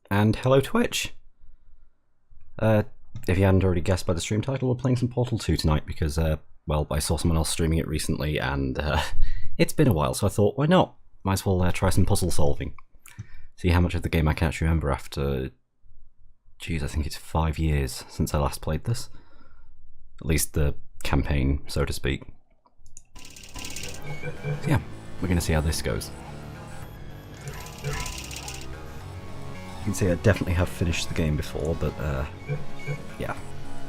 And hello Twitch! If you hadn't already guessed by the stream title, we're playing some Portal 2 tonight because, well, I saw someone else streaming it recently and it's been a while, so I thought, why not? Might as well try some puzzle solving. See how much of the game I can actually remember after... Geez, I think it's 5 years since I last played this. At least the campaign, so to speak. So yeah, we're going to see how this goes. You can see I definitely have finished the game before, but yeah,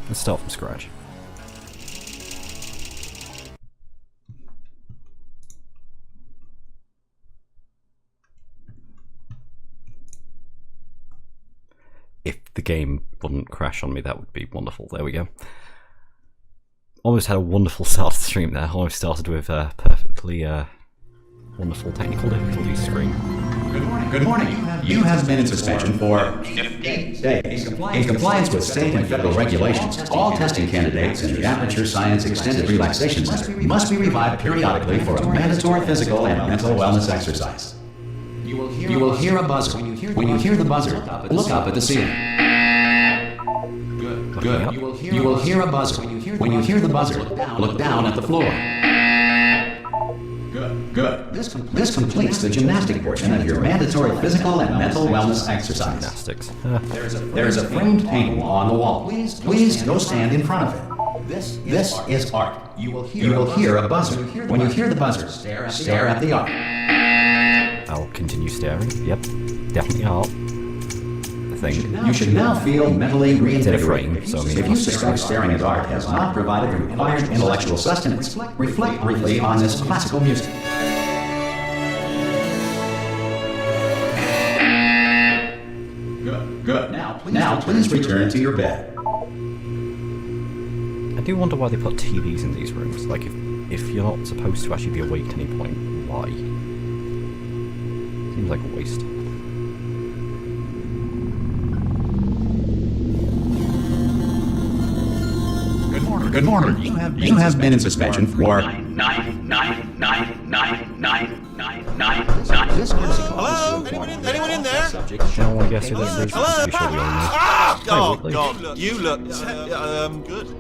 let's start from scratch. If the game wouldn't crash on me, that would be wonderful. There we go. Almost had a wonderful start to the stream there. Almost started with a perfectly wonderful technical difficulties screen. Good morning. You have been in suspension for 15 days. In compliance with state and federal regulations, all testing candidates in the Aperture Science Extended Relaxation Center must be revived periodically for a mandatory physical and mental wellness exercise. You will hear a buzzer. When you hear the buzzer, look up at the ceiling. Good. You will hear a buzzer. When you hear the buzzer, look down at the floor. Good. This completes the gymnastic portion of your mandatory physical and mental wellness exercise. Gymnastics. There is a framed painting on the wall. Please go stand in front of it. This is art. You will hear a buzzer. When you hear the buzzer, stare at the art. I'll continue staring. Yep, definitely art. You should now feel mentally reinvigorated. So if you suspect staring at art has not provided the required intellectual sustenance, reflect briefly on this classical music. Good. Now please return to your bed. I do wonder why they put TVs in these rooms. Like, if you're not supposed to actually be awake at any point, why? Seems like a waste. Good morning. You have been in suspension for... Hello? Anyone in there? No one guess who this is. Hello? Be sure we all know. Oh, God. You look...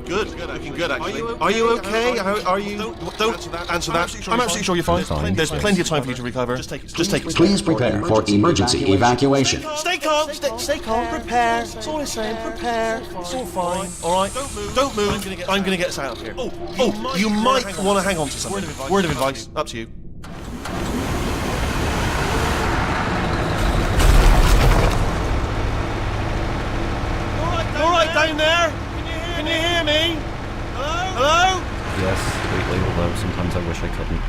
good. Looking good, actually. Are you okay? Are you... Don't answer that. I'm absolutely sure you're fine. There's plenty of time for you to recover. Just take it. Please prepare for emergency evacuation. Stay calm. Stay calm. Prepare. That's all I'm saying. Prepare. It's all fine. All right? Don't move. I'm going to get us out of here. Oh, you might want to hang on to something. Word of advice. Up to you. All right, down there. Can you hear me? Hello? Yes, sweetly, although sometimes I wish I couldn't.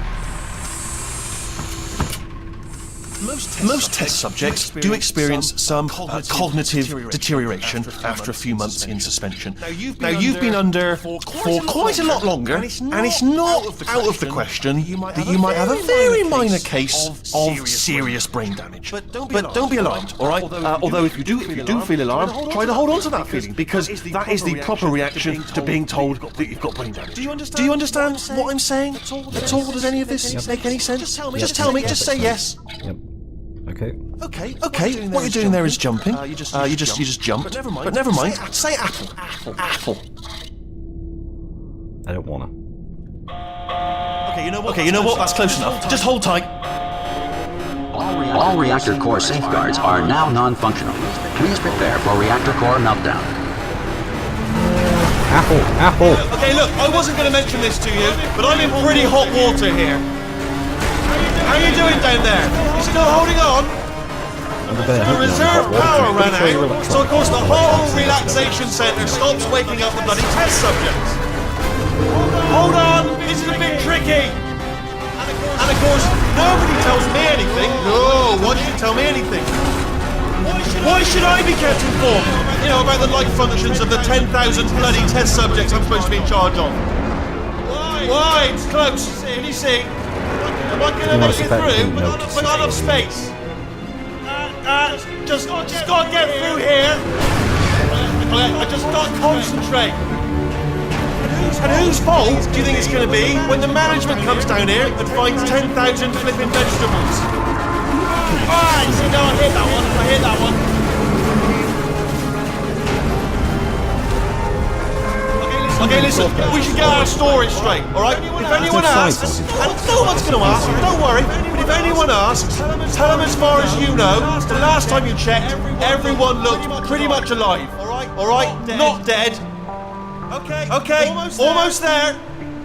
Most test subjects do experience some cognitive deterioration after a few months in suspension. Now you've been under for quite a lot longer, and it's not out of the question that you might have a very minor case of serious brain damage. But don't be alarmed, all right? Although if you do feel alarmed, try to hold on to that feeling, because that is the proper reaction to being told that you've got brain damage. Do you understand what I'm saying? At all? Does any of this make any sense? Just tell me. Just say yes. Yep. Okay. What you're doing there is jumping. You just jumped. But never mind. Say apple. Apple. I don't wanna. Okay, you know what? That's close enough. Just hold tight. All reactor core safeguards are now non-functional. Please prepare for reactor core meltdown. Apple. Okay, look, I wasn't going to mention this to you, but I'm in pretty hot water here. How are you doing down there? You still holding on? The reserve power ran out, so of course the whole relaxation centre stops waking up the bloody test subjects. Hold on, this is a bit tricky. And of course, nobody tells me anything. No, why should you tell me anything? Why should I be kept informed? You know, about the life functions of the 10,000 bloody test subjects I'm supposed to be in charge of. Why? It's close. Can you see? Am I going to make it through? We've got enough space. Just got to get through here. I just got to concentrate. And whose fault do you think it's going to be when the management comes down here and finds 10,000 flipping vegetables? Ah, you see, no, I hit that one. I hit that one. Okay, listen, we should get our story straight, alright? If anyone asks, and no one's going to ask, don't worry, but if anyone asks, tell them as far as you know, the last time you checked, everyone looked pretty much alive, alright? Not dead. Okay, almost there.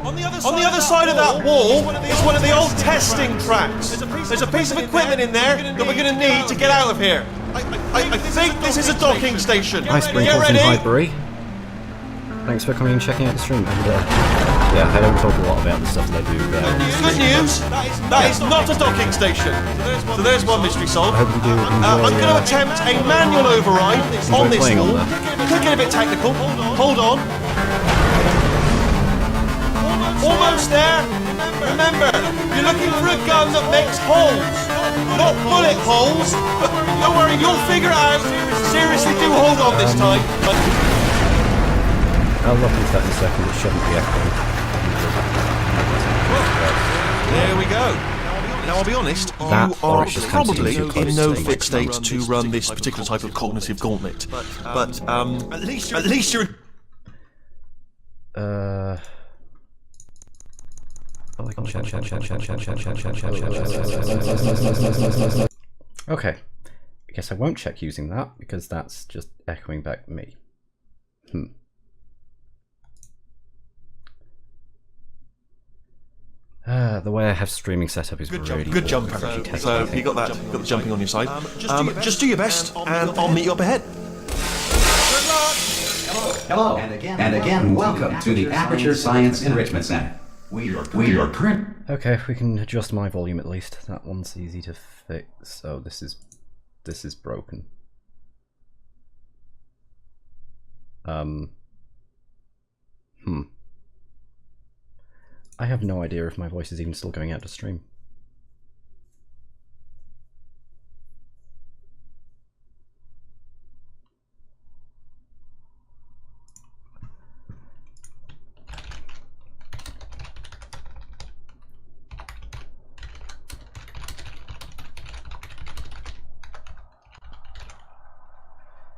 On the other side of that wall is one of the old testing tracks. There's a piece of equipment in there that we're going to need to get out of here. I think this is a docking station. Hi, Sprinkles and Highbury. Thanks for coming and checking out the stream. And yeah, I don't talk a lot about the stuff that I do there. Good news, that is not a docking station. So there's one mystery solved. I hope you do enjoy. I'm going to attempt a manual override on this wall. Could get a bit technical. Hold on. Almost there. Remember, you're looking for a gun that makes holes, not bullet holes. But don't worry, you'll figure it out. Seriously, do hold on this time. I'll look into that in a second. It shouldn't be echoing. There we go. Now, I'll be honest, you are probably in no fit state to run this particular type of cognitive gauntlet. But at least you're... Okay. I guess I won't check using that, because that's just echoing back at me. The way I have streaming set up is really good jumper. So you got that. You got the jumping on your side. Just do your best, and I'll meet you up ahead. Hello, and again, welcome to the Aperture Science Enrichment Center. We are current. Okay, we can adjust my volume at least. That one's easy to fix. Oh, this is broken. I have no idea if my voice is even still going out to stream.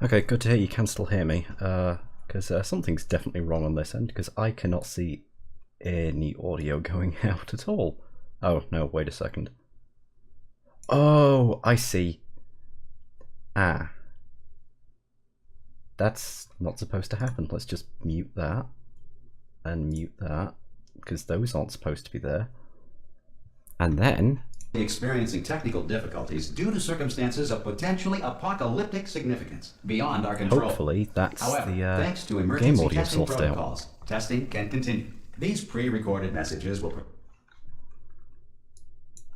Okay, good to hear you can still hear me, because something's definitely wrong on this end, because I cannot see any audio going out at all. Oh, no, wait a second. Oh, I see. Ah. That's not supposed to happen. Let's just mute that, and mute that, because those aren't supposed to be there. And then... experiencing technical difficulties due to circumstances of potentially apocalyptic significance beyond our control. Hopefully that's However, the thanks to game emergency audio testing sorted out. protocols, testing can continue. These pre-recorded messages will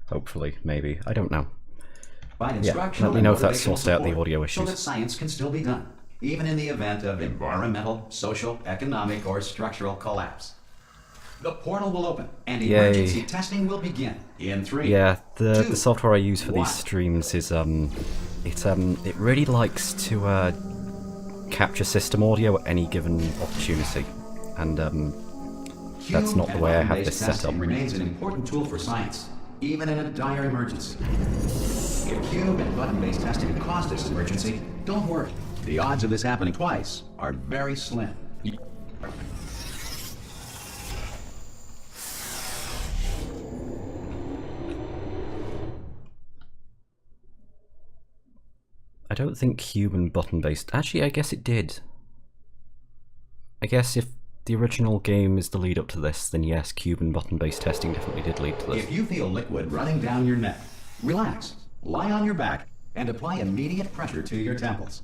Hopefully, maybe. I don't know. provide Yeah, instructional let me and know if that's motivational sorted out the support audio so that issues. science can still be done, even in the event of environmental, social, economic, or structural collapse. The portal will open, and Yay. emergency testing will begin in 3. Yeah, the 2, software I use for these 1. streams is it really likes to capture system audio at any given opportunity, and that's not the way I have this set up. Remains an important tool for science, even in a dire emergency. If cube and button-based testing caused this emergency, don't worry. The odds of this happening twice are very slim. I don't think cube and button-based... Actually, I guess it did. I guess if the original game is the lead up to this, then yes, cube and button-based testing definitely did lead to this. If you feel liquid running down your neck, relax, lie on your back, and apply immediate pressure to your temples.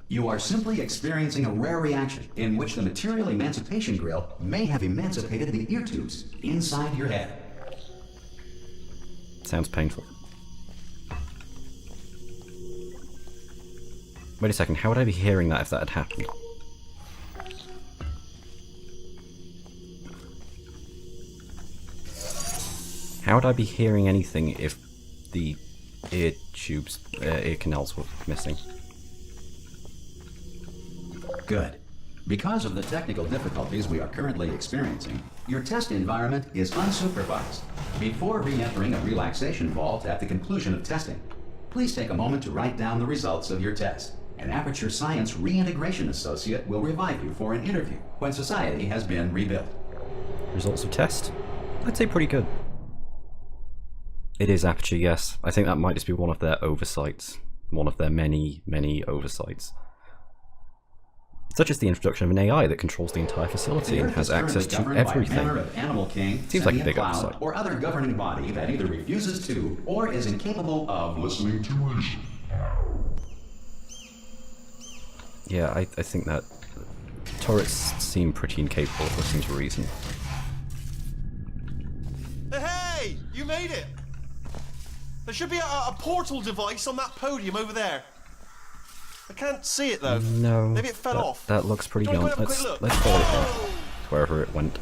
You are simply experiencing a rare reaction in which the material emancipation grill may have emancipated the ear tubes inside your head. Sounds painful. Wait a second, how would I be hearing that if that had happened? How would I be hearing anything if the ear tubes, ear canals were missing? Good. Because of the technical difficulties we are currently experiencing, your test environment is unsupervised. Before re-entering a relaxation vault at the conclusion of testing, please take a moment to write down the results of your test. An Aperture Science reintegration associate will revive you for an interview when society has been rebuilt. Results of test? I'd say pretty good. It is Aperture, yes. I think that might just be one of their oversights. One of their many, many oversights. Such as the introduction of an AI that controls the entire facility and has access to everything. Seems like a big oversight. Or other governing body that either refuses to or is incapable of listening to reason. Yeah, I think that turrets seem pretty incapable of listening to reason. Hey! You made it! There should be a portal device on that podium over there. I can't see it though. No. Maybe it fell off. That looks pretty Do you gone. want to have a quick look? Let's follow it then. Wherever it went.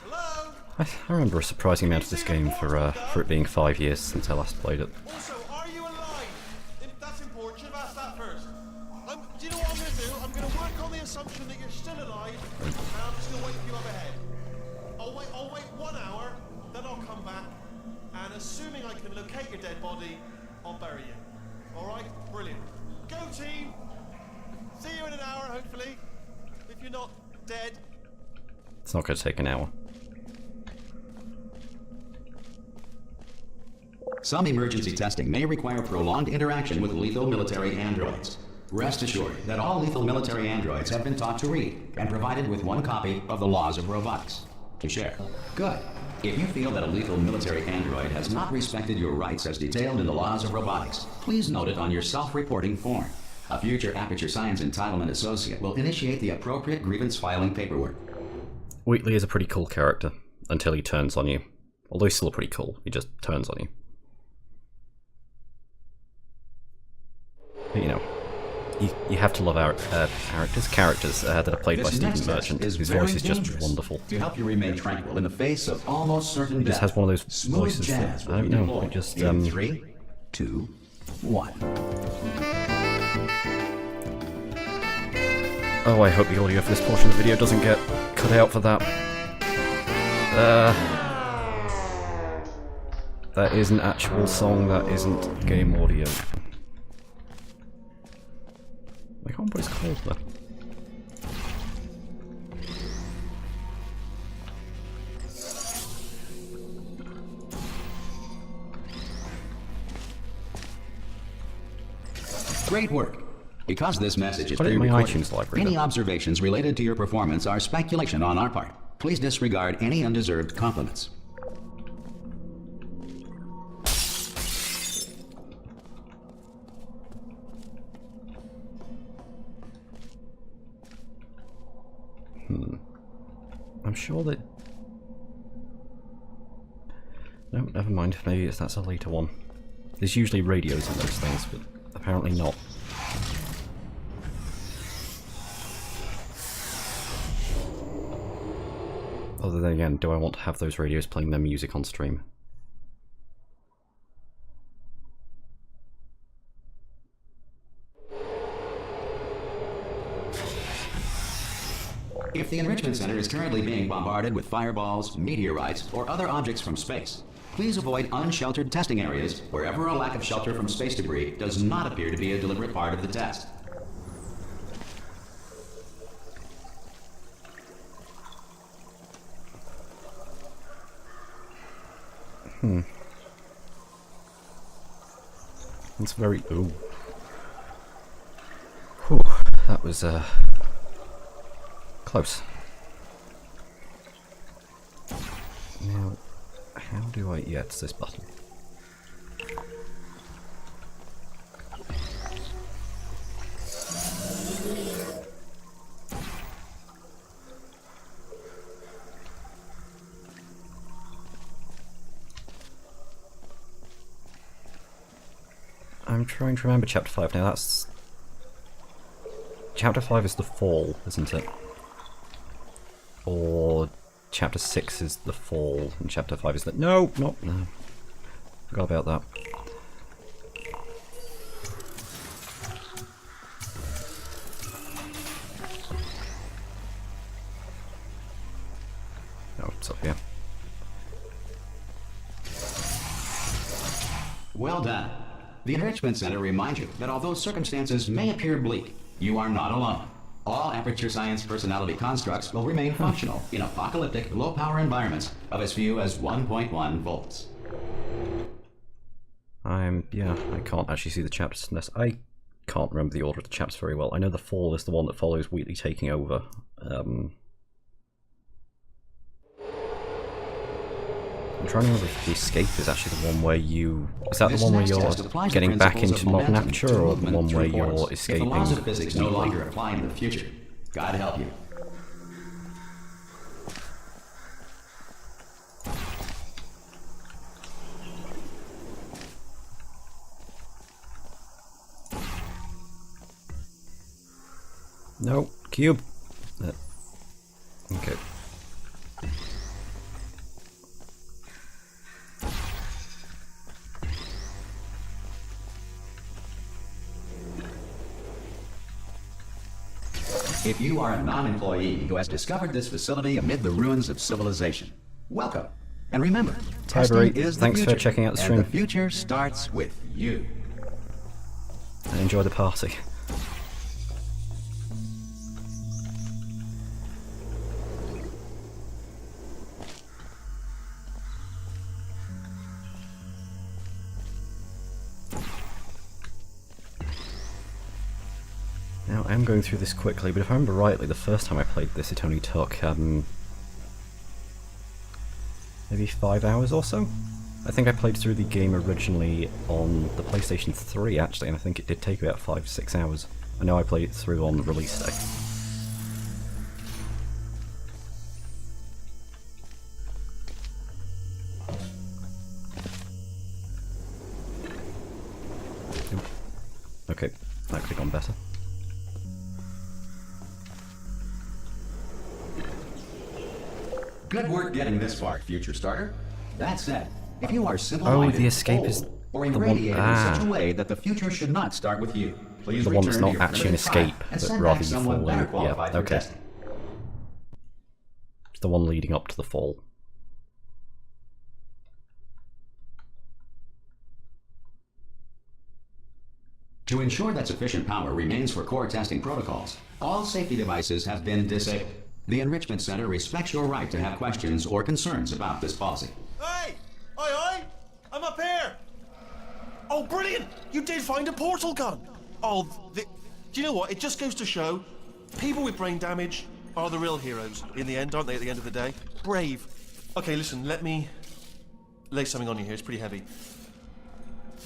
Hello? I remember a surprising amount of this game for it being 5 years since I last played it. Also, are you alive? That's important. Should have asked that first. Do you know what I'm going to do? I'm going to work on the assumption that you're still alive, and I'm just going to wait for you up ahead. I'll wait 1 hour, then I'll come back, and assuming I can locate your dead body, I'll bury you. Alright? Brilliant. Go team! See you in an hour, hopefully. If you're not dead. It's not going to take an hour. Some emergency testing may require prolonged interaction with lethal military androids. Rest assured that all lethal military androids have been taught to read and provided with 1 copy of the Laws of Robotics to share. Good. If you feel that a lethal military android has not respected your rights as detailed in the Laws of Robotics, please note it on your self-reporting form. A future Aperture Science entitlement associate will initiate the appropriate grievance filing paperwork. Wheatley is a pretty cool character, until he turns on you. Although he's still pretty cool, he just turns on you. But, you know, you have to love our characters that are played by Stephen Merchant, whose voice is just wonderful. To help you remain tranquil in the face of almost certain death. He just has one of those Smooth voices jazz that, I don't know, it just, in 3, 2, 1. Oh, I hope the audio for this portion of the video doesn't get cut out for that. That is an actual song, that isn't game audio. I can't remember what it's called though. Great work. Because this message is Put it in my pre-recorded, iTunes library, any though. observations related to your performance are speculation on our part. Please disregard any undeserved compliments. I'm sure that... No, never mind. Maybe that's a later one. There's usually radios in those things, but apparently not. Other than again, do I want to have those radios playing their music on stream? If the Enrichment Center is currently being bombarded with fireballs, meteorites, or other objects from space, please avoid unsheltered testing areas wherever a lack of shelter from space debris does not appear to be a deliberate part of the test. It's very... Ooh. Whew, that was, close. Now, how do I... Yeah, it's this button. I'm trying to remember Chapter 5 now, that's... Chapter 5 is the fall, isn't it? Or Chapter 6 is the fall, and Chapter 5 is the... No! Forgot about that. Oh, it's up here. Well done. The Enrichment Center reminds you that although circumstances may appear bleak, you are not alone. All Aperture Science personality constructs will remain functional in apocalyptic, low-power environments of as few as 1.1 volts. Yeah, I can't actually see the chapters. I can't remember the order of the chapters very well. I know the Fall is the one that follows Wheatley taking over. I'm trying to remember if the Escape is actually the one where you... Is that the one where you're getting back into modern Aperture, or the one where you're escaping? If the laws of physics no longer apply in the future, God help you. No, cube. Okay. If you are a non-employee who has discovered this facility amid the ruins of civilization, welcome. And remember, testing is the thanks future, for checking out the stream. and the future starts with you. And enjoy the party. Now, I am going through this quickly, but if I remember rightly, the first time I played this, it only took, maybe 5 hours or so? I think I played through the game originally on the PlayStation 3, actually, and I think it did take about 5-6 hours. I know I played it through on release day. Okay, that could have gone better. Good work getting this far, future starter. That said, if you are simple-minded, the escape old, is or the one- irradiated in such a way that the future should not start with you, please The one that's return not to your actually an primitive time escape, and but send rather back you someone fall better in. qualified Yeah, for okay. testing. It's the one leading up to the Fall. To ensure that sufficient power remains for core testing protocols, all safety devices have been disabled. The Enrichment Center respects your right to have questions or concerns about this policy. Hey! Oi, oi! I'm up here! Oh, brilliant! You did find a portal gun! Oh, do you know what? It just goes to show, people with brain damage are the real heroes in the end, aren't they, at the end of the day? Brave. Okay, listen, let me lay something on you here. It's pretty heavy.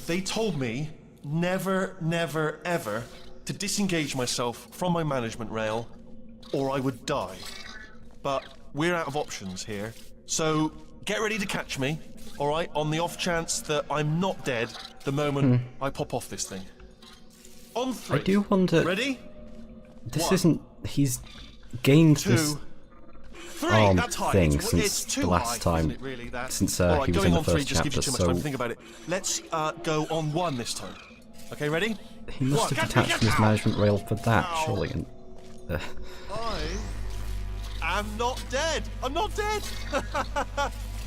They told me never, never, ever to disengage myself from my management rail or I would die. But we're out of options here, so get ready to catch me, alright, on the off chance that I'm not dead the moment I pop off this thing. On 3. I do wonder... Ready? This 1, isn't... He's gained 2, this 3. That's high. thing It's since too the last high, time, isn't it, really, that? since All right, he was going in the on 3 first just gives chapter, you too much time to so think about it. Let's go on 1 this time. Okay, ready? he must have Catch me, detached catch from his me. management rail for that, Ow. surely. And, I'm not dead. I'm not dead.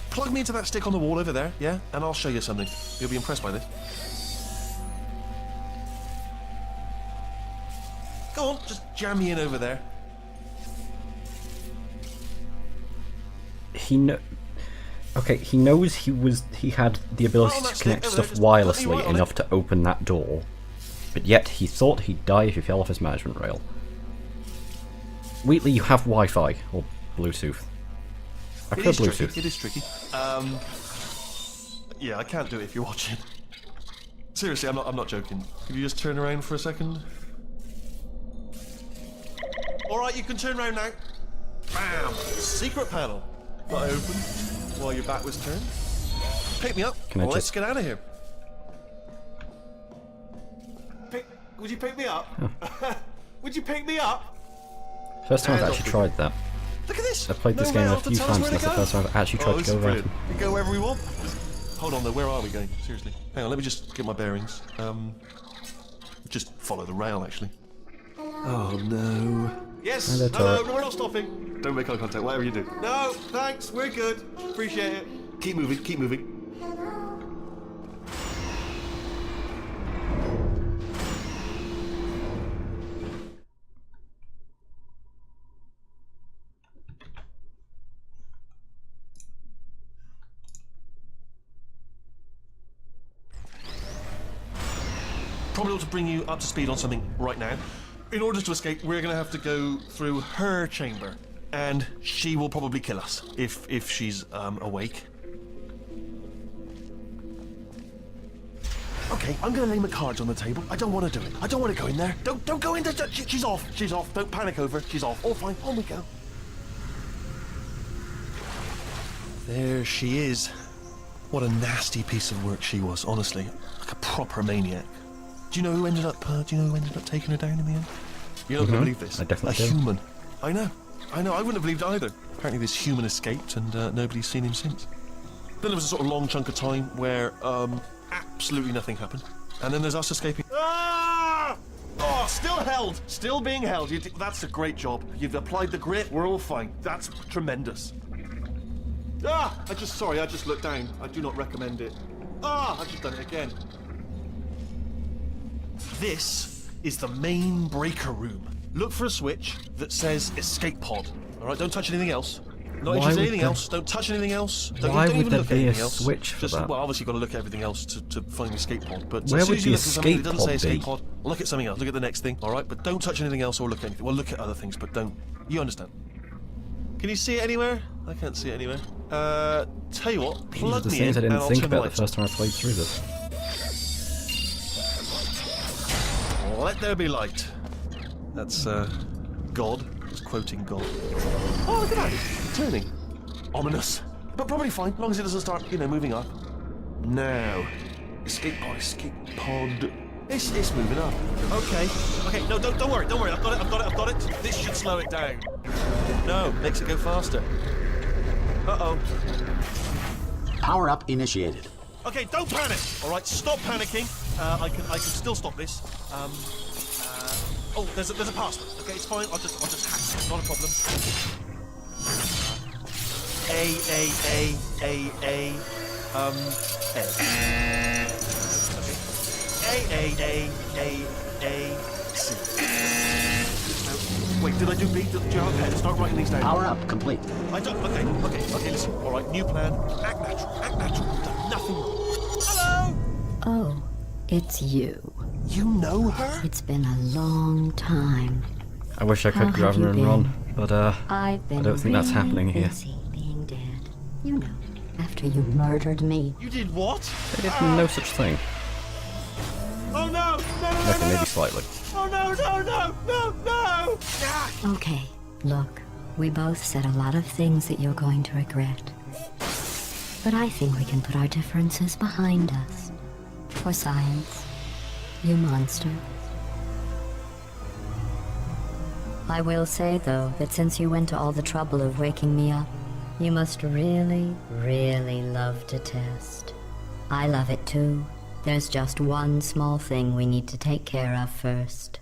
Plug me into that stick on the wall over there, yeah? And I'll show you something. You'll be impressed by this. Go on, just jam me in over there. Okay, he knows he had the ability Oh, to that's connect it, stuff just put me right wirelessly on enough it. to open that door, but yet he thought he'd die if he fell off his management rail. Wheatley, you have Wi-Fi or Bluetooth. I It prefer is tricky. Bluetooth. It is tricky. Yeah, I can't do it if you're watching. Seriously, I'm not joking. Could you just turn around for a second? All right, you can turn around now. Bam! Secret panel. Got it open while your back was turned. Pick me up. Can I Let's just- get out of here. Would you pick me up? Would you pick me up? First time I've And actually off we tried that. Look at this. I've played this No game rail a to few tell us times, where and to that's the go. first time I've actually tried Oh, to this go is around. brilliant. We go wherever we want. Hold on though, where are we going? Seriously. Hang on, let me just get my bearings. Just follow the rail actually. Oh no. Yes. Hello, No, turret. we're not stopping. Don't make eye contact, whatever you do. No, thanks. We're good. Appreciate it. Keep moving, keep moving. Probably ought to bring you up to speed on something right now. In order to escape, we're going to have to go through her chamber, and she will probably kill us if she's awake. Okay, I'm going to lay my cards on the table. I don't want to do it. I don't want to go in there. Don't go in there. She's off. She's off. Don't panic over. She's off. All fine. On we go. There she is. What a nasty piece of work she was. Honestly, like a proper maniac. Do you know who ended up? Taking her down in the end? You're not going to believe this. I definitely A do. human. I know. I wouldn't have believed either. Apparently, this human escaped, and nobody's seen him since. Then there was a sort of long chunk of time where absolutely nothing happened, and then there's us escaping. Ah! Oh, still held. Still being held. That's a great job. You've applied the grit. We're all fine. That's tremendous. Ah! I just looked down. I do not recommend it. Ah! I've just done it again. This is the main breaker room. Look for a switch that says escape pod. All right, don't touch anything else. Not interested in anything else. Don't touch anything else. Why don't would even there look be at a anything else. switch for that? Well, obviously you've got to look at everything else to find the escape pod. But Where as soon would as you the look at something that escape doesn't say pod escape be? pod, look at something else. Look at the next thing. All right, but don't touch anything else or look at anything. Well, look at other things, but don't. You understand? Can you see it anywhere? I can't see it anywhere. Tell you what, These are plug the me things I in and didn't I'll think turn the about the lights first time I played through this. on. Let there be light. That's God. It's quoting God. Oh, look at that! It's turning. Ominous. But probably fine, as long as it doesn't start, moving up. Now. Escape pod. It's moving up. Okay. No, don't worry. I've got it. This should slow it down. No, makes it go faster. Uh-oh. Power up initiated. Okay, don't panic. All right, stop panicking. I can still stop this. Oh, there's a password. Okay, it's fine. I'll just hack it. Not a problem. A. C. Wait, did I do B? Do you have a pen? Start writing these down. Power up complete. I don't. Okay. Listen. All right, new plan. Act natural. You've done nothing wrong. Hello. Oh, it's you. You know her? It's been a long time. I wish I How could have grab her you and been? run, but I've been I don't think that's really happening here. busy being dead. You know, after you murdered me. You did what? I did no such thing. Oh no! Okay, maybe slightly. Oh no! Ah! Okay, look, we both said a lot of things that you're going to regret. But I think we can put our differences behind us. For science, you monster. I will say, though, that since you went to all the trouble of waking me up, you must really, really love to test. I love it too. There's just one small thing we need to take care of first.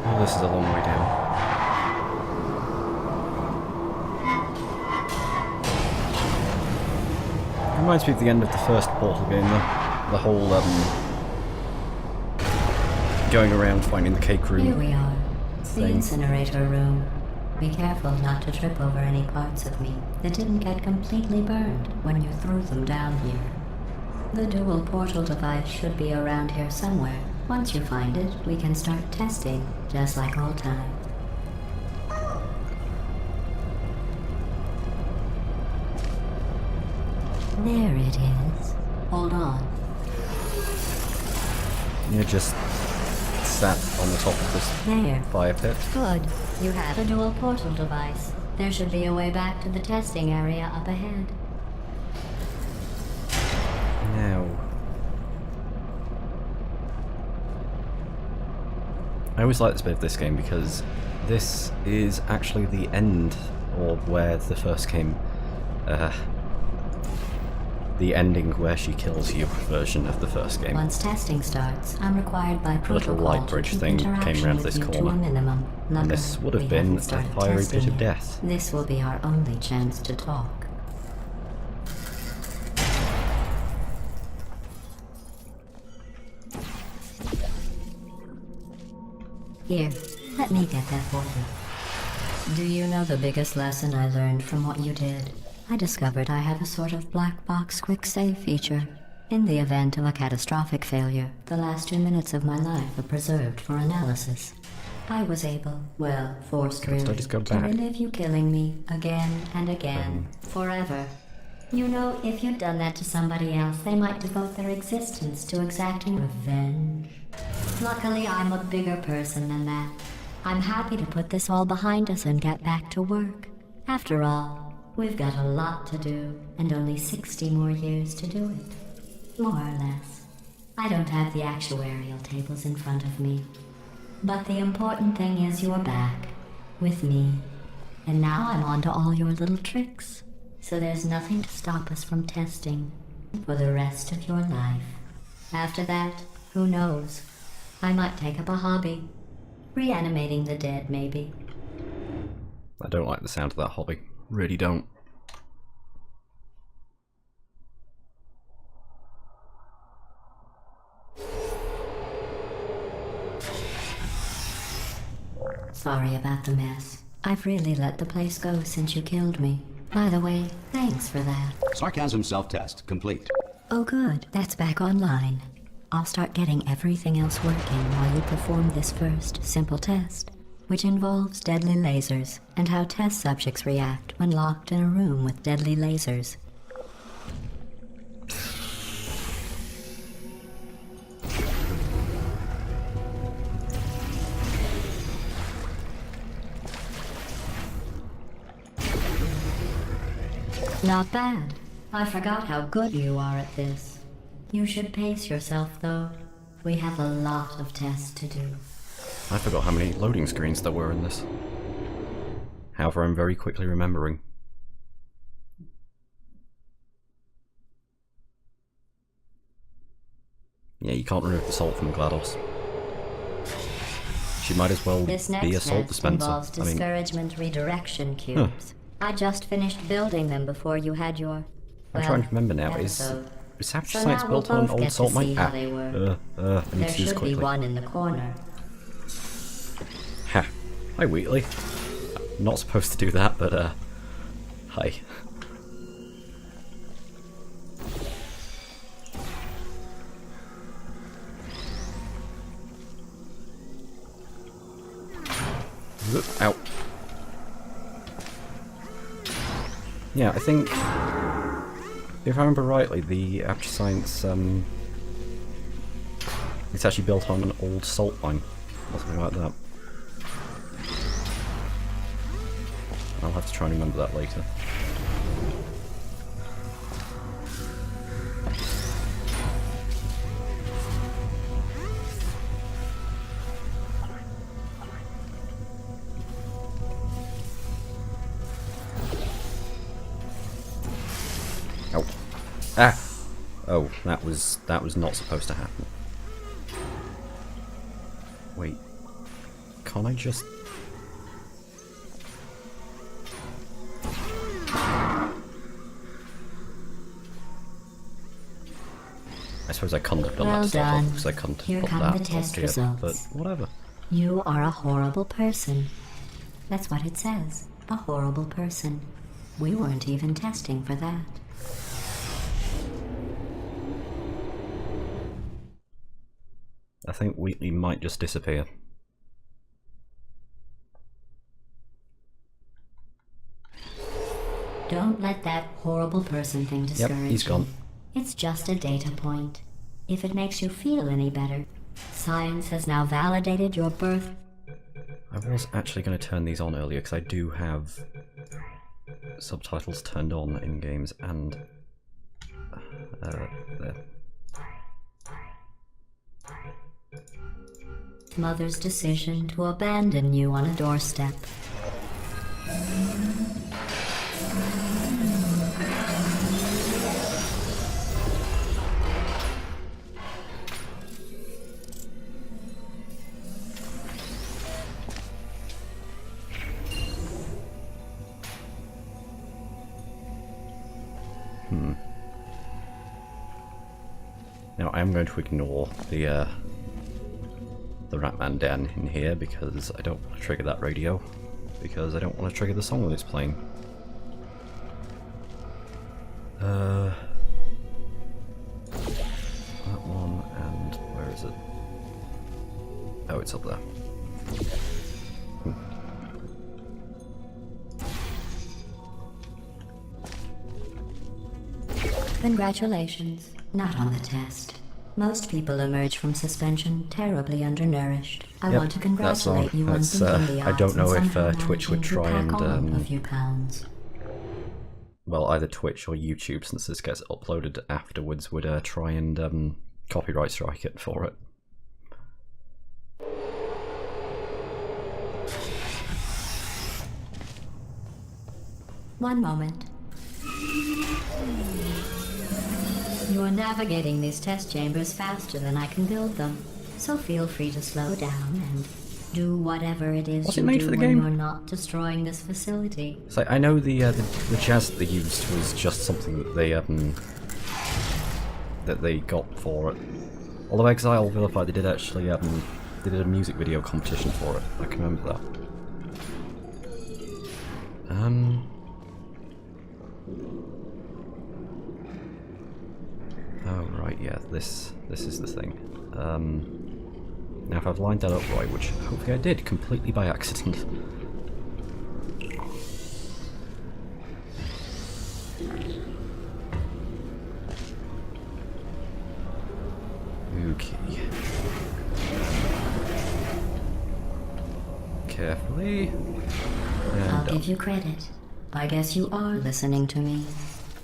Oh, this is a long way down. Reminds me of the end of the first Portal game, the whole going around finding the cake room. Here we are, the thing. incinerator room. Be careful not to trip over any parts of me that didn't get completely burned when you threw them down here. The dual portal device should be around here somewhere. Once you find it, we can start testing, just like old times. There it is. Hold on. You're just sat on the top of this There. fire pit. Good. You have a dual portal device. There should be a way back to the testing area up ahead. Now. I always like this bit of this game because This is actually the end, or where the first came, the ending where she kills you version of the first game. Once testing starts, I'm required by A little protocol light to bridge keep thing came interaction round with this you to a corner, minimum. and this Luckily, would have we been haven't a started fiery testing pit of yet. death. This will be our only chance to talk. Here, let me get that for you. Do you know the biggest lesson I learned from what you did? I discovered I have a sort of black box quick save feature. In the event of a catastrophic failure, the last 2 minutes of my life are preserved for analysis. I was able, well, forced really, just go to back? relive you killing me again and again, forever. You know, if you'd done that to somebody else, they might devote their existence to exacting revenge. Luckily, I'm a bigger person than that. I'm happy to put this all behind us and get back to work. After all, we've got a lot to do, and only 60 more years to do it. More or less. I don't have the actuarial tables in front of me. But the important thing is you're back, with me. And now I'm on to all your little tricks. So there's nothing to stop us from testing for the rest of your life. After that, who knows? I might take up a hobby. Reanimating the dead, maybe. I don't like the sound of that hobby. Really don't. Sorry about the mess. I've really let the place go since you killed me. By the way, thanks for that. Sarcasm self-test complete. Oh good, that's back online. I'll start getting everything else working while you perform this first, simple test, which involves deadly lasers and how test subjects react when locked in a room with deadly lasers. Not bad. I forgot how good you are at this. You should pace yourself, though. We have a lot of tests to do. I forgot how many loading screens there were in this. However, I'm very quickly remembering. Yeah, you can't remove the salt from GLaDOS. She might as well This be a next salt test dispenser. involves I mean, discouragement redirection cubes. I just finished building them before you had your. I'm trying to remember now. Is episode. Aperture So Science now we'll built on an both old get salt to mine? see how they were. I need There to do this should be quickly. one in the corner. Ha! Hi, Wheatley. Not supposed to do that, but hi. Ow. Yeah, I think, if I remember rightly, the Aperture Science, it's actually built on an old salt mine, or something like that. I'll have to try and remember that later. Oh. Ah! Oh, that was not supposed to happen. Wait. Can't I just... I suppose I couldn't have done Well that to start off done. because I couldn't Here have put come that the test here, results. but whatever. You are a horrible person. That's what it says. A horrible person. We weren't even testing for that. I think Wheatley might just disappear. Don't let that horrible person thing discourage Yep, he's gone. you. It's just a data point. If it makes you feel any better, science has now validated your birth. I was actually going to turn these on earlier because I do have subtitles turned on in games and there. honest mother's decision to abandon you on a doorstep. Now I am going to ignore the Ratman Den in here because I don't want to trigger that radio, because I don't want to trigger the song that it's playing. That one, and where is it? Oh, it's up there. Congratulations. Not on the test. Most people emerge from suspension terribly undernourished. I want to congratulate you on beating the odds. I don't know and if somehow Twitch would managing to try pack and on a few pounds. well, either Twitch or YouTube, since this gets uploaded afterwards, would try and copyright strike it for it. One moment. You are navigating these test chambers faster than I can build them, so feel free to slow down and do whatever it is you do when you're not destroying this facility. So I know the jazz that they used was just something that they got for it. Although Exile Vilify, they did actually they did a music video competition for it. I can remember that. Oh right, yeah, this is the thing. Now if I've lined that up right, which hopefully I did completely by accident. Okay. Carefully. I'll give you credit. I guess you are listening to me.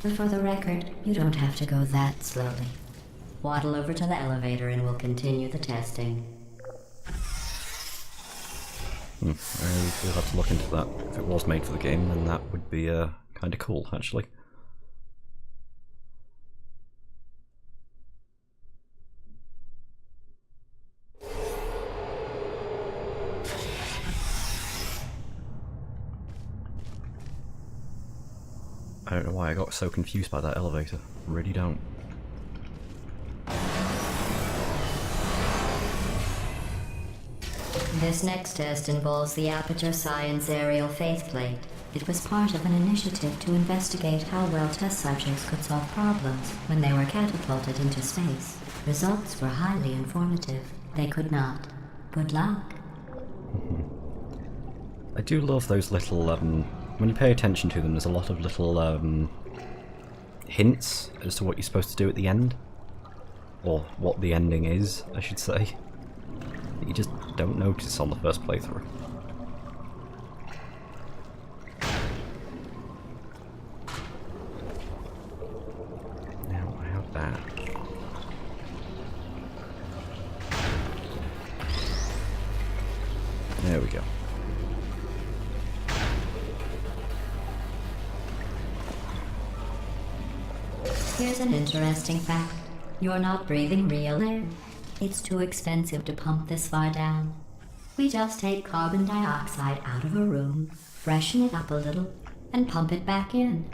But for the record, you don't have to go that slowly. Waddle over to the elevator and we'll continue the testing. We'll have to look into that. If it was made for the game, then that would be kind of cool, actually. I don't know why I got so confused by that elevator. Really don't. This next test involves the Aperture Science aerial faceplate. It was part of an initiative to investigate how well test subjects could solve problems when they were catapulted into space. Results were highly informative. They could not. Good luck. I do love those little, when you pay attention to them, there's a lot of little hints as to what you're supposed to do at the end. Or what the ending is, I should say. That you just don't notice on the first playthrough. Now I have that. There we go. Here's an interesting fact. You're not breathing real air. It's too expensive to pump this far down. We just take carbon dioxide out of a room, freshen it up a little, and pump it back in.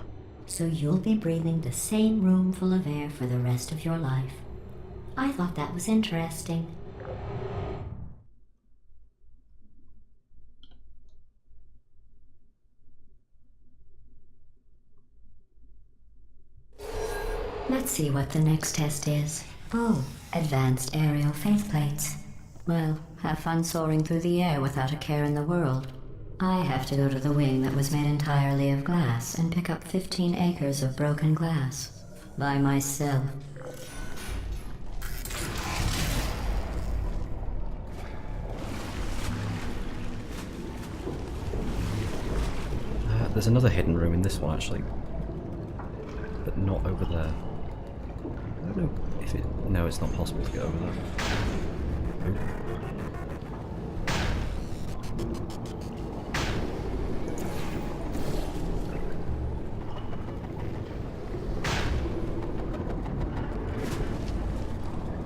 So you'll be breathing the same room full of air for the rest of your life. I thought that was interesting. Let's see what the next test is. Oh, advanced aerial faceplates. Well, have fun soaring through the air without a care in the world. I have to go to the wing that was made entirely of glass and pick up 15 acres of broken glass. By myself. There's another hidden room in this one, actually. But not over there. I don't know if it... No, it's not possible to get over there. Oop.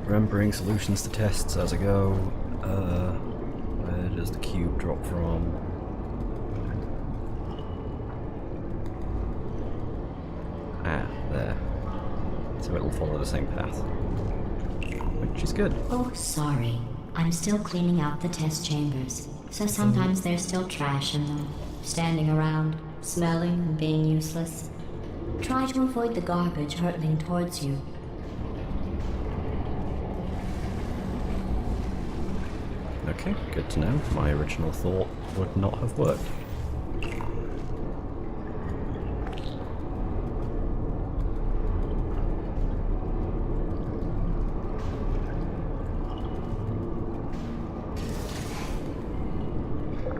Remembering solutions to tests as I go. Where does the cube drop from? Ah, there. So it'll follow the same path. Which is good. Oh, sorry. I'm still cleaning out the test chambers, so sometimes there's still trash in them, standing around, smelling and being useless. Try to avoid the garbage hurtling towards you. Okay, good to know. My original thought would not have worked.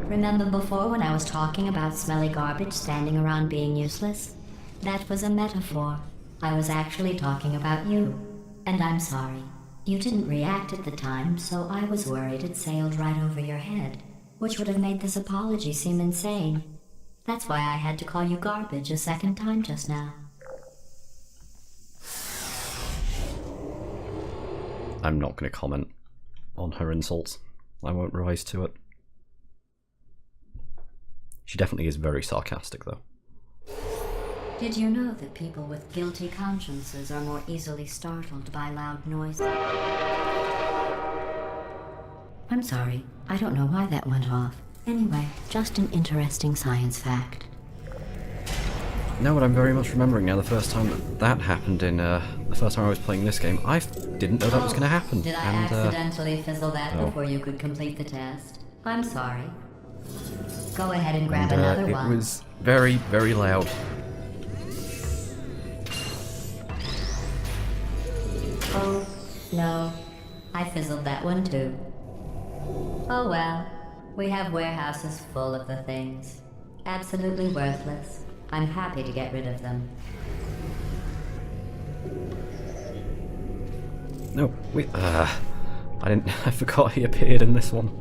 Remember before when I was talking about smelly garbage standing around being useless? That was a metaphor. I was actually talking about you. And I'm sorry. You didn't react at the time, so I was worried it sailed right over your head, which would have made this apology seem insane. That's why I had to call you garbage a second time just now. I'm not going to comment on her insults. I won't rise to it. She definitely is very sarcastic, though. Did you know that people with guilty consciences are more easily startled by loud noises? I'm sorry, I don't know why that went off. Anyway, just an interesting science fact. No, but I'm very much remembering now the first time that happened in, the first time I was playing this game. I didn't know that was going to happen. Did I accidentally fizzle that before you could complete the test? I'm sorry. Go ahead and grab another one. It was very, very loud. Oh, no. I fizzled that one too. Oh well. We have warehouses full of the things. Absolutely worthless. I'm happy to get rid of them. No, wait, I forgot he appeared in this one.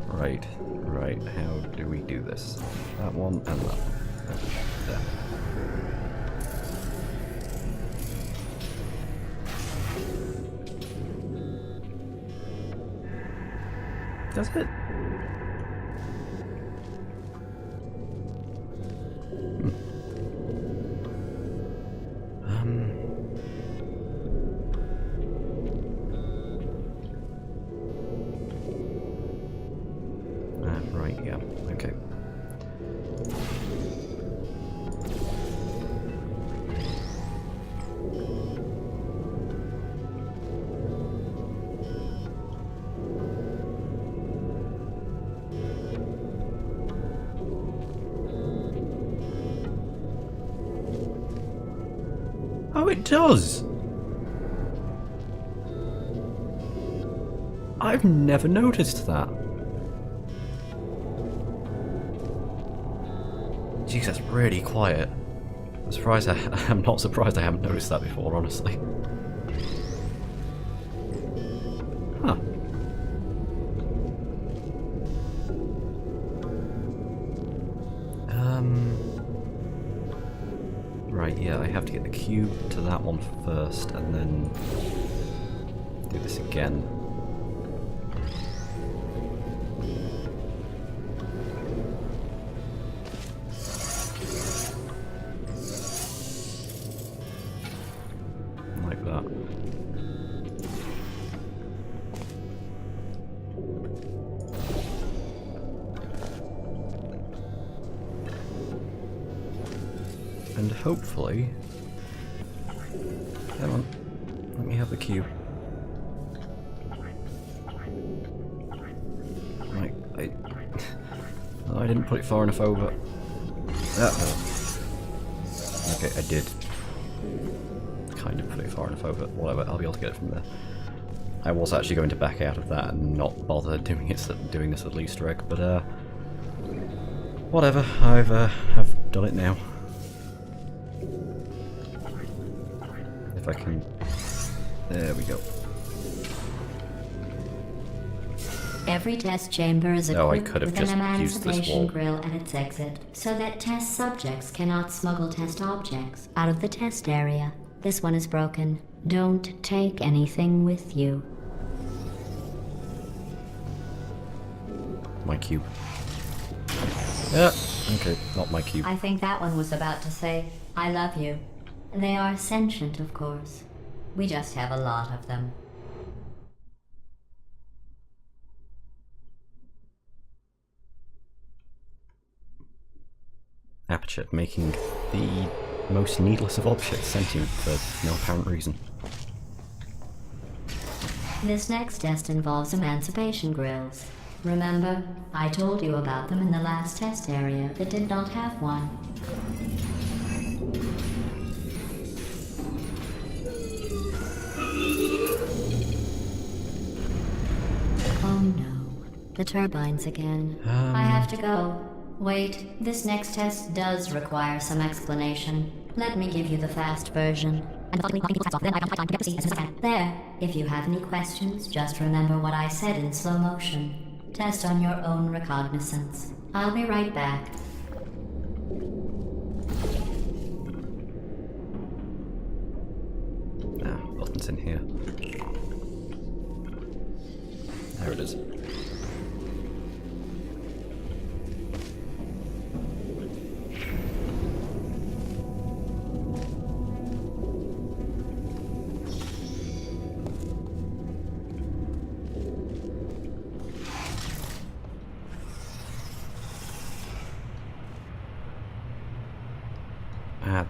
Right, how do we do this? That one and that one. There. Does it? Right, yeah, okay. Oh, it does! I've never noticed that. Jeez, that's really quiet. I'm not surprised I haven't noticed that before, honestly. Huh. Right, yeah, I have to get the cube to that one first, and then do this again. Like that. And hopefully... Come on, let me have the cube. Right, I didn't put it far enough over. Okay, I did. Kind of put it far enough over. Whatever, I'll be able to get it from there. I was actually going to back out of that and not bother doing this at Easter egg, but whatever. I've done it now. If I can... There we go. Every test chamber is Oh, I equipped could have with an just used this emancipation wall. grill at its exit, so that test subjects cannot smuggle test objects out of the test area. This one is broken. Don't take anything with you. My cube. Okay, not my cube. I think that one was about to say, I love you. They are sentient, of course. We just have a lot of them. Aperture, making the most needless of objects sentient for no apparent reason. This next test involves emancipation grills. Remember, I told you about them in the last test area that did not have one. Oh no, the turbines again. I have to go. Wait, this next test does require some explanation. Let me give you the fast version. There, if you have any questions, just remember what I said in slow motion. Test on your own recognizance. I'll be right back. Button's in here. There it is.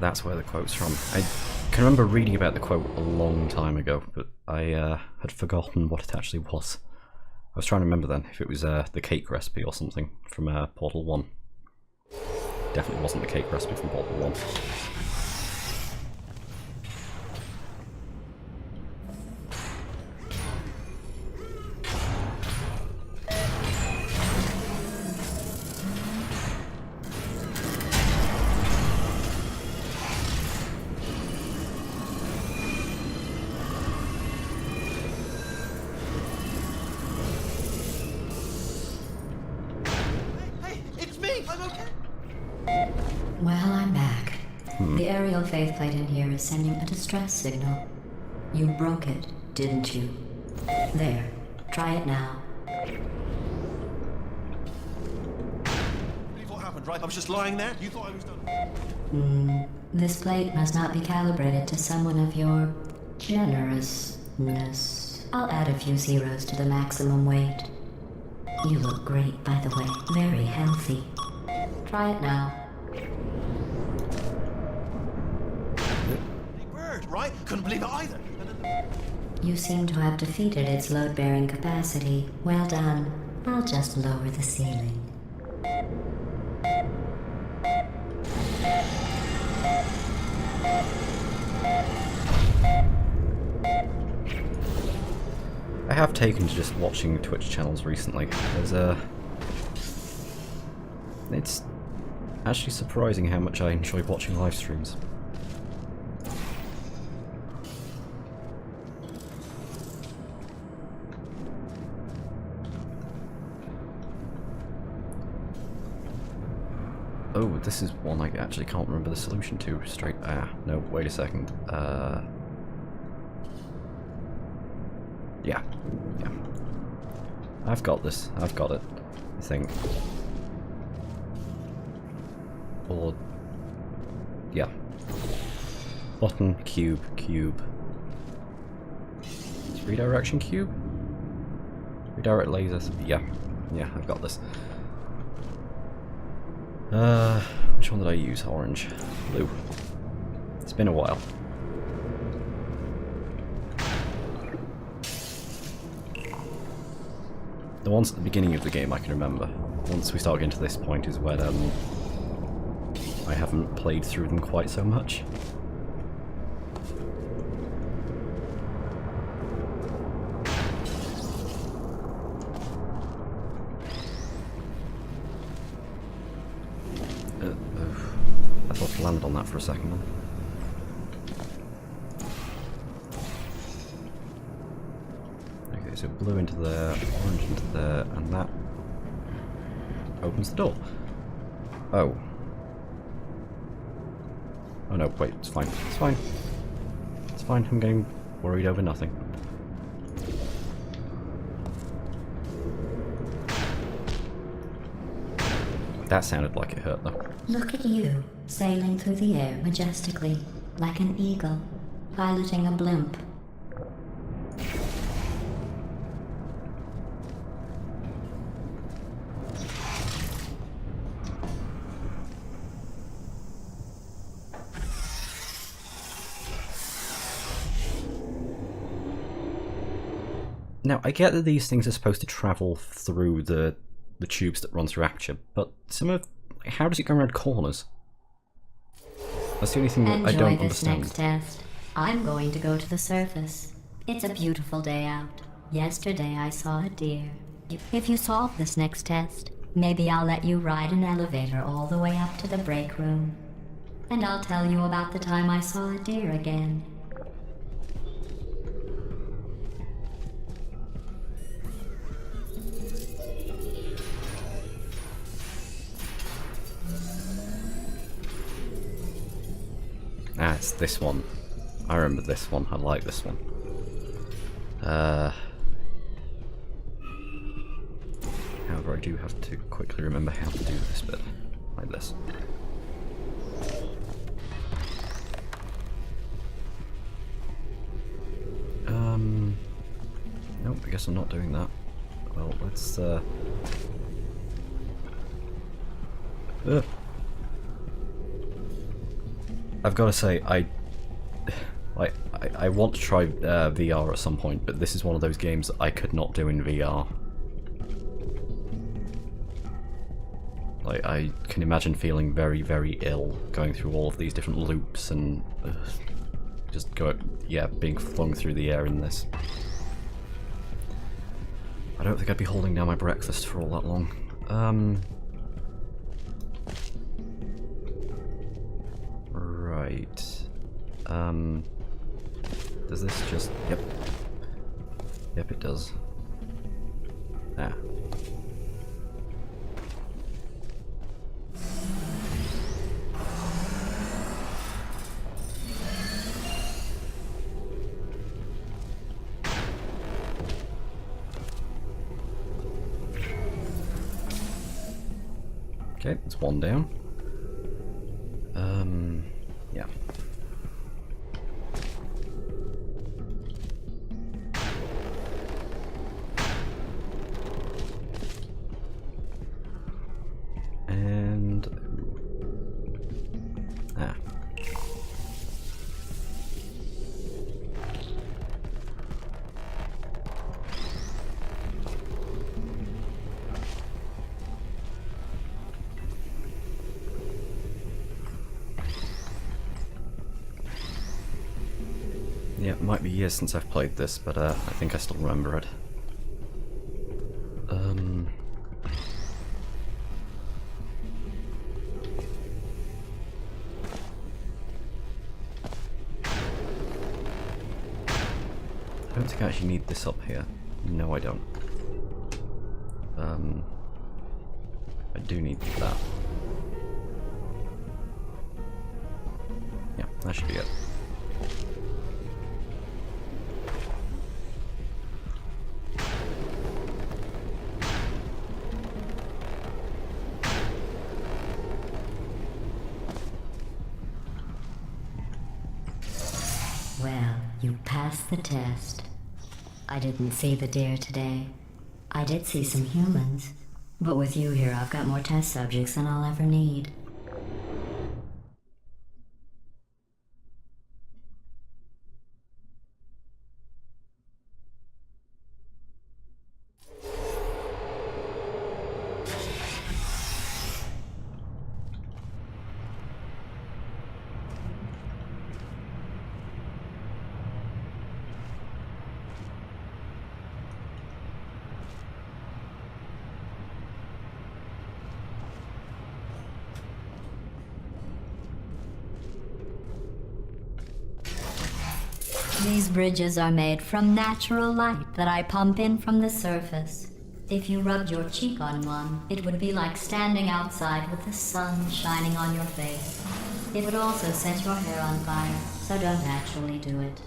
That's where the quote's from. I can remember reading about the quote a long time ago, but I had forgotten what it actually was. I was trying to remember then if it was the cake recipe or something from Portal 1. Definitely wasn't the cake recipe from Portal 1. Well, I'm back. The aerial faceplate in here is sending a distress signal. You broke it, didn't you? There. Try it now. Believe what happened, right? I was just lying there. You thought I was done. This plate must not be calibrated to someone of your generousness. I'll add a few zeros to the maximum weight. You look great, by the way. Very healthy. Try it now. Big bird, right? Couldn't believe it either. You seem to have defeated its load-bearing capacity. Well done. I'll just lower the ceiling. I have taken to just watching Twitch channels recently. It's actually surprising how much I enjoy watching live streams. Oh, this is one I actually can't remember the solution to straight. No, wait a second. Yeah. I've got this. I've got it. I think. Or... yeah. Button, cube. Redirection cube? Redirect lasers. Yeah, I've got this. Which one did I use? Orange. Blue. It's been a while. The ones at the beginning of the game I can remember. Once we start getting to this point is when I haven't played through them quite so much. I thought I landed on that for a second then. Okay, So blue into there, orange into there, and that opens the door. Oh. Oh no, wait, it's fine. It's fine. It's fine, I'm getting worried over nothing. That sounded like it hurt though. Look at you, sailing through the air majestically, like an eagle, piloting a blimp. Now, I get that these things are supposed to travel through the tubes that run through Aperture, but some of... how does it go around corners? That's the only thing that I don't understand. Enjoy this next test. I'm going to go to the surface. It's a beautiful day out. Yesterday I saw a deer. If you solve this next test, maybe I'll let you ride an elevator all the way up to the break room. And I'll tell you about the time I saw a deer again. Ah, it's this one. I remember this one. I like this one. However, I do have to quickly remember how to do this bit. Like this. Nope, I guess I'm not doing that. Well, let's, I've got to say, I want to try VR at some point, but this is one of those games that I could not do in VR. Like, I can imagine feeling very, very ill going through all of these different loops and just being flung through the air in this. I don't think I'd be holding down my breakfast for all that long. Right. Does this just... Yep. Yep, it does. Ah. Okay, it's one down. Yeah. And... ah. Yeah, it might be years since I've played this, but I think I still remember it. I don't think I actually need this up here. No, I don't. I do need that. Yeah, that should be it. Well, you passed the test. I didn't see the deer today. I did see some humans. But with you here, I've got more test subjects than I'll ever need. These bridges are made from natural light that I pump in from the surface. If you rubbed your cheek on one, it would be like standing outside with the sun shining on your face. It would also set your hair on fire, so don't actually do it.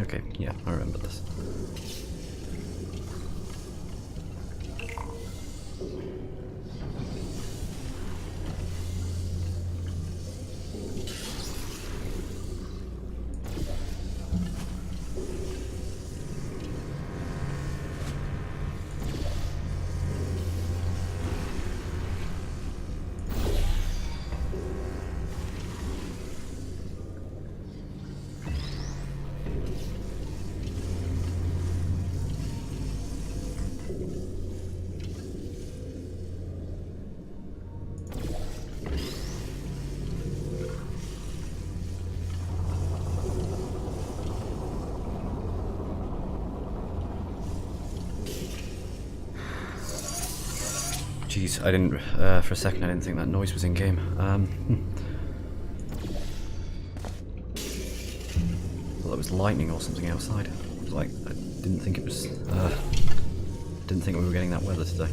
Okay, yeah, I remember this. Jeez, I didn't, for a second I didn't think that noise was in-game. Well, it was lightning or something outside. It was like, I didn't think it was, didn't think we were getting that weather today.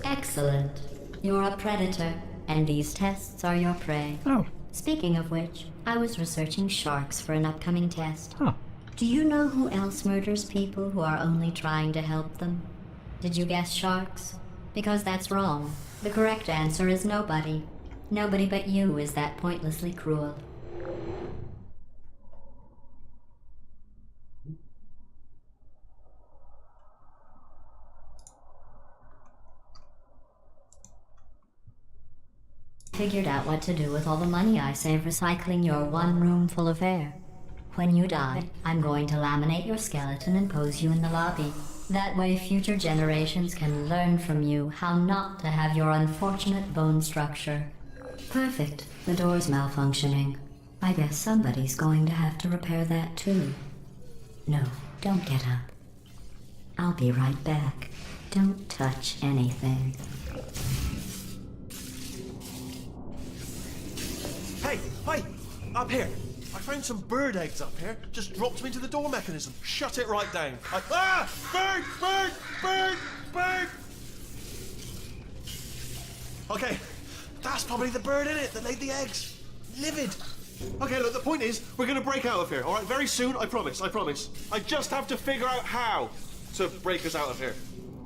Excellent. You're a predator, and these tests are your prey. Oh. Speaking of which, I was researching sharks for an upcoming test. Huh. Do you know who else murders people who are only trying to help them? Did you guess sharks? Because that's wrong. The correct answer is nobody. Nobody but you is that pointlessly cruel. Figured out what to do with all the money I save recycling your one room full of air. When you die, I'm going to laminate your skeleton and pose you in the lobby. That way future generations can learn from you how not to have your unfortunate bone structure. Perfect. The door's malfunctioning. I guess somebody's going to have to repair that too. No, don't get up. I'll be right back. Don't touch anything. Hey, hey, up here. I found some bird eggs up here. Just dropped them into the door mechanism. Shut it right down. Bird, bird, bird, bird. Okay, that's probably the bird in it that laid the eggs. Livid. Okay, look, the point is, we're gonna break out of here, all right? Very soon, I promise, I promise. I just have to figure out how to break us out of here.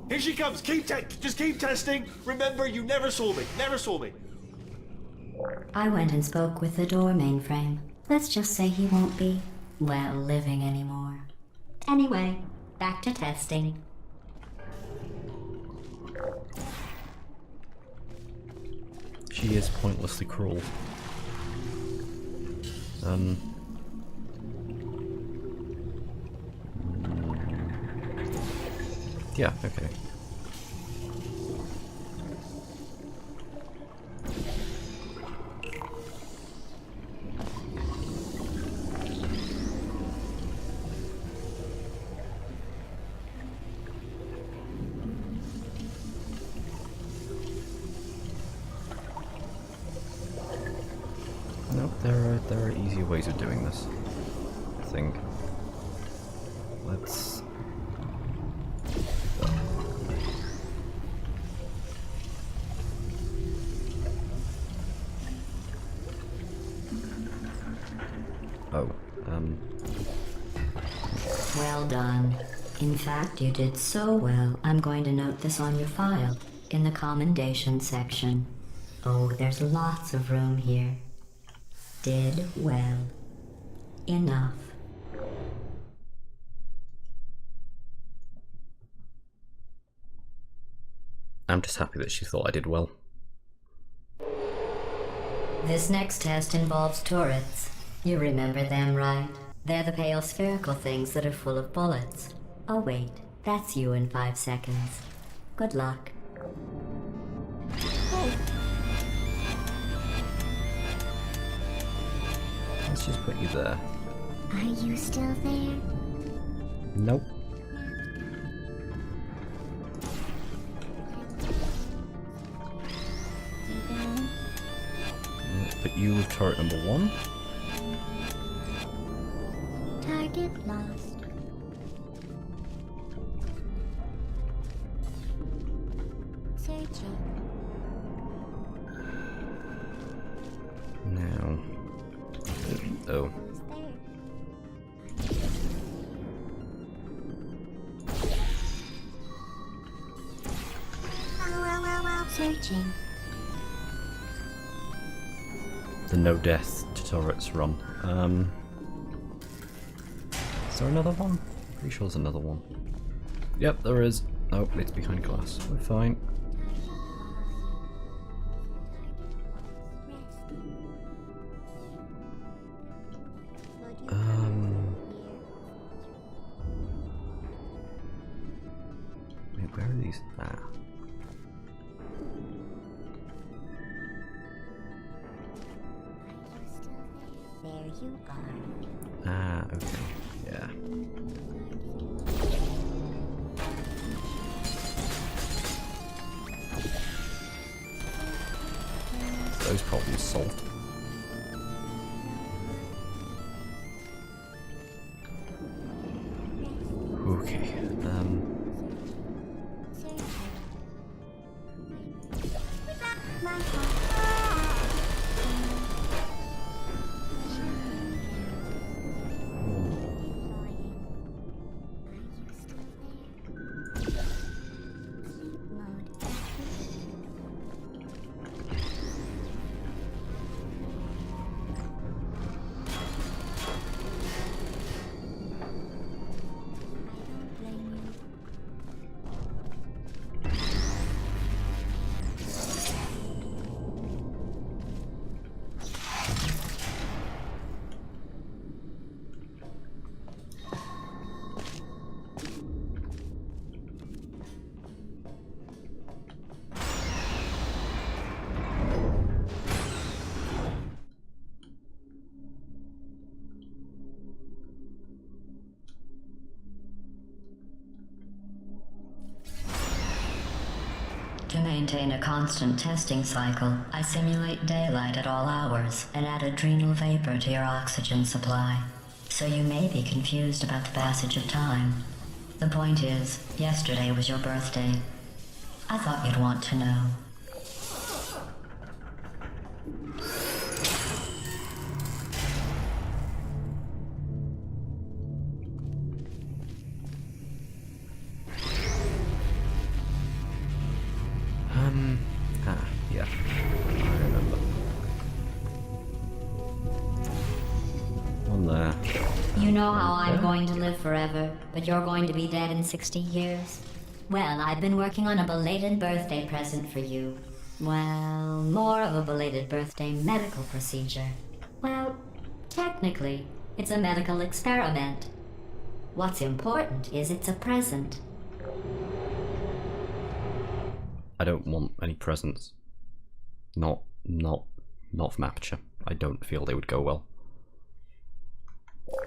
Here she comes. Just keep testing. Remember, you never saw me. Never saw me. I went and spoke with the door mainframe. Let's just say he won't be, well, living anymore. Anyway, back to testing. She is pointlessly cruel. Yeah, okay. Nope, there are easier ways of doing this, I think. Let's... Oh, Well done. In fact, you did so well, I'm going to note this on your file, in the commendation section. Oh, there's lots of room here. Did well. Enough. I'm just happy that she thought I did well. This next test involves turrets. You remember them, right? They're the pale spherical things that are full of bullets. Oh wait, that's you in 5 seconds. Good luck. Let's just put you there. Are you still there? Nope. Let's put you with turret number 1. Target lost. Searching. Now. Oh. Searching. The no death to turrets run. Is there another one? Pretty sure there's another one. Yep, there is. Oh, it's behind glass. We're fine. Wait, where are these? Ah. There you are. Ah, okay. Yeah. Those problems solved. Okay. To maintain a constant testing cycle, I simulate daylight at all hours and add adrenal vapor to your oxygen supply. So you may be confused about the passage of time. The point is, yesterday was your birthday. I thought you'd want to know. Yeah. I remember. On there. You know how I'm going to live forever, but you're going to be dead in 60 years? Well, I've been working on a belated birthday present for you. Well, more of a belated birthday medical procedure. Well, technically, it's a medical experiment. What's important is it's a present. I don't want any presents. Not from Aperture. I don't feel they would go well.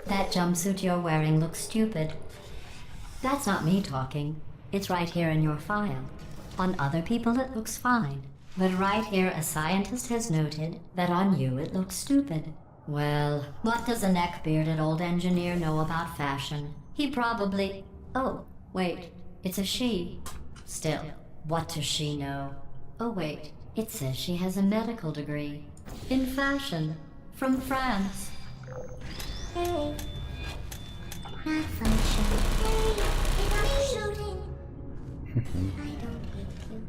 That jumpsuit you're wearing looks stupid. That's not me talking. It's right here in your file. On other people it looks fine. But right here a scientist has noted that on you it looks stupid. Well, what does a neck-bearded old engineer know about fashion? He probably... Oh, wait, it's a she. Still, what does she know? Oh wait, it says she has a medical degree. In fashion. From France. Hey. Malfunction. Hey, stop shooting. I don't hate you.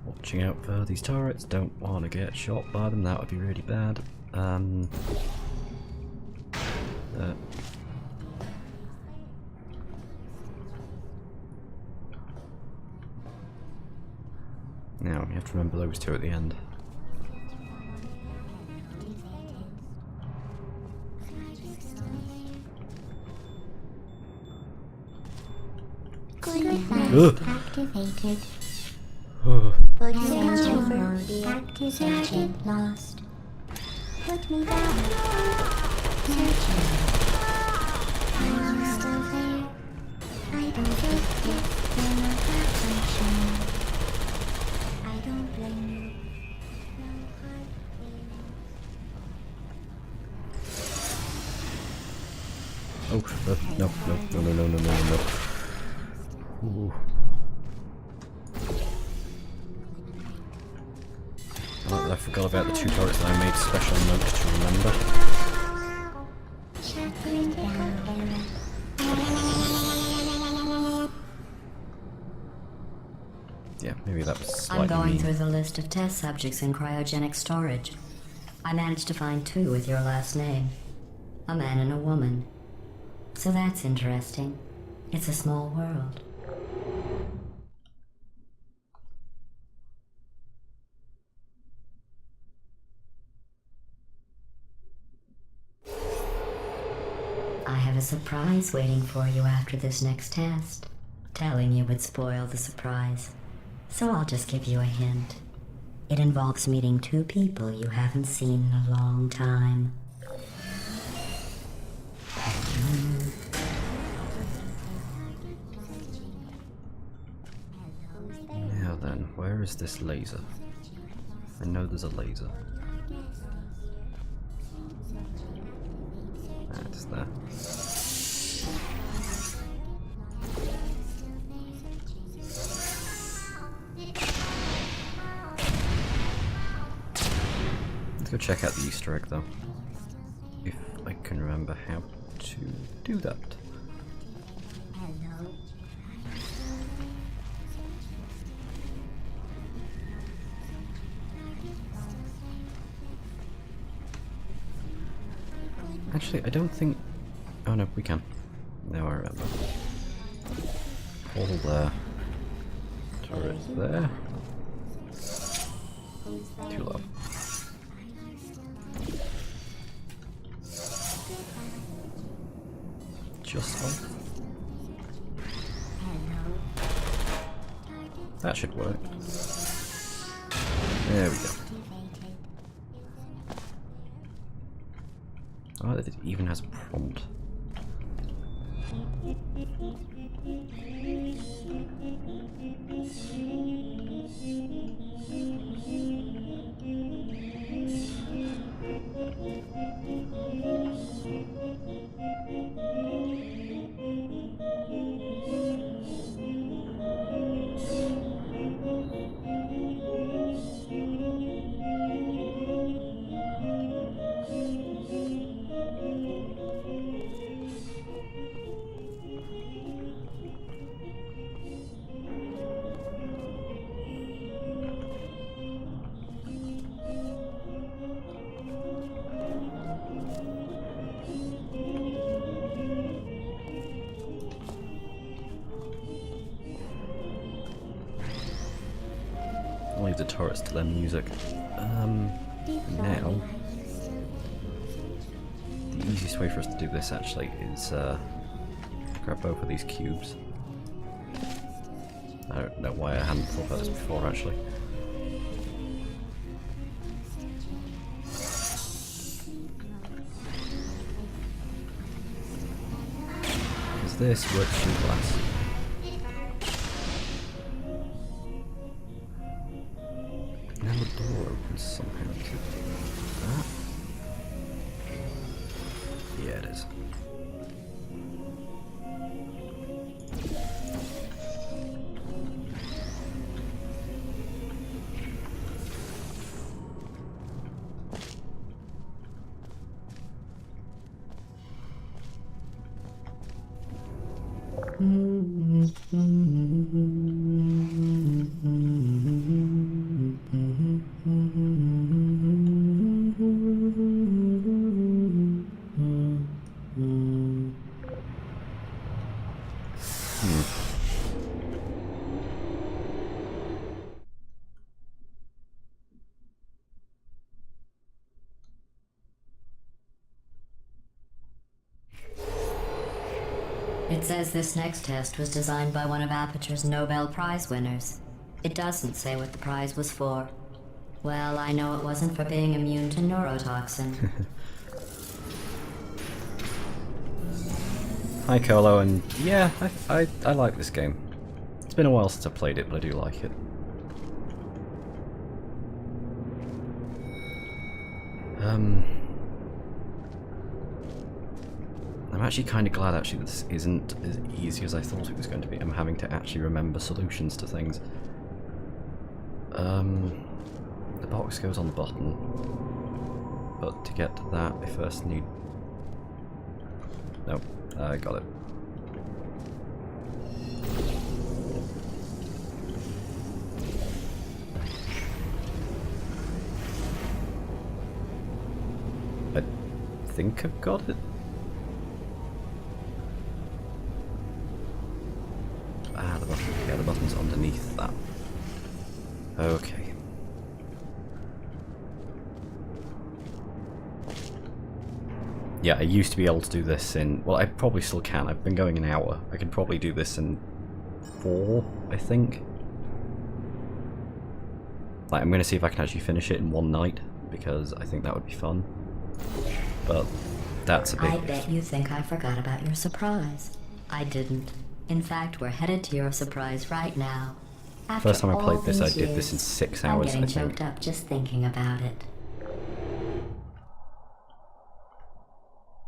Watching out for these turrets. Don't want to get shot by them. That would be really bad. Now, you have to remember those two at the end. Good activated. Search over the activation lost. Put me down. Searching. Are you still there? I don't think it's been a perfection. I don't blame you. No hard feelings. Oh, no. Ooh. Oh, I forgot about the 2 turrets that I made special notes to remember. Shuffling down. Yeah, maybe that was I'm slightly going mean. through the list of test subjects in cryogenic storage. I managed to find 2 with your last name. A man and a woman. So that's interesting. It's a small world. I have a surprise waiting for you after this next test. Telling you would spoil the surprise. So I'll just give you a hint. It involves meeting 2 people you haven't seen in a long time. Now then, where is this laser? I know there's a laser. That's there. Let's go check out the Easter egg though. If I can remember how to do that. Hello. Actually, I don't think... Oh no, we can. Now I remember. All there. Turret there. Too low. Just like... That should work. There we go. Oh, it even has a prompt. I'll leave the turrets to their music. Now, the easiest way for us to do this actually is grab both of these cubes. I don't know why I hadn't thought about this before actually. Because this works through glass. Now the door opens somehow to that. Yeah, it is. It says this next test was designed by one of Aperture's Nobel Prize winners. It doesn't say what the prize was for. Well, I know it wasn't for being immune to neurotoxin. Hi Colo, and yeah, I like this game. It's been a while since I played it, but I do like it. I'm actually kind of glad actually this isn't as easy as I thought it was going to be. I'm having to actually remember solutions to things. The box goes on the button, but to get to that I first need... Nope, I got it. I think I've got it. Ah, the button. Yeah, the button's underneath that. Okay. Yeah, I used to be able to do this in... Well, I probably still can. I've been going an hour. I could probably do this in 4, I think. Like, I'm going to see if I can actually finish it in one night, because I think that would be fun. But that's a big... I bet you think I forgot about your surprise. I didn't. In fact, we're headed to your surprise right now. After First time I all played this, I these did this in years, 6 I'm hours, I getting think. choked up just thinking about it.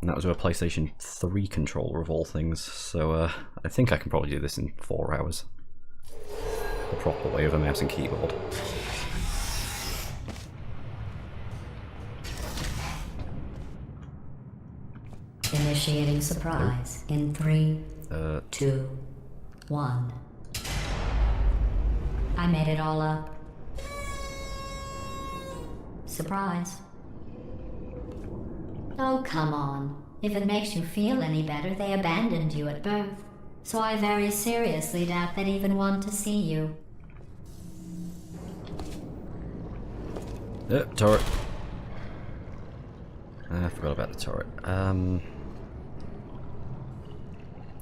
And that was with a PlayStation 3 controller of all things, so I think I can probably do this in 4 hours. The proper way with a mouse and keyboard. Initiating surprise in 3, 2, 1. I made it all up. Surprise. Oh, come on. If it makes you feel any better, they abandoned you at birth. So I very seriously doubt they'd even want to see you. Turret. I forgot about the turret.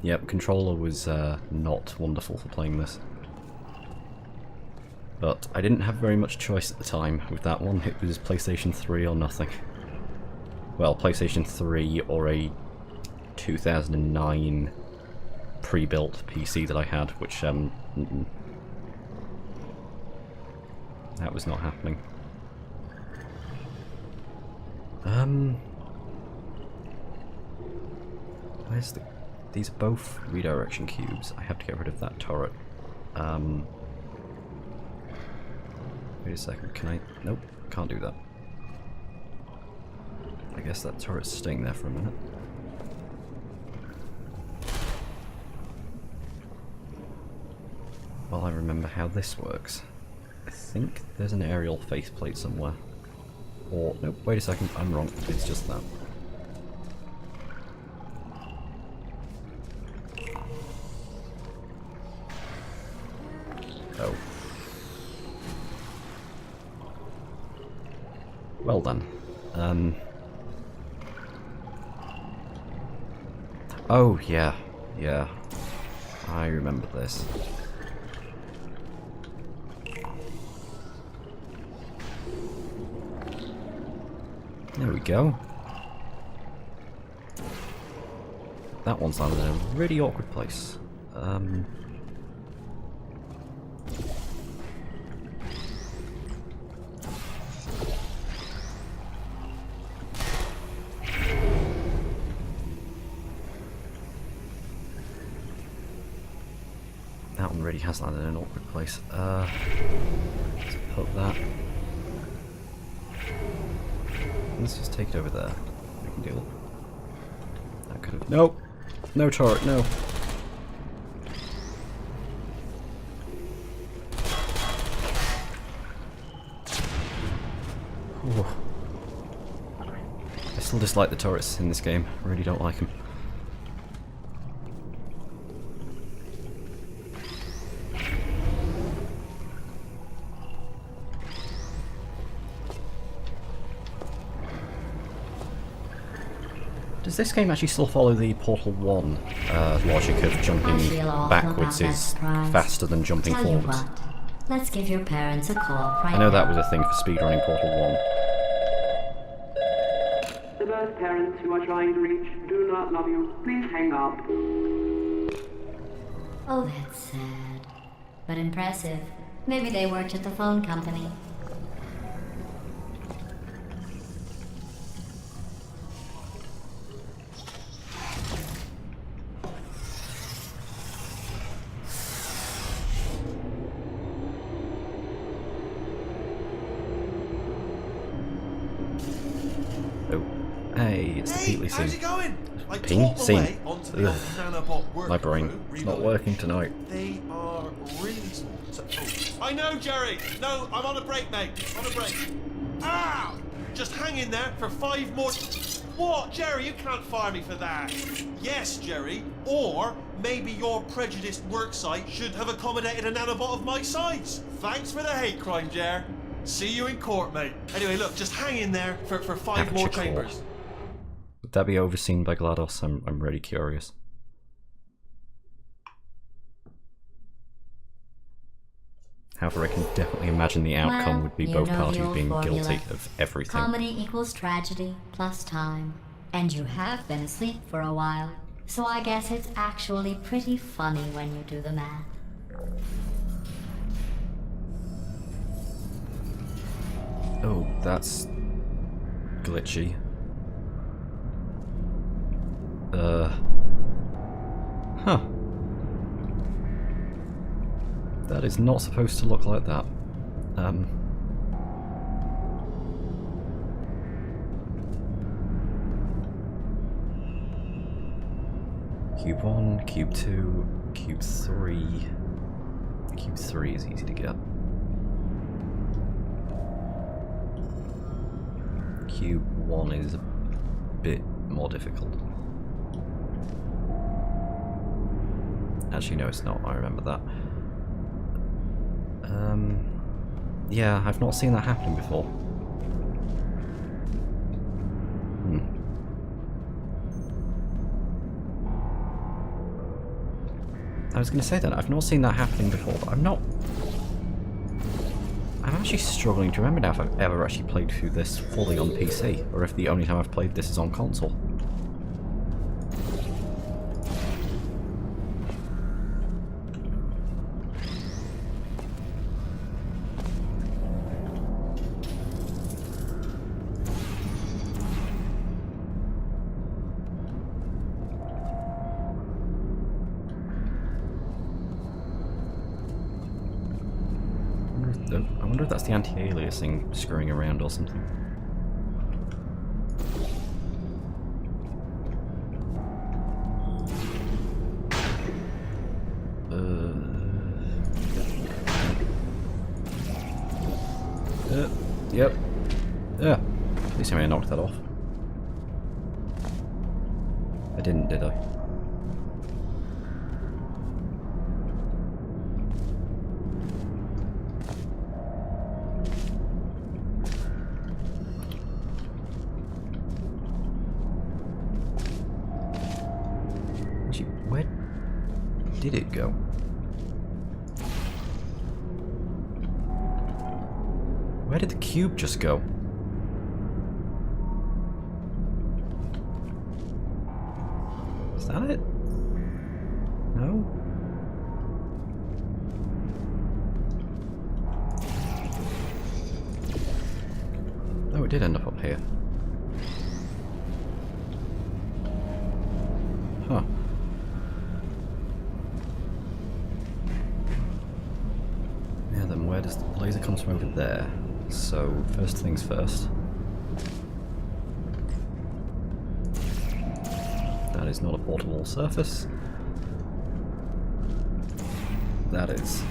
Yep, controller was not wonderful for playing this. But I didn't have very much choice at the time with that one. It was PlayStation 3 or nothing. Well, PlayStation 3 or a 2009 pre-built PC that I had, which that was not happening. Where's the... These are both redirection cubes. I have to get rid of that turret. Wait a second, can I... Nope, can't do that. I guess that turret's staying there for a minute. Well, I remember how this works. I think there's an aerial faceplate somewhere. Or... Nope, wait a second, I'm wrong. It's just that. Oh. Well done. Oh, yeah. Yeah. I remember this. There we go. That one's landed in a really awkward place. That one really has landed in an awkward place. Let's put that. Let's just take it over there. We can deal. That could have... Nope! No turret, no! Ooh. I still dislike the turrets in this game. I really don't like them. Does this game actually still follow the Portal 1 logic of jumping backwards is faster than jumping Tell you forwards? what, let's give your parents a call right I know that now. was a thing for speedrunning Portal 1. The birth parents you are trying to reach do not love you. Please hang up. Oh, that's sad. But impressive. Maybe they worked at the phone company. Oh, hey, it's the Hey, Peatly how's it scene. going? I Ping? taught my Scene. way onto the old nanobot work My brain. crew, It's not reloaded. working tonight. They are really small. I know, Jerry. No, I'm on a break, mate. On a break. Ow! Just hang in there for 5 more. What, Jerry? You can't fire me for that. Yes, Jerry. Or maybe your prejudiced worksite should have accommodated a nanobot of my size. Thanks for the hate crime, Jer. See you in court, mate. Anyway, look, just hang in there for 5 more Aperture chambers. Core. Would that be overseen by GLaDOS? I'm really curious. However, I can definitely imagine the outcome Well, would be you both know the parties old being formula. guilty of everything. Comedy equals tragedy plus time. And you have been asleep for a while. So I guess it's actually pretty funny when you do the math. Oh, that's glitchy. Huh. That is not supposed to look like that. Cube 1, Cube 2, Cube 3. Cube 3 is easy to get. Cube 1 is a bit more difficult. Actually, no, it's not. I remember that. Yeah, I've not seen that happening before. I was going to say that, I've not seen that happening before, but I'm actually struggling to remember now if I've ever actually played through this fully on PC, or if the only time I've played this is on console. I wonder if that's the anti-aliasing screwing around or something. Yep. Yeah. At least I knocked that off. I didn't, did I? Actually, where did it go? Where did the cube just go? Is that it? No? Oh, it did end up here. Huh. Yeah, then where does the laser come from over there? So, first things first. That is not a portable surface. That is.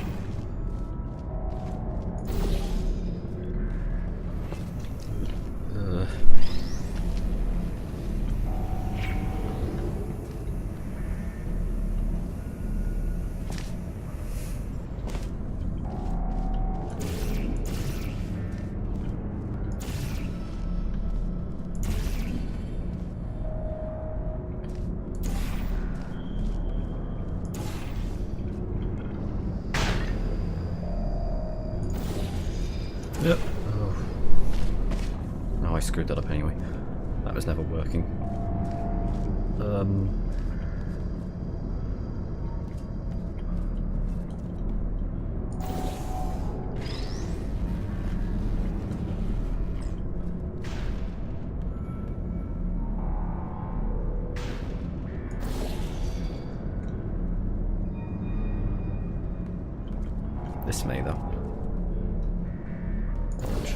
screwed that up anyway. That was never working. This may, though. Orange.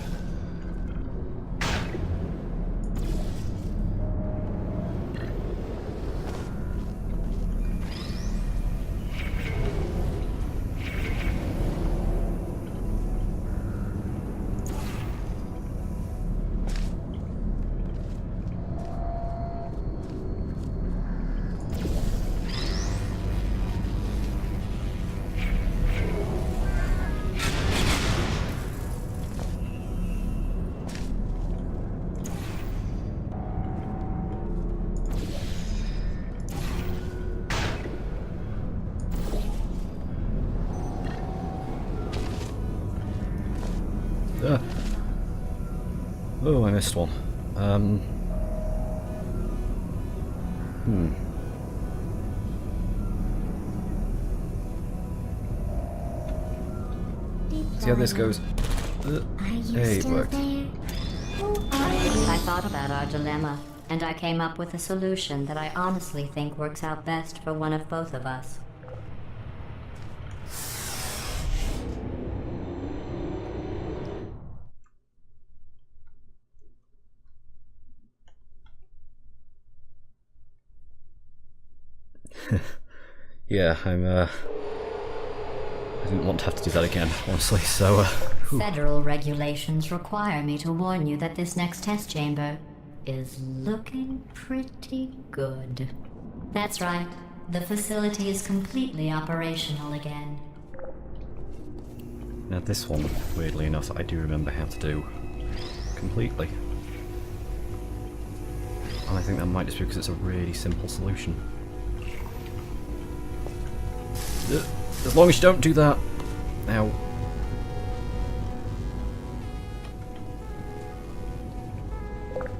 Oh, I missed one. See how this goes. Hey, it worked. I thought about our dilemma, and I came up with a solution that I honestly think works out best for one of both of us. Yeah, I didn't want to have to do that again, honestly, so, Federal regulations require me to warn you that this next test chamber is looking pretty good. That's right. The facility is completely operational again. Now this one, weirdly enough, I do remember how to do completely. And I think that might just be because it's a really simple solution. As long as you don't do that. Now.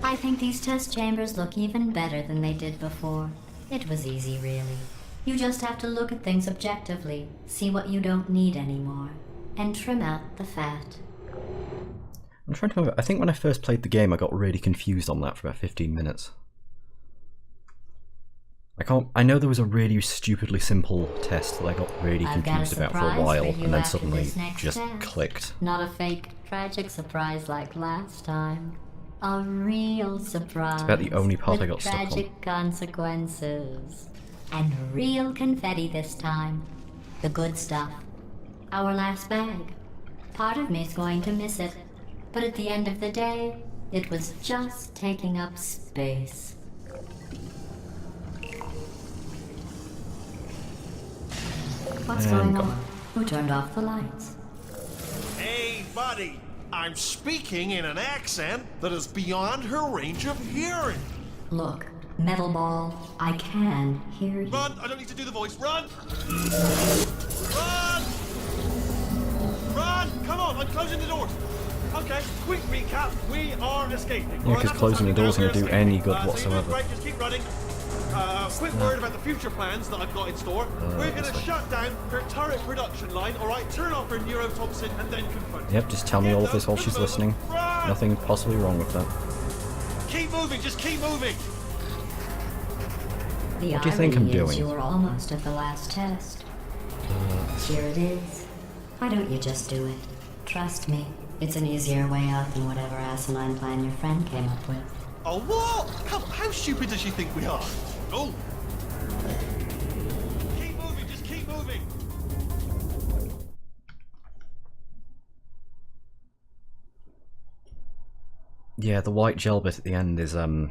I think these test chambers look even better than they did before. It was easy, really. You just have to look at things objectively, see what you don't need anymore, and trim out the fat. I'm trying to remember. I think when I first played the game, I got really confused on that for about 15 minutes. I know there was a really stupidly simple test that I got really confused about for a while, and then suddenly just clicked. Not a fake, tragic surprise like last time. A real surprise. It's about the only part I got stuck on. Tragic consequences. And real confetti this time. The good stuff. Our last bag. Part of me's going to miss it. But at the end of the day, it was just taking up space. What's going on? Who turned off the lights? Hey, buddy! I'm speaking in an accent that is beyond her range of hearing. Look, Metal Ball, I can hear you. Run! I don't need to do the voice. Run! Run! Run! Come on, I'm closing the doors. Okay, quick recap. We are escaping. Yeah, because closing the doors isn't going to do any good so whatsoever. right, just keep running. Quick word about the future plans that I've got in store. We're going to shut down her turret production line, alright? Turn off her neurotoxin and then confront her. Yep, just tell me all of this while she's listening. Run! Nothing possibly wrong with that. Keep moving, just keep moving. The What do you think I'm irony is doing? you were almost at the last test. Here it is. Why don't you just do it? Trust me, it's an easier way out than whatever asinine plan your friend came up with. Oh, what? Come, how stupid does she think we are? Oh! Keep moving, just keep moving! Yeah, the white gel bit at the end is, that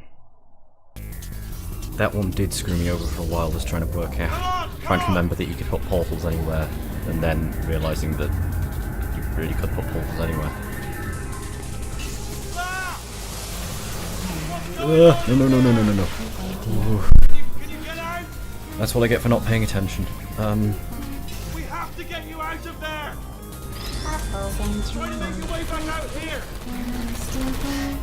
one did screw me over for a while, just trying to work out, trying to remember that you could put portals anywhere, and then realising that you really could put portals anywhere. No. Can you get out? That's what I get for not paying attention. We have to get you out of there! Since Try to make your way back out here. I'm still there.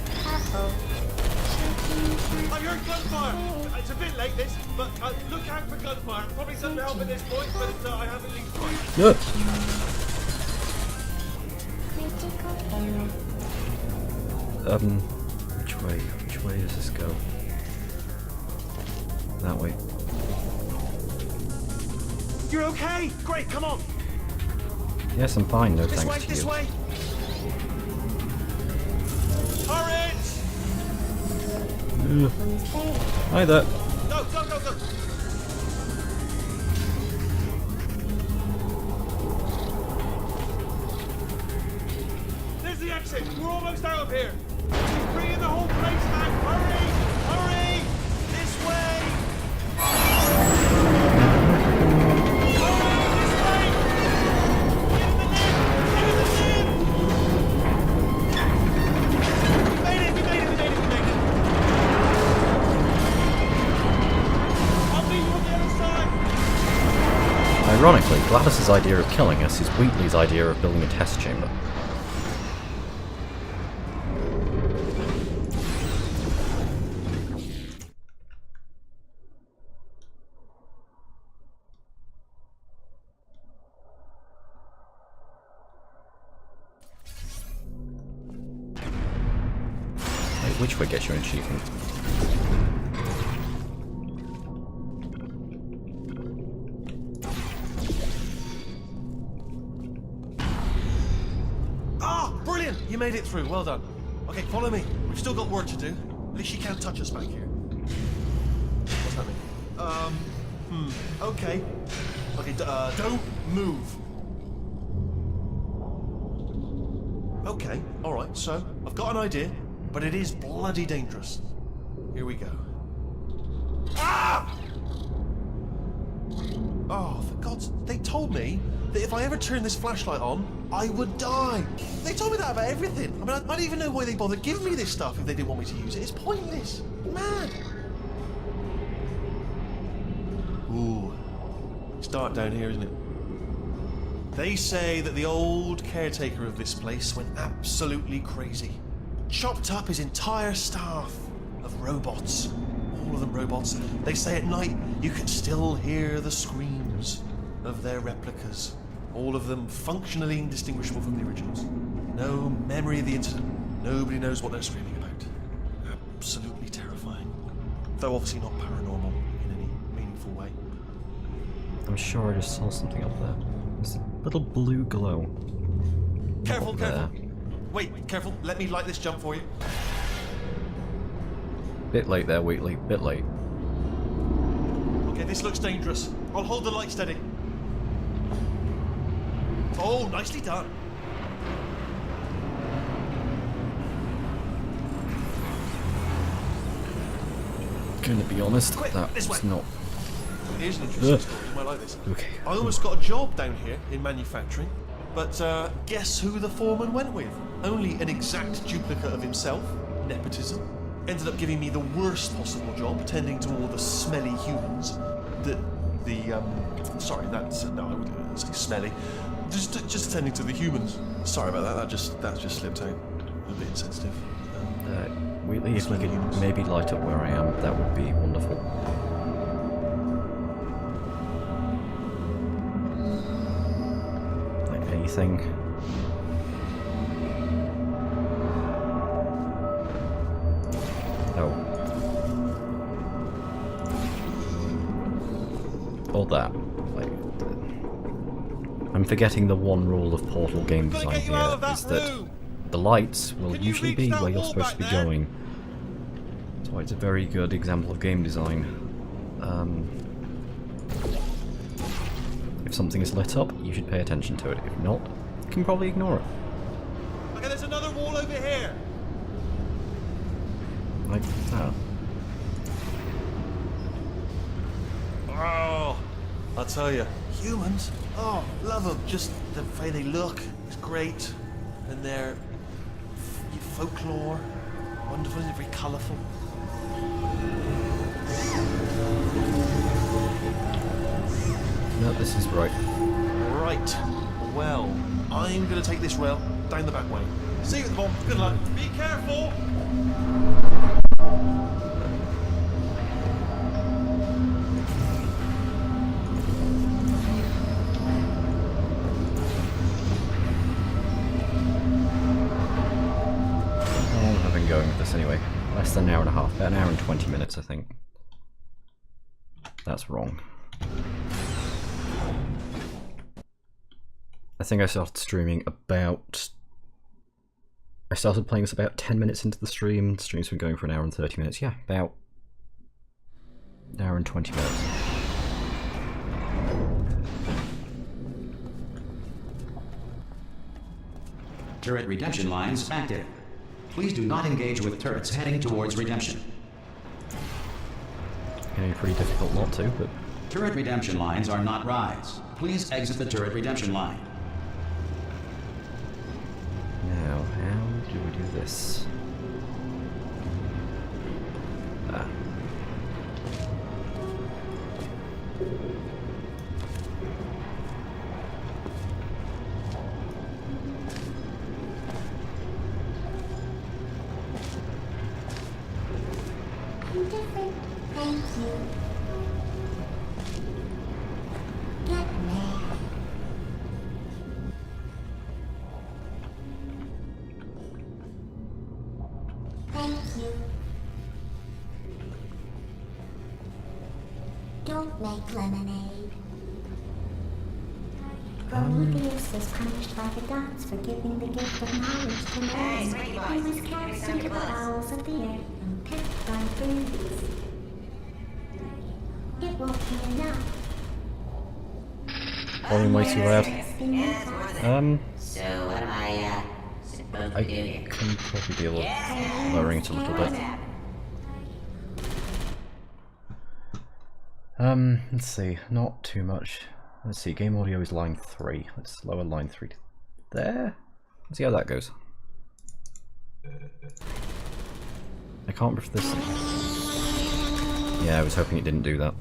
I've heard gunfire. It's a bit late this, but look out for gunfire. Probably doesn't help at this point, but I haven't leaked fire. Yeah. Which way? Which way does this go? That way. You're okay? Great, come on. Yes, I'm fine. No This way, thanks to this you. way. Turret! Hi there. Go, go, go, go. There's the exit. We're almost out of here. He's bringing the whole place back. Hurry! Hurry! This way! Hurry! This way! Get in the lid! Get in the lid! We made it! We made it! We made it! We made it! I'll meet you on the other side! Ironically, Gladys's idea of killing us is Wheatley's idea of building a test chamber. Wait, which way gets you an achievement? Ah, brilliant! You made it through. Well done. Okay, follow me. We've still got work to do. At least you can't touch us back here. What's that mean? Okay. Okay, don't move. Okay, alright, so I've got an idea, but it is bloody dangerous. Here we go. Ah! Oh, for God's... They told me that if I ever turned this flashlight on, I would die. They told me that about everything. I mean, I don't even know why they bothered giving me this stuff if they didn't want me to use it. It's pointless. Mad. Ooh. It's dark down here, isn't it? They say that the old caretaker of this place went absolutely crazy. Chopped up his entire staff of robots. All of them robots. They say at night you can still hear the screams of their replicas. All of them functionally indistinguishable from the originals. No memory of the incident. Nobody knows what they're screaming about. Absolutely terrifying. Though obviously not paranormal in any meaningful way. I'm sure I just saw something up there. There's a little blue glow. Careful, Up careful. there. Wait, careful. Let me light this jump for you. Bit late there, Wheatley. Bit late. Okay, this looks dangerous. I'll hold the light steady. Oh, nicely done. Gonna be honest, Quick, that this was way. not. Here's an interesting Ugh. story. You might like this. Okay. I almost got a job down here in manufacturing, but guess who the foreman went with? Only an exact duplicate of himself. Nepotism. Ended up giving me the worst possible job, tending to all the smelly humans. Sorry, that's no, I wouldn't say smelly. Just tending to the humans. Sorry about that. That just slipped out. A bit insensitive. Wheatley, if you Smelly could humans. maybe light up where I am, that would be wonderful. Like anything. Oh. All that. Like, I'm forgetting the one rule of Portal game Gotta design get you out of here, that is that room. the lights will Can you usually reach be that where you're wall supposed to be back there? going. So it's a very good example of game design. If something is lit up, you should pay attention to it. If not, you can probably ignore it. Okay, there's another wall over here. Like that. Oh, I'll tell you, humans. Oh, love them. Just the way they look is great, and their folklore, wonderful, and very colourful. No, this is right. Right. well. I'm going to take this rail down the back way. See you at the bomb. Good luck. Be careful. How long have I been going with this anyway? Less than an hour and a half. About an hour and 20 minutes, I think. That's wrong. I think I started streaming about... I started playing this about 10 minutes into the stream. The stream's been going for an hour and 30 minutes. Yeah, about an hour and 20 minutes. Turret redemption lines active. Please do not engage with turrets heading towards redemption. Getting a pretty difficult lot too, but... Turret redemption lines are not rides. Please exit the turret redemption line. Now, how do we do this? Ah. Different. Thank you. Get mad. Thank you. Don't make lemonade. Prometheus was punished by the gods for giving the gift of knowledge to man. He was cast into the bowels of the earth and pecked by birds. It won't be enough. Volume way too loud. So what am I supposed I to do here? can probably deal with lowering it a little bit. Let's see, not too much. Let's see, game audio is line 3. Let's lower line 3 to there. Let's see how that goes. I can't remember if this... Yeah, I was hoping it didn't do that.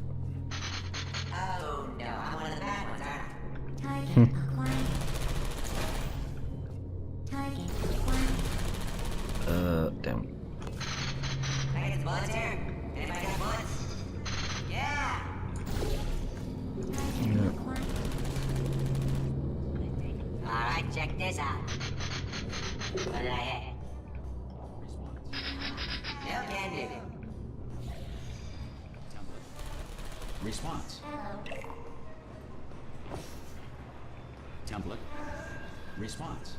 Oh no, I'm one of the bad ones, aren't I? Target acquired. Target acquired. Down. Can I get the bullets here? Anybody got bullets? Yeah! Yeah. Alright, check this out. What did I hit? Still can do it. Response. Template. Response.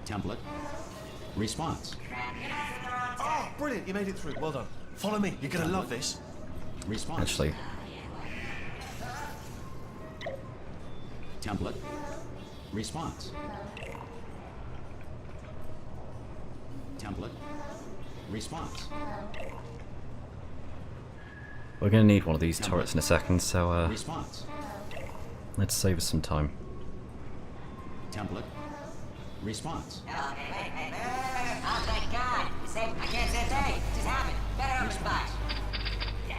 Template. Response. Oh, brilliant. You made it through. Well done. Follow me. You're going to love this. Response. Actually, Template. Response. Template. Response. we're going to need one of these turrets in a second, so Response. let's save us some time. Template. Response. Okay, wait. Oh, thank God. You saved, I can't say a thing. It just happened. Better open spot. Yeah.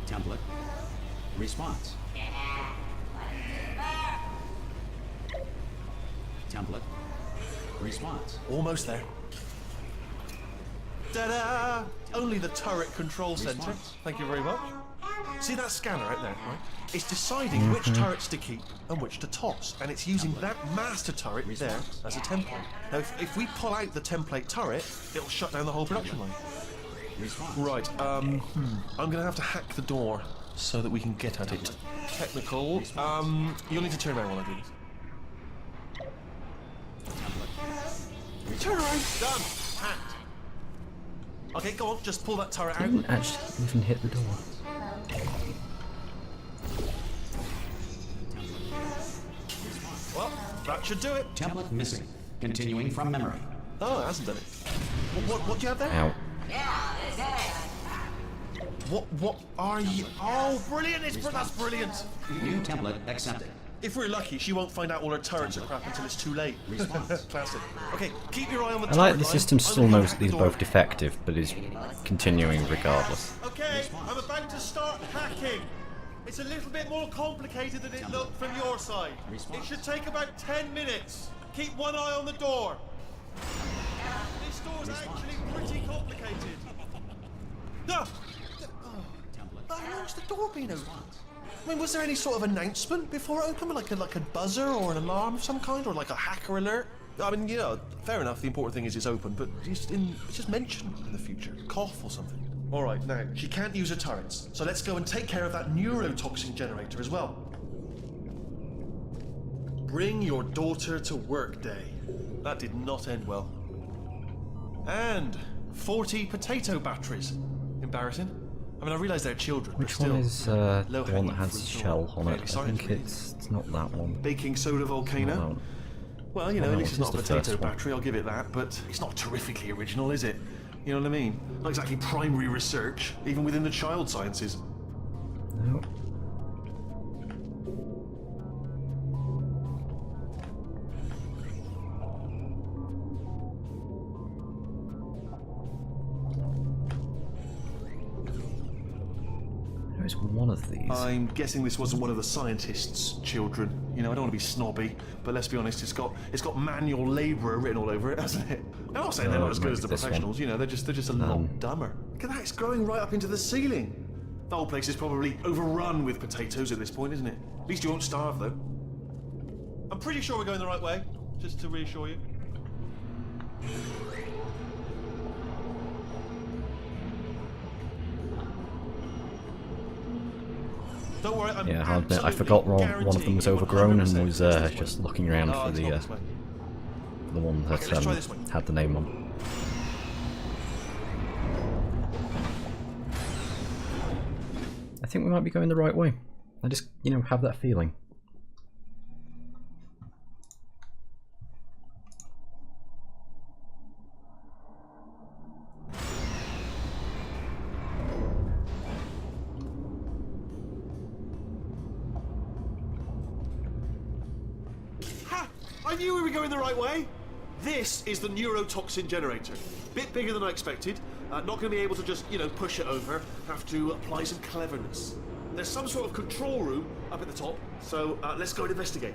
Template. Response. Yeah. Template. Response. Almost there. Ta-da! Only the turret control center. Response. Thank you very much. See that scanner out there, right? It's deciding which turrets to keep and which to toss, and it's using that master turret there as a template. Now, if we pull out the template turret, it'll shut down the whole production line. Response. Right, I'm gonna have to hack the door so that we can get at it. Technical. You'll need to turn around while I do this. Turn around! Done! Hacked. Okay, go on, just pull that turret I out. didn't actually even hit the door. Well, that should do it. Template missing. Continuing from memory. Oh, it hasn't done it. What do you have there? Ow. Yeah, it's it. What are you? Oh, brilliant! That's brilliant. New template accepted. If we're lucky, she won't find out all her turrets are crap until it's too late. Response. Classic. Okay, keep your eye on the I turret like the line. system I'm still gonna knows hack that these the are door. both defective, but is continuing regardless. Okay, I'm about to start hacking. It's a little bit more complicated than it looked from your side. It should take about 10 minutes. Keep one eye on the door. This door's actually pretty complicated. No! How long's the door been open? I mean, was there any sort of announcement before it opened? Like a buzzer or an alarm of some kind? Or like a hacker alert? I mean, you know, fair enough, the important thing is it's open, but just mention in the future. Cough or something. Alright, now, she can't use her turrets, so let's go and take care of that neurotoxin generator as well. Bring your daughter to work day. That did not end well. And 40 potato batteries. Embarrassing. I mean, I realise they're children, Which but still. one is the one low-hanging that has fruit, shell on really it? I sorry think to read. it's not that one. Baking soda volcano. Not that one. Well, you know, Oh, at no, least it's not a it's the potato first one. battery, I'll give it that, but it's not terrifically original, is it? You know what I mean? Not exactly primary research, even within the child sciences. No. There's one of these. I'm guessing this wasn't one of the scientists' children. You know, I don't want to be snobby, but let's be honest, it's got manual labourer written all over it, hasn't it? I'm not saying they're No, not as good as maybe the this one. professionals, you know, they're just a lot dumber. Look at that, it's growing right up into the ceiling. The whole place is probably overrun with potatoes at this point, isn't it? At least you won't starve, though. I'm pretty sure we're going the right way, just to reassure you. Don't worry, I'm Yeah, I'll admit, I absolutely forgot one of them was guaranteeing overgrown and 100% was this just way. looking around No, for it's the not this way. one that Okay, let's try this way. had the name on. I think we might be going the right way. I just, you know, have that feeling. Ha! I knew we were going the right way. This is the neurotoxin generator. Bit bigger than I expected. Not going to be able to just, you know, push it over. Have to apply some cleverness. There's some sort of control room up at the top, so let's go and investigate.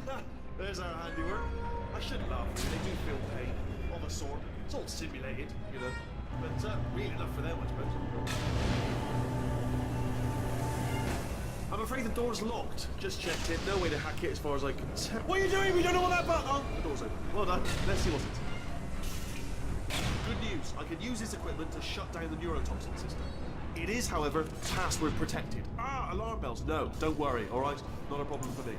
Ha, there's our handiwork. I shouldn't laugh, they do feel pain of a sort. It's all simulated, you know, but really enough for them, I suppose. I'm afraid the door's locked. Just checked it. No way to hack it as far as I can tell. What are you doing? We don't know what that button... Oh, the door's open. Well done. Let's see what's it. Good news. I can use this equipment to shut down the neurotoxin system. It is, however, password protected. Ah, alarm bells. No, don't worry, all right? Not a problem for me.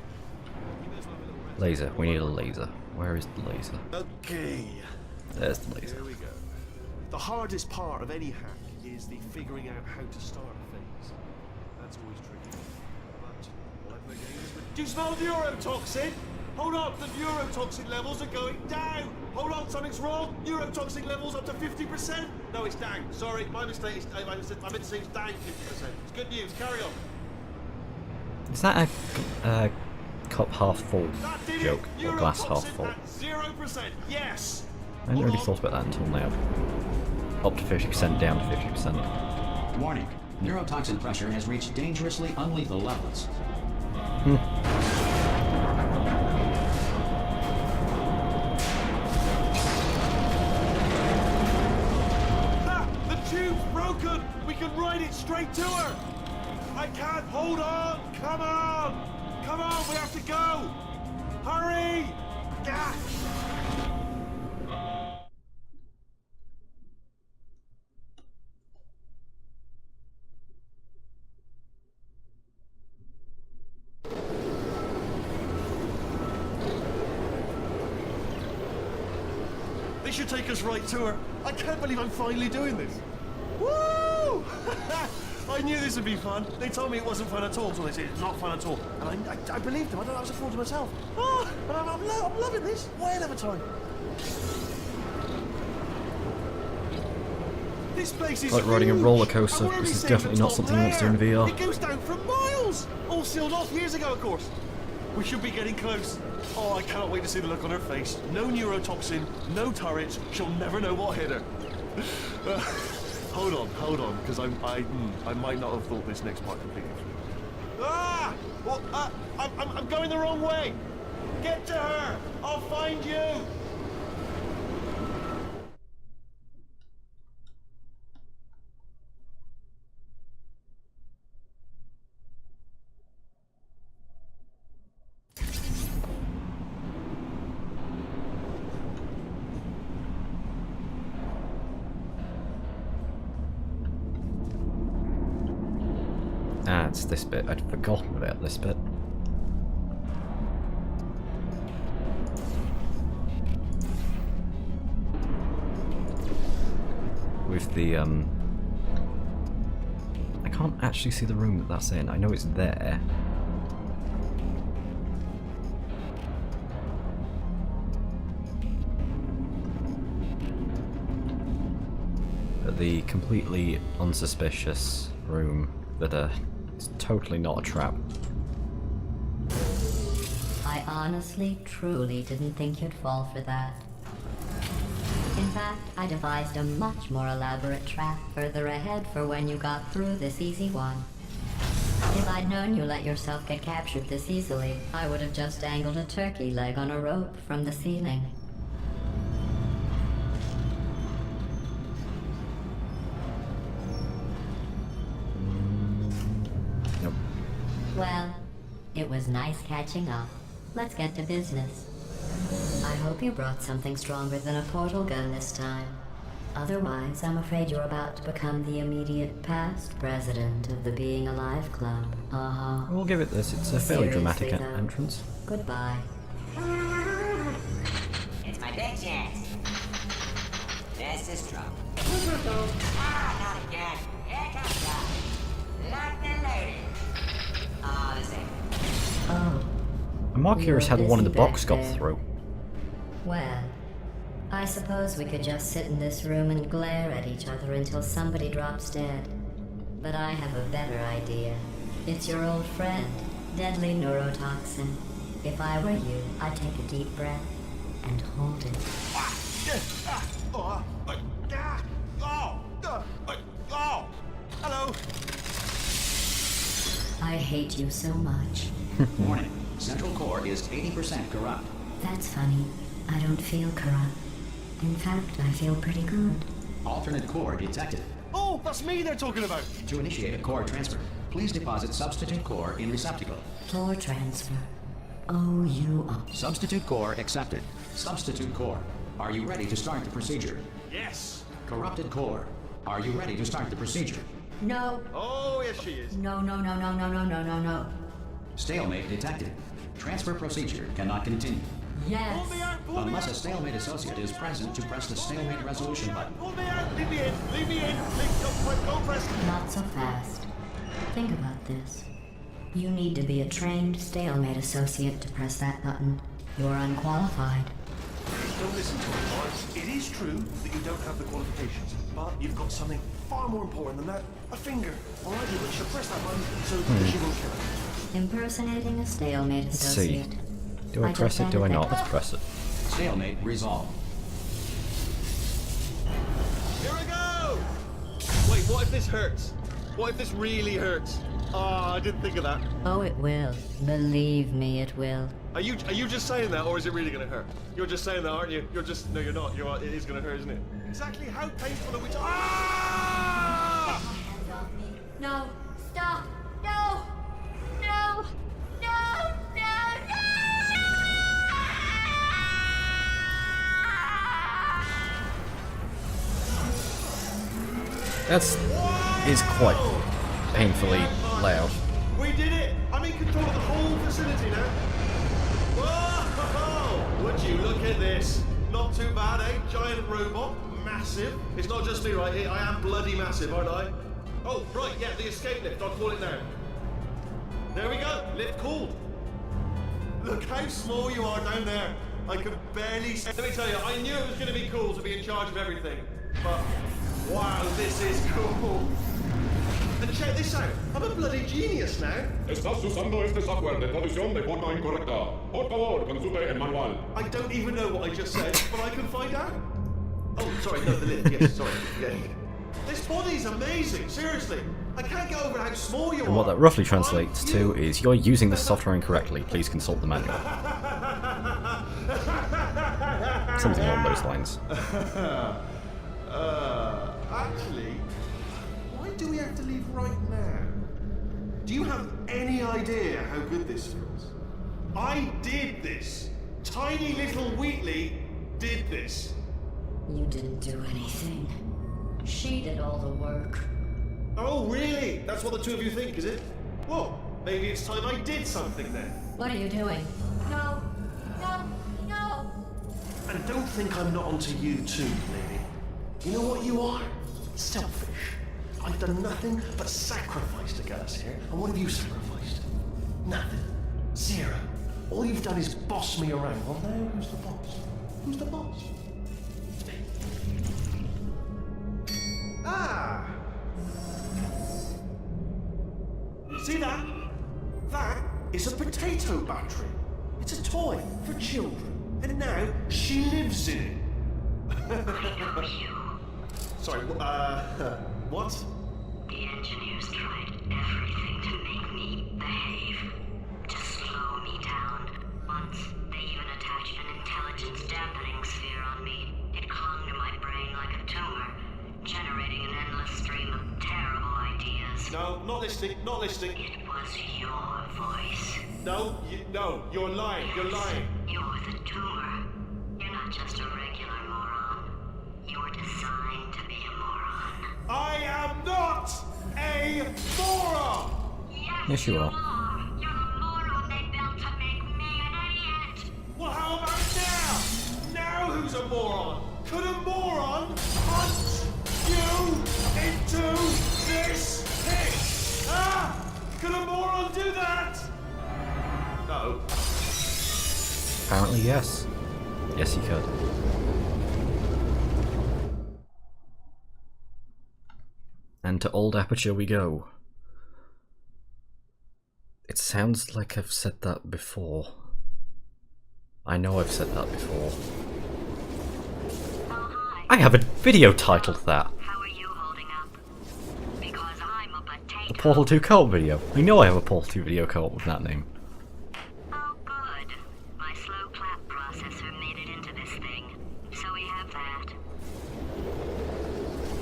You may as well have a little rest. Laser. We need a laser. Where is the laser? Okay. There's the laser. Here we go. The hardest part of any hack is the figuring out how to start things. That's always tricky. But like the game is... Do you smell neurotoxin? Hold on, the neurotoxin levels are going down. Hold on, something's wrong. Neurotoxin levels up to 50%. No, it's down. Sorry, my mistake. I meant to say it's down 50%. It's good news. Carry on. Is that a cup half full That did joke it. or glass half Neurotoxin full? at 0%. Yes. I hadn't Hold really on. thought about that until now. Up to 50%, down to 50%. Warning. Neurotoxin pressure has reached dangerously unlethal levels. Ah, the tube's broken. We can ride it straight to her. I can't. Hold on. Come on. Come on. We have to go. Hurry. Ah. This should take us right to her. I can't believe I'm finally doing this. Woo! I knew this would be fun. They told me it wasn't fun at all, so they said it's not fun at all. And I believed them. I thought I was a fool to myself. Oh, and I'm loving this. Whale of a time. This place is Like riding a huge. roller coaster. And we're This only is seeing definitely the not top something you want to do in layer. VR. It goes down for miles. All sealed off years ago, of course. We should be getting close. Oh, I cannot wait to see the look on her face. No neurotoxin, no turrets. She'll never know what hit her. Hold on, because I might not have thought this next part completely through. Ah! Well, I'm going the wrong way. Get to her. I'll find you. Ah, it's this bit. I'd forgotten about this bit. With the, I can't actually see the room that that's in. I know it's there. But the completely unsuspicious room that, it's totally not a trap. I honestly, truly didn't think you'd fall for that. In fact, I devised a much more elaborate trap further ahead for when you got through this easy one. If I'd known you let yourself get captured this easily, I would have just dangled a turkey leg on a rope from the ceiling. Nope. Well, it was nice catching up. Let's get to business. I hope you brought something stronger than a portal gun this time. Otherwise, I'm afraid you're about to become the immediate past president of the Being Alive Club. Uh-huh. We'll give it this. It's a fairly dramatic Seriously, though. entrance. Goodbye. It's my big chance. This is trouble. Ah, not again. Here comes that. Locked and loaded. Oh, this ain't. Oh, I'm more curious how the one in the busy box back got there. through. well, I suppose we could just sit in this room and glare at each other until somebody drops dead. But I have a better idea. It's your old friend, deadly neurotoxin. If I were you, I'd take a deep breath and hold it. Hello. I hate you so much. Warning. Central core is 80% corrupt. That's funny. I don't feel corrupt. In fact, I feel pretty good. Alternate core detected. Oh, that's me they're talking about. To initiate a core transfer, please deposit substitute core in receptacle. Floor transfer. Oh, you are. Substitute core accepted. Substitute core, are you ready to start the procedure? Yes. Corrupted core, are you ready to start the procedure? No. Oh, yes, she is. No, no, no, no, no, no, no, no, no. Stalemate detected. Transfer procedure cannot continue. Yes. Pull me out, pull me Unless a out. stalemate associate is present to press the stalemate resolution button. Pull me out. Leave me in. Leave me in. Don't press. Not so fast. Think about this. You need to be a trained stalemate associate to press that button. You're unqualified. Don't listen to it, Lawrence. It is true that you don't have the qualifications, but you've got something far more important than that. A finger. All right, you should press that button so that she won't kill it. Impersonating a stalemate Let's see. associate. Do I I press don't it? Do I get not? it. Let's press it. Stalemate resolved. Here I go! Wait, what if this hurts? What if this really hurts? Ah, I didn't think of that. Oh, it will. Believe me, it will. Are you just saying that, or is it really gonna hurt? You're just saying that, aren't you? No, you're not. It is gonna hurt, isn't it? Exactly how painful are we talking? Ah! No! Stop! No! No! No! No! That's is quite painfully loud. We did it! I'm in control of the whole facility now. Whoa! Would you look at this? Not too bad, eh? Giant robot, massive. It's not just me, right? I am bloody massive, aren't I? Oh, right, yeah, the escape lift. I'll call it now. There we go. Lift called. Look how small you are down there. I could barely see. Let me tell you, I knew it was going to be cool to be in charge of everything. But, wow, this is cool. And check this out. I'm a bloody genius now. Estás usando este software de traducción de forma incorrecta. Por favor, consulte el manual. I don't even know what I just said, but I can find out. Oh, sorry, no, the lid. Yes, sorry. Yeah. This body's amazing, seriously. I can't get over how small you are. And what that roughly translates to is, you're using the software incorrectly, please consult the manual. Something along those lines. Actually, why do we have to leave right now? Do you have any idea how good this feels? I did this. Tiny little Wheatley did this. You didn't do anything. She did all the work. Oh, really? That's what the two of you think, is it? Well, maybe it's time I did something then. What are you doing? No. No. No. And don't think I'm not onto you too, lady. You know what you are? Selfish. I've done nothing but sacrifice to get us here. And what have you sacrificed? Nothing. Zero. All you've done is boss me around. Well, now who's the boss? Who's the boss? It's me. Ah! See that? That is a potato battery. It's a toy for children. And now she lives in it. Sorry, what? The engineers tried everything to make me behave, to slow me down. Once, they even attached an intelligence dampening sphere on me. It clung to my brain like a tumor, generating an endless stream of terrible ideas. No, not listening, not listening. It was your voice. No, you're lying, you're lying. You're the tumor. You're not just a regular moron. You're designed to be a moron. I am not a moron! Yes, you are. You're the moron they built to make me an idiot. Well, how about now? Now who's a moron? Could a moron punch you into this pit? Ah! Could a moron do that? No. Apparently, yes. Yes, he could. And to old Aperture we go. It sounds like I've said that before. I know I've said that before. Oh, hi. I have a video titled that. How are you holding up? Because I'm a potato. The Portal 2 co-op video. I know I have a Portal 2 video co-op with that name. Oh, good. My slow clap processor made it into this thing. So we have that.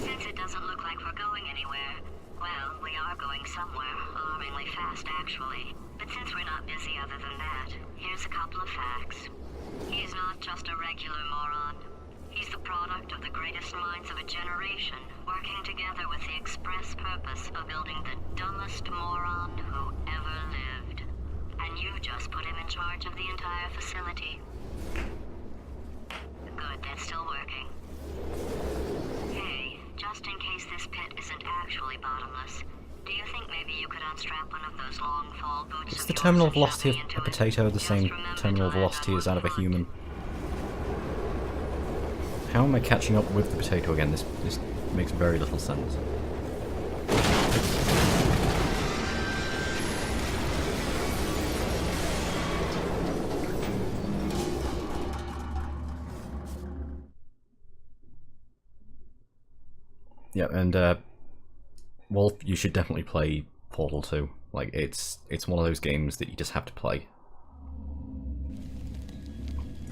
Since it doesn't look like we're going anywhere, well, we are going somewhere. Alarmingly fast, actually. But since we're not busy other than that, here's a couple of facts. He's not just a regular moron. He's the product of the greatest minds of a generation, working together with the express purpose of building the dumbest moron who ever lived. And you just put him in charge of the entire facility. Good, that's still working. Hey, just in case this pit isn't actually bottomless, do you think maybe you could unstrap one of those long fall boots? Is the terminal velocity of a potato the same terminal velocity as that of a human? How am I catching up with the potato again? This makes very little sense. Yeah, and Wolf, you should definitely play Portal 2. Like, it's one of those games that you just have to play.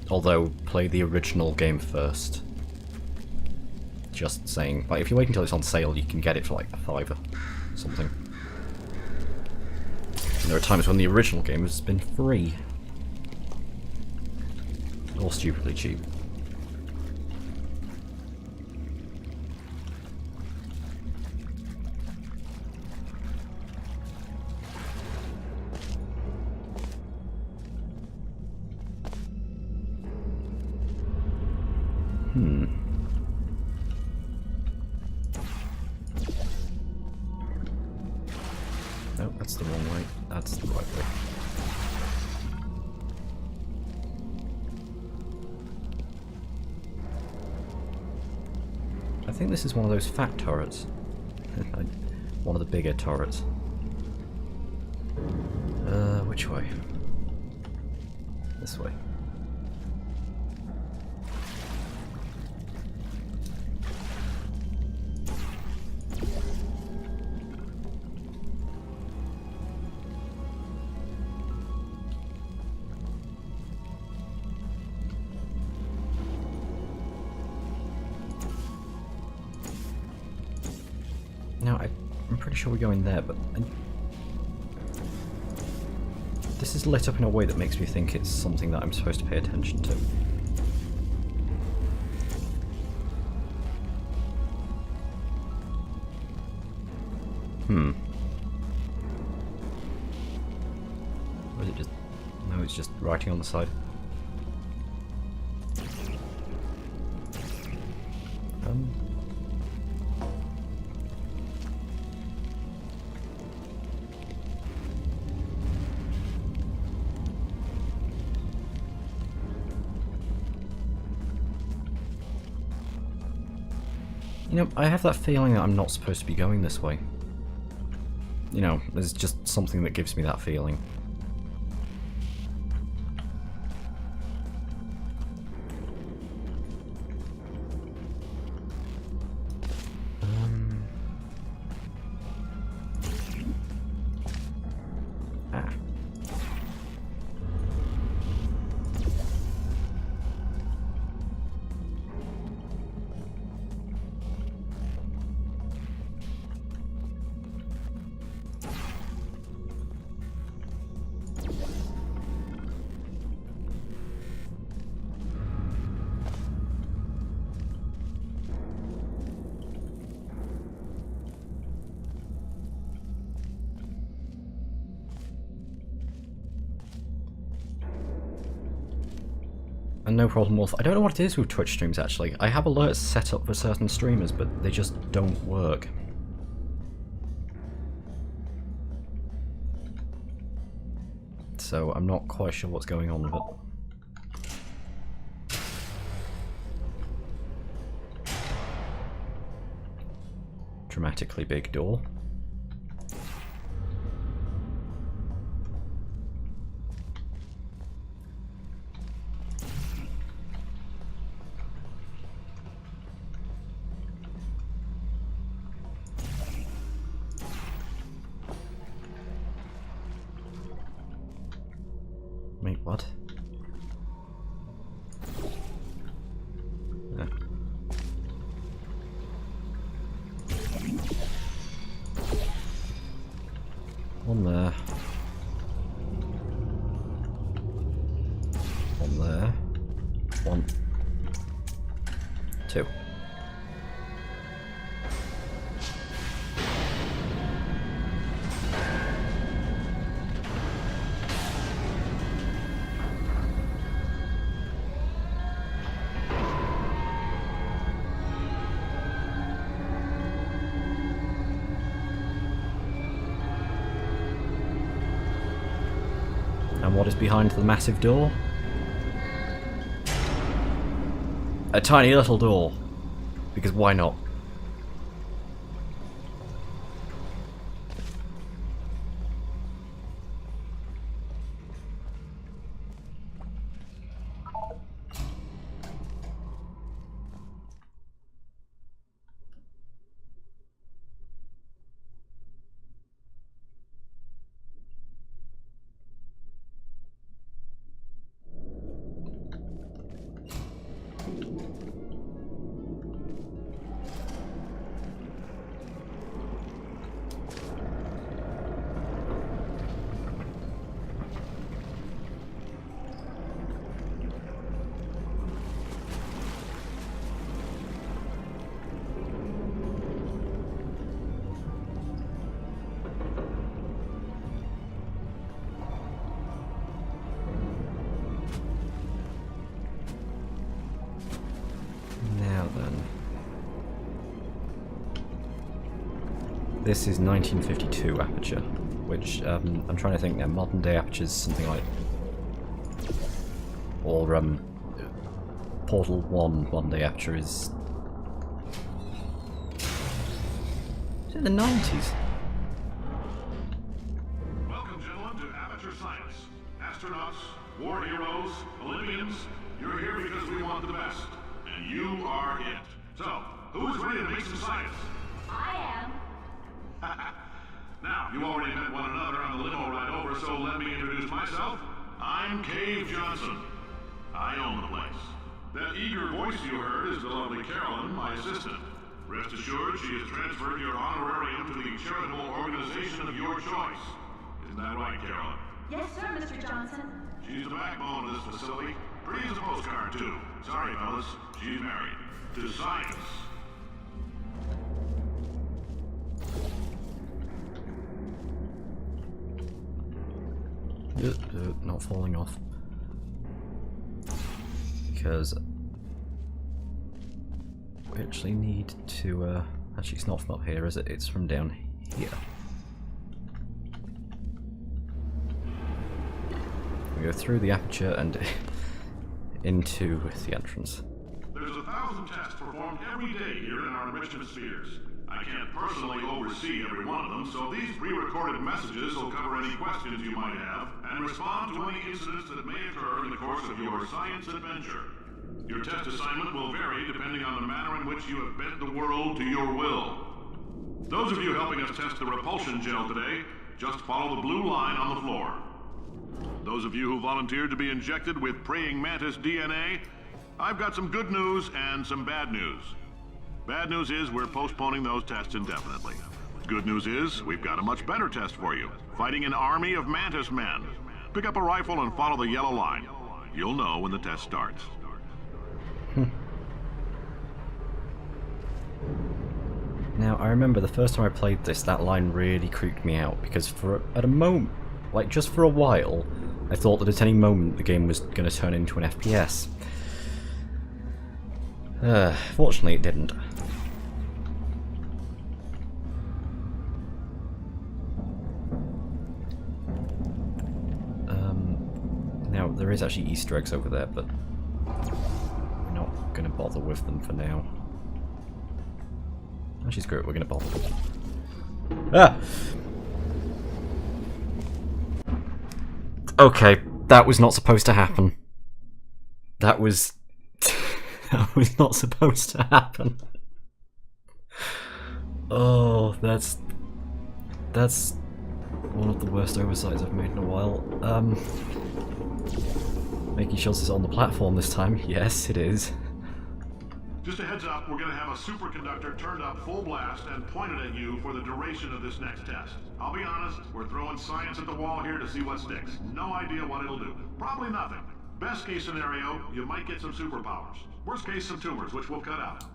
Although, play the original game first. Just saying. Like, if you wait until it's on sale, you can get it for like a $5 or something. And there are times when the original game has been free. Or stupidly cheap. No, that's the wrong way. That's the right way. I think this is one of those fat turrets. One of the bigger turrets. Which way? This way. pretty sure we're going there, but this is lit up in a way that makes me think it's something that I'm supposed to pay attention to. Or is it just... No, it's just writing on the side. You know, I have that feeling that I'm not supposed to be going this way. You know, there's just something that gives me that feeling. And no problem, Wolf. I don't know what it is with Twitch streams, actually. I have alerts set up for certain streamers, but they just don't work. So I'm not quite sure what's going on with it. Dramatically big door. Wait, what? Yeah. One there. One there. One. Two. And what is behind the massive door? A tiny little door. Because why not? This is 1952 Aperture, which I'm trying to think now. Modern day Aperture is something like, or Portal 1 modern day Aperture is it the 90s? Welcome, gentlemen, to Aperture Science. Astronauts, war heroes, Olympians, you're here because we want the best. And you are it. So, who's ready to make some science? I am. Now, you already met one another on the limo ride over, so let me introduce myself. I'm Cave Johnson. I own the place. That eager voice you heard is the lovely Carolyn, my assistant. Rest assured, she has transferred your honorarium to the charitable organization of your choice. Isn't that right, Carolyn? Yes, sir, Mr. Johnson. She's the backbone of this facility. Pretty as a postcard, too. Sorry, fellas. She's married. To science. Not falling off. Because we actually need to, actually it's not from up here, is it? It's from down here. We go through the aperture and into the entrance. There's 1,000 tests performed every day here in our enrichment spheres. I can't personally oversee every one of them, so these pre-recorded messages will cover any questions you might have and respond to any incidents that may occur in the course of your science adventure. Your test assignment will vary depending on the manner in which you have bent the world to your will. Those of you helping us test the repulsion gel today, just follow the blue line on the floor. Those of you who volunteered to be injected with praying mantis DNA, I've got some good news and some bad news. Bad news is we're postponing those tests indefinitely. Good news is we've got a much better test for you. Fighting an army of mantis men. Pick up a rifle and follow the yellow line. You'll know when the test starts. Now, I remember the first time I played this, that line really creeped me out, because at a moment, like just for a while, I thought that at any moment the game was going to turn into an FPS. Fortunately it didn't. Now, there is actually Easter eggs over there, but we're not going to bother with them for now. Actually, screw it, we're going to bother with them. Ah! Okay, that was not supposed to happen. That was... that was not supposed to happen. Oh, that's one of the worst oversights I've made in a while. Making sure this is on the platform this time. Yes, it is. Just a heads up, we're going to have a superconductor turned up full blast and pointed at you for the duration of this next test. I'll be honest, we're throwing science at the wall here to see what sticks. No idea what it'll do. Probably nothing. Best case scenario, you might get some superpowers. Worst case, some tumors, which we'll cut out.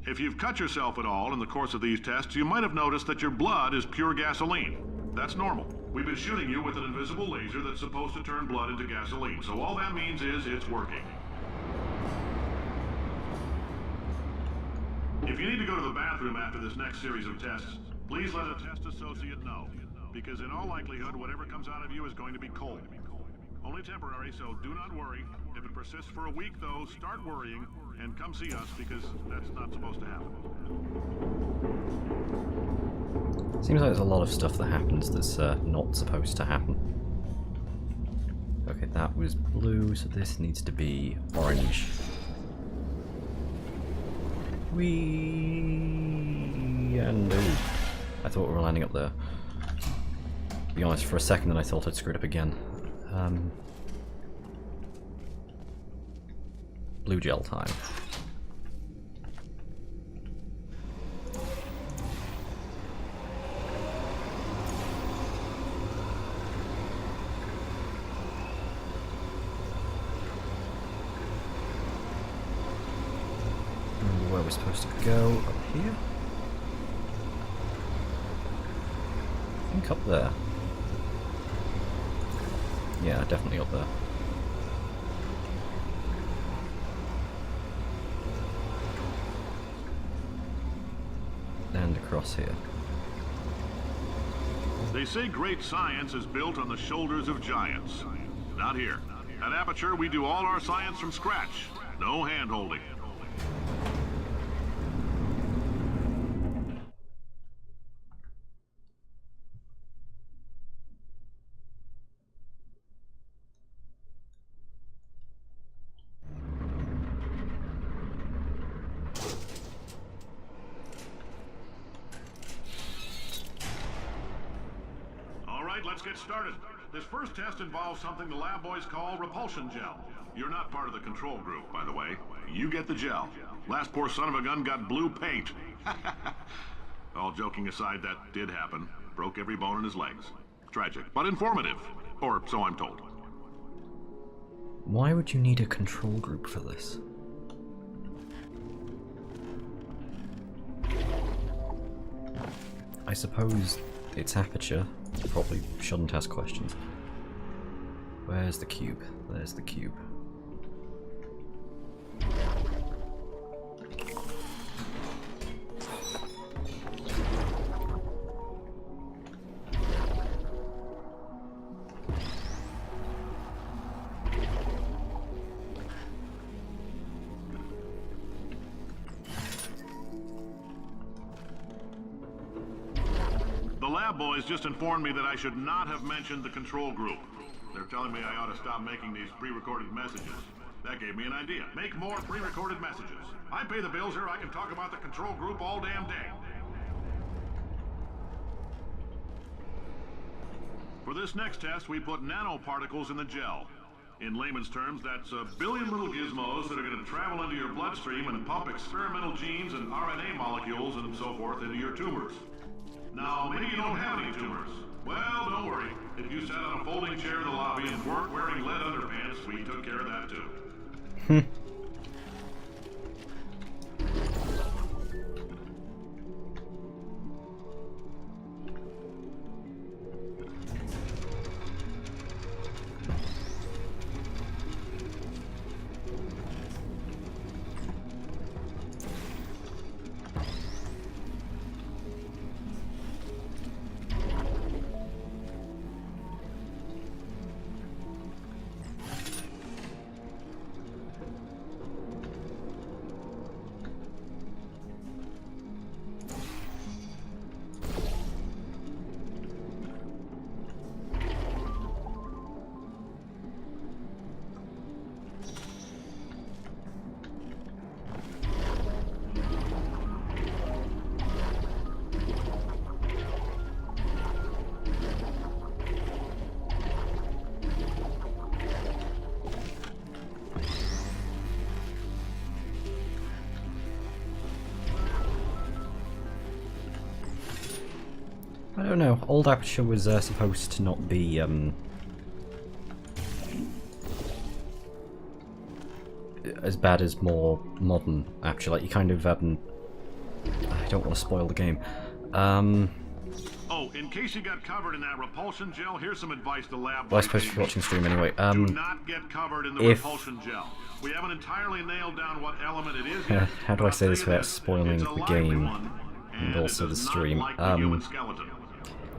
If you've cut yourself at all in the course of these tests, you might have noticed that your blood is pure gasoline. That's normal. We've been shooting you with an invisible laser that's supposed to turn blood into gasoline, so all that means is it's working. If you need to go to the bathroom after this next series of tests, please let a test associate know, because in all likelihood, whatever comes out of you is going to be cold. Only temporary, so do not worry. If it persists for a week, though, start worrying and come see us, because that's not supposed to happen. Seems like there's a lot of stuff that happens that's not supposed to happen. Okay, that was blue, so this needs to be orange. Whee! And ooh, I thought we were landing up there. To be honest, for a second then I thought I'd screwed up again. Blue gel time. Remember where we're supposed to go? Up here? I think up there. Yeah, definitely up there. And across here. They say great science is built on the shoulders of giants. Not here. At Aperture, we do all our science from scratch. No hand-holding. Let's get started. This first test involves something the lab boys call repulsion gel. You're not part of the control group, by the way. You get the gel. Last poor son of a gun got blue paint. All joking aside, that did happen. Broke every bone in his legs. Tragic, but informative. Or so I'm told. Why would you need a control group for this? I suppose it's Aperture. Probably shouldn't ask questions. Where's the cube? There's the cube. The lab boys just informed me that I should not have mentioned the control group. They're telling me I ought to stop making these pre-recorded messages. That gave me an idea. Make more pre-recorded messages. I pay the bills here, I can talk about the control group all damn day. For this next test, we put nanoparticles in the gel. In layman's terms, that's a billion little gizmos that are going to travel into your bloodstream and pump experimental genes and RNA molecules and so forth into your tumors. Now, maybe you don't have any tumors. Well, don't worry. If you sat on a folding chair in the lobby and weren't wearing lead underpants, we took care of that too. I don't know, old Aperture was supposed to not be, as bad as more modern Aperture. Like, you kind of, I don't want to spoil the game. Oh, in case you got covered in that repulsion gel, here's some advice to lab. Well, I suppose if you're watching stream anyway. Do not get covered in the repulsion gel. We haven't entirely nailed down what element it is yet. How do I say this without spoiling the game and also the stream?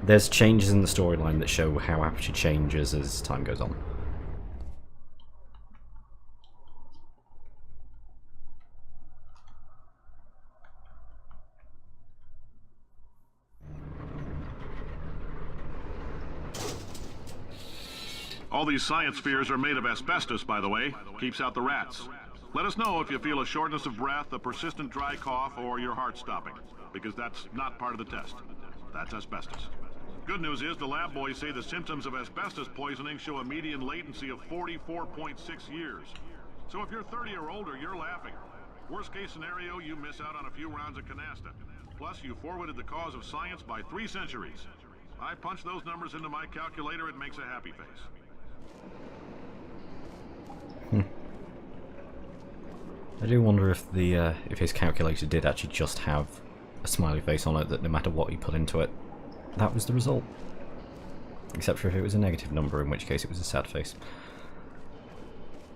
There's changes in the storyline that show how Aperture changes as time goes on. All these science spheres are made of asbestos, by the way. Keeps out the rats. Let us know if you feel a shortness of breath, a persistent dry cough, or your heart stopping, because that's not part of the test. That's asbestos. Good news is the lab boys say the symptoms of asbestos poisoning show a median latency of 44.6 years. So if you're 30 or older, you're laughing. Worst case scenario, you miss out on a few rounds of canasta. Plus, you forwarded the cause of science by 3 centuries. I punch those numbers into my calculator, it makes a happy face. I do wonder if the if his calculator did actually just have a smiley face on it, that no matter what he put into it, that was the result. Except for if it was a negative number, in which case it was a sad face.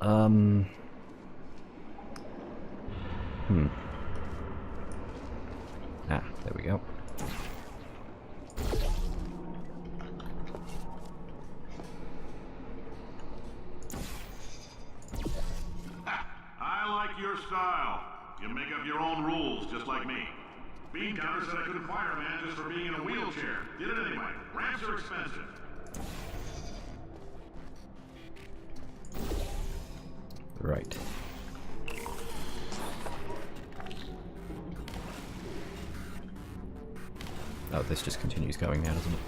Ah, there we go. I like your style. You make up your own rules, just like me. Bean Counter said I couldn't fire a man just for being in a wheelchair. Did it anyway. Ramps are expensive. Right. Oh, this just continues going now, doesn't it?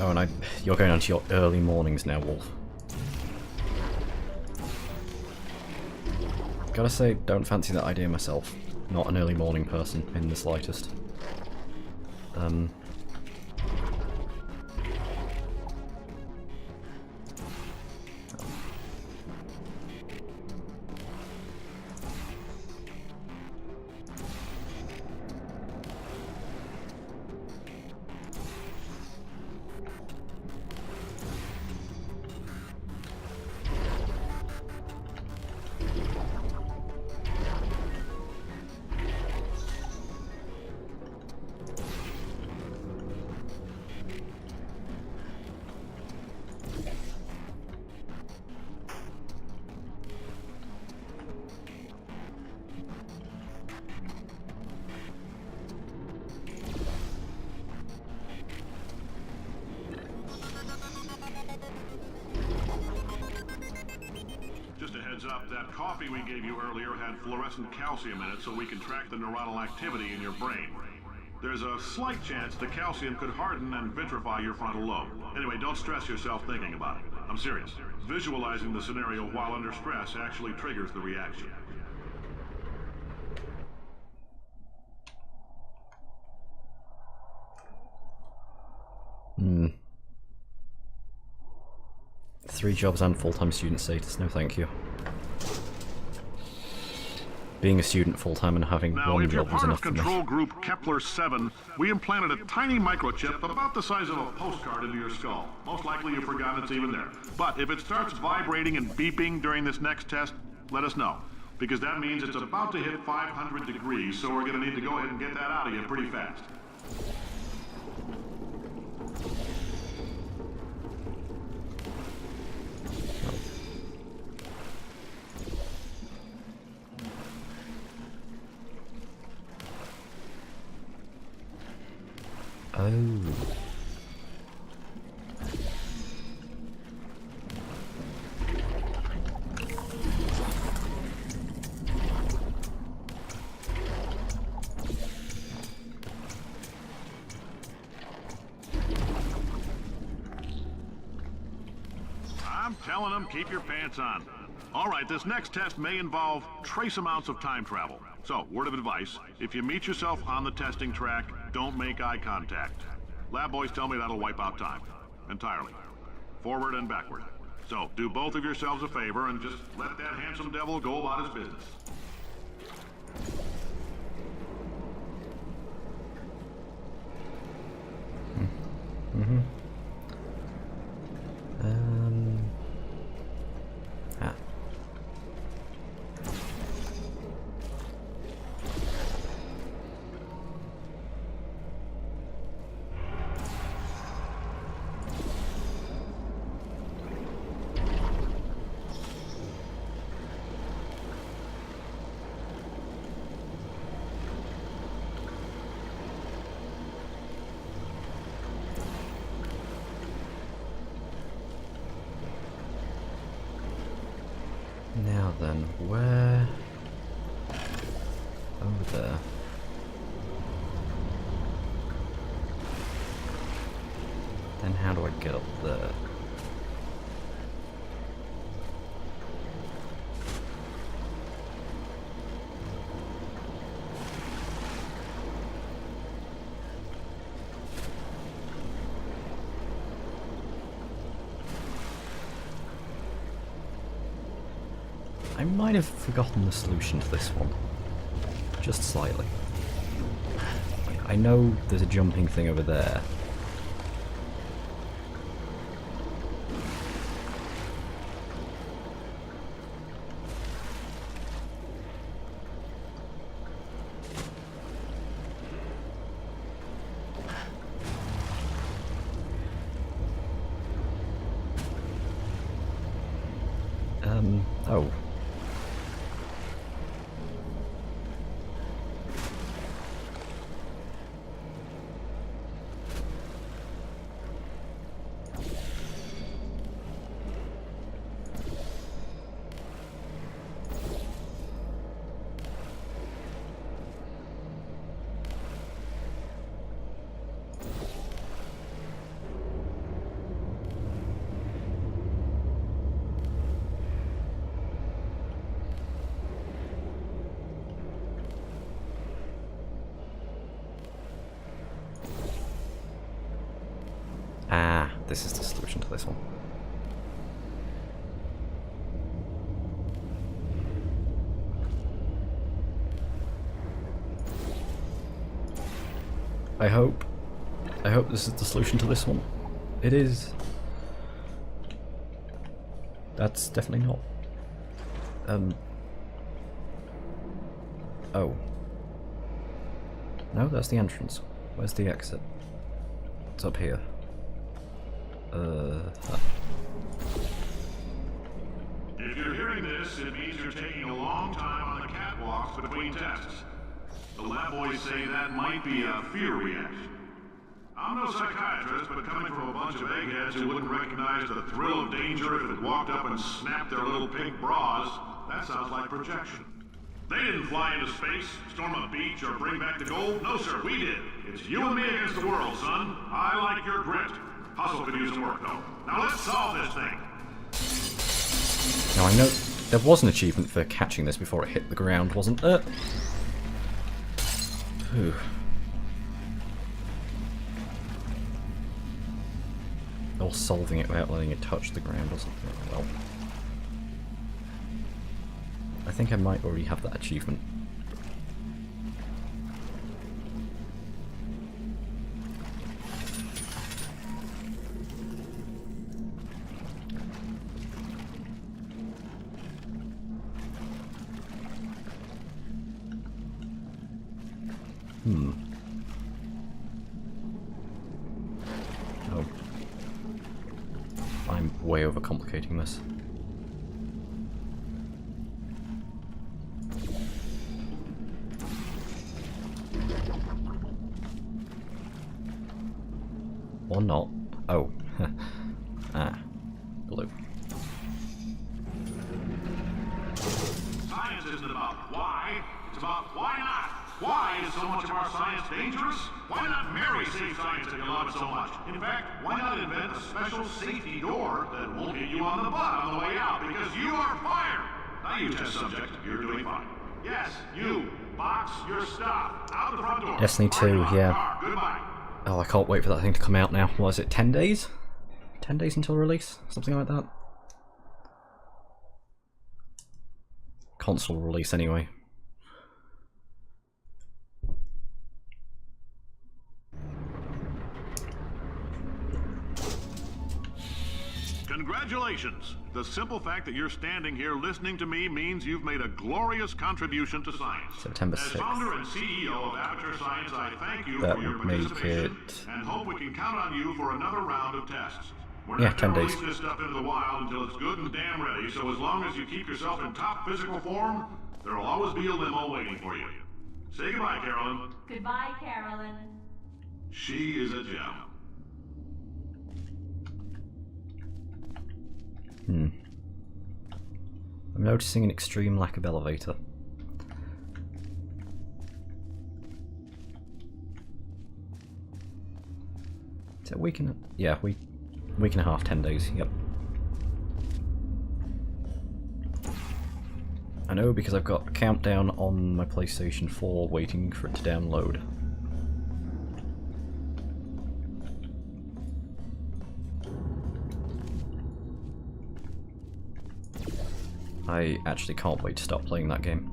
Oh, and you're going on to your early mornings now, Wolf. Gotta say, don't fancy that idea myself. Not an early morning person in the slightest. Just a heads up, that coffee we gave you earlier had fluorescent calcium in it so we can track the neuronal activity in your brain. There's a slight chance the calcium could harden and vitrify your frontal lobe. Anyway, don't stress yourself thinking about it. I'm serious. Visualizing the scenario while under stress actually triggers the reaction. Hmm. 3 jobs and full-time student status, no thank you. Being a student full-time and having Now, one if you're job was part enough of for me. control group Kepler-7, we implanted a tiny microchip about the size of a postcard into your skull. Most likely you've forgotten it's even there. But if it starts vibrating and beeping during this next test, let us know. Because that means it's about to hit 500 degrees, so we're going to need to go ahead and get that out of you pretty fast. Oh. I'm telling them, keep your pants on. All right, this next test may involve trace amounts of time travel. So, word of advice, if you meet yourself on the testing track, don't make eye contact. Lab boys tell me that'll wipe out time. Entirely. Forward and backward. So, do both of yourselves a favor and just let that handsome devil go about his business. Mm-hmm. Ah. Now then, where? Over there. Then how do I get up there? I might have forgotten the solution to this one. Just slightly. I know there's a jumping thing over there. Oh. this is the solution to this one. I hope this is the solution to this one. It is. That's definitely not. Oh. No, that's the entrance. Where's the exit? It's up here. If you're hearing this, it means you're taking a long time on the catwalks between tests. The lab boys say that might be a fear reaction. I'm no psychiatrist, but coming from a bunch of eggheads who wouldn't recognize the thrill of danger if it walked up and snapped their little pink bras, that sounds like projection. They didn't fly into space, storm a beach, or bring back the gold. No, sir, we did. It's you and me against the world, son. I like your grit. Hustle could use some work, though. Now let's solve this thing. Now I know there was an achievement for catching this before it hit the ground, wasn't there? Phew. Or solving it without letting it touch the ground or something. Well, I think I might already have that achievement. Oh. I'm way overcomplicating this. Or not. Oh. Ah. Blue. Science isn't about why, it's about why not. Why is so much of our science dangerous? Why not marry safe science if you love it so much? In fact, why not invent a special safety door that won't hit you on the butt on the way out because you are fired? Now you test subject, you're doing fine. Yes, you. Box your stuff. Out the front door. Destiny 2, yeah. Car. Goodbye. Oh, I can't wait for that thing to come out now. What is it, 10 days? 10 days until release? Something like that? Console release, anyway. Congratulations! The simple fact that you're standing here listening to me means you've made a glorious contribution to science. September As 6th. founder and CEO of Aperture Science, I thank you That for your would make participation it... and hope we can count on you for another round of tests. We're Yeah, not 10 going days. to release this stuff into the wild until it's good and damn ready, so as long as you keep yourself in top physical form, there will always be a limo waiting for you. Say goodbye, Carolyn. Goodbye, Carolyn. She is a gem. I'm noticing an extreme lack of elevator. Is it a week and yeah, week and a half, 10 days, yep. I know because I've got a countdown on my PlayStation 4 waiting for it to download. I actually can't wait to start playing that game.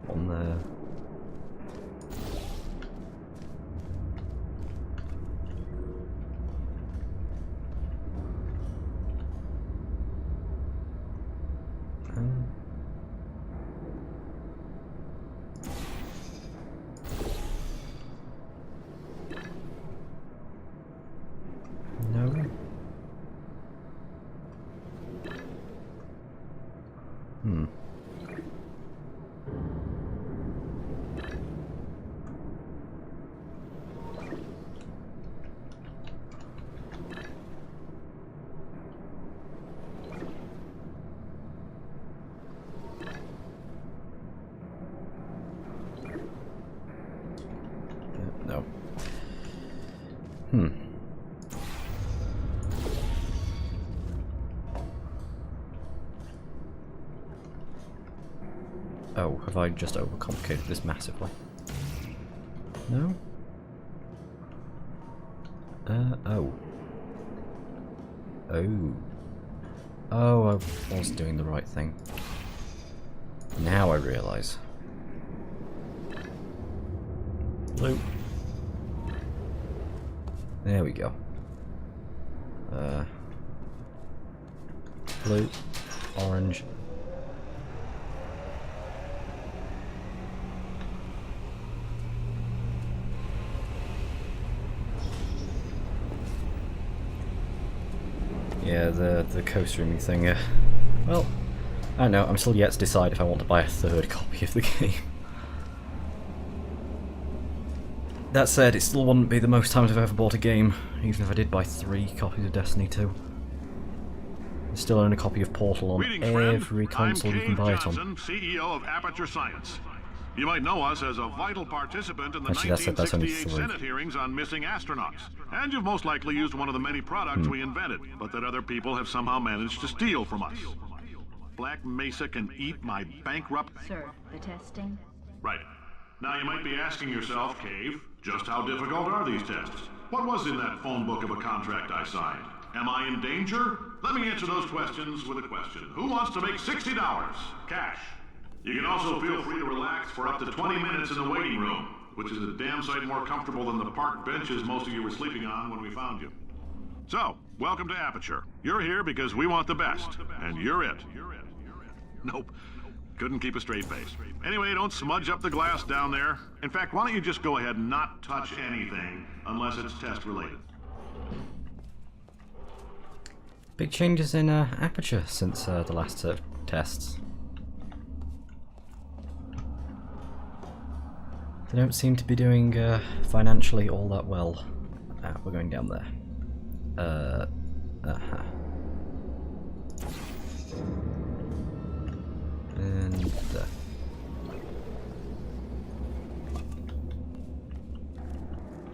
On there. No. have I just overcomplicated this massively? No? Oh. Oh. Oh, I was doing the right thing. Now I realise. Blue. There we go. Blue. Orange. Yeah, the co-streaming thing, well, I don't know, I'm still yet to decide if I want to buy a third copy of the game. That said, it still wouldn't be the most times I've ever bought a game, even if I did buy 3 copies of Destiny 2. I still own a copy of Portal on every console you can buy it on. CEO of Aperture Science. You might know us as a vital participant in the Actually, that's only 1968 3. Senate hearings on missing astronauts. And you've most likely used one of the many products we invented, but that other people have somehow managed to steal from us. Black Mesa can eat my bankrupt... Sir, the testing? Right. Now you might be asking yourself, Cave, just how difficult are these tests? What was in that phone book of a contract I signed? Am I in danger? Let me answer those questions with a question. Who wants to make $60? Cash. You can also feel free to relax for up to 20 minutes in the waiting room, which is a damn sight more comfortable than the park benches most of you were sleeping on when we found you. So, welcome to Aperture. You're here because we want the best, and you're it. Nope. Couldn't keep a straight face. Anyway, don't smudge up the glass down there. In fact, why don't you just go ahead and not touch anything, unless it's test-related. Big changes in Aperture since the last set of tests. They don't seem to be doing financially all that well. Ah, we're going down there. And there.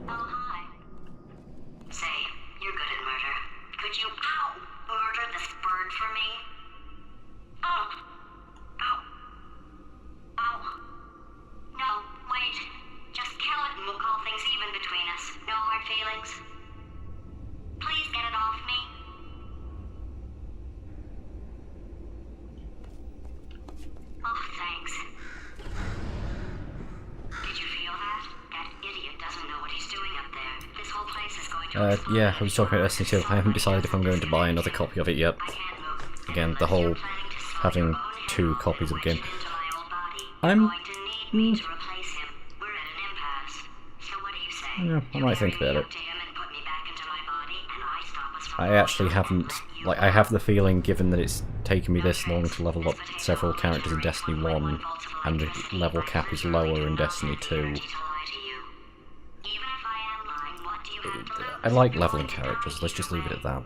Oh, hi. Say, you're good at murder. Could you, murder this bird for me? Oh. No, wait. Just kill it and we'll call things even between us. No hard feelings. Please get it off me. Oh, thanks. Did you feel that? That idiot doesn't know what he's doing up there. This whole place is going to explode. Yeah, I was talking about Destiny 2. I haven't decided if I'm going to buy another copy of it yet. Again, the whole having 2 copies of the game. I'm... Yeah, I might think about it. I actually haven't... Like, I have the feeling, given that it's taken me this long to level up several characters in Destiny 1, and the level cap is lower in Destiny 2... I like leveling characters, let's just leave it at that.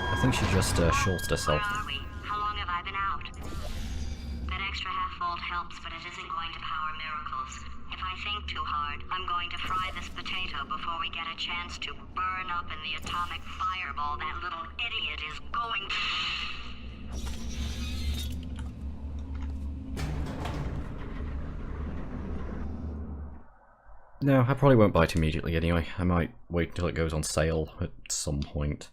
I think she just shorted herself. Where are we? How long have I been out? That extra half-volt helps, but it isn't going to power miracles. If I think too hard, I'm going to fry this potato before we get a chance to burn up in the atomic fireball that little idiot is going to... No, I probably won't buy it immediately anyway. I might wait until it goes on sale at some point.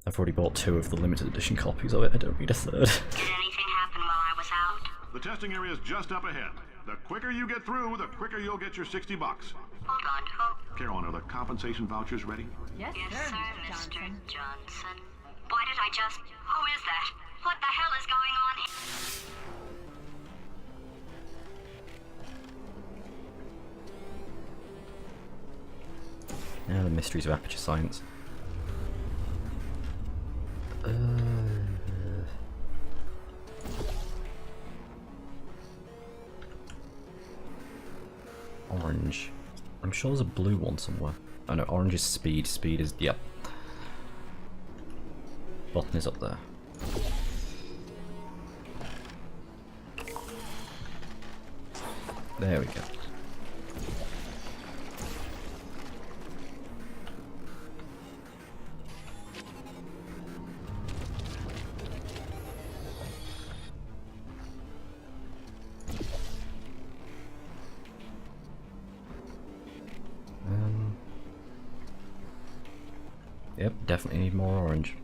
I've already bought 2 of the limited edition copies of it, I don't need a third. Did anything happen while I was out? The testing area is just up ahead. The quicker you get through, the quicker you'll get your $60. Hold on, who? Carolyn, are the compensation vouchers ready? Yes, Yes, sir, sir, Mr. Mr. Johnson. Johnson. Why did I just... Who is that? What the hell is going on here? Now the mysteries of Aperture Science. Orange. I'm sure there's a blue one somewhere. Oh no, orange is speed. Speed is... yep. Button is up there. There we go. Yep, definitely need more orange.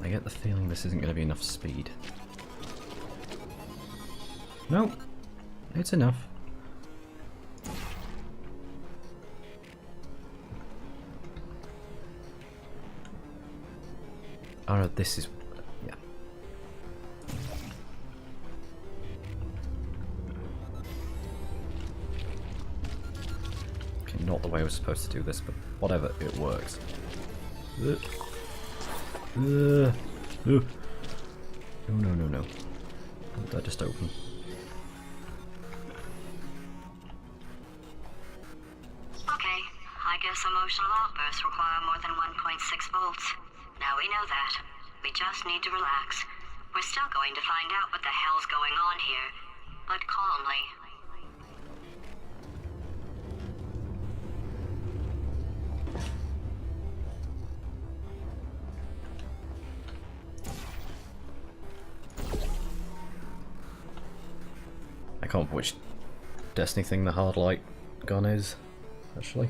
I get the feeling this isn't going to be enough speed. Nope, it's enough. Oh no, this is... yeah. Okay, not the way I was supposed to do this, but whatever, it works. No, no, no, no. Let that just open. Okay, I guess emotional outbursts require more than 1.6 volts. Now we know that. We just need to relax. We're still going to find out what the hell's going on here, but calmly. I can't remember which Destiny thing the hard light gun is, actually.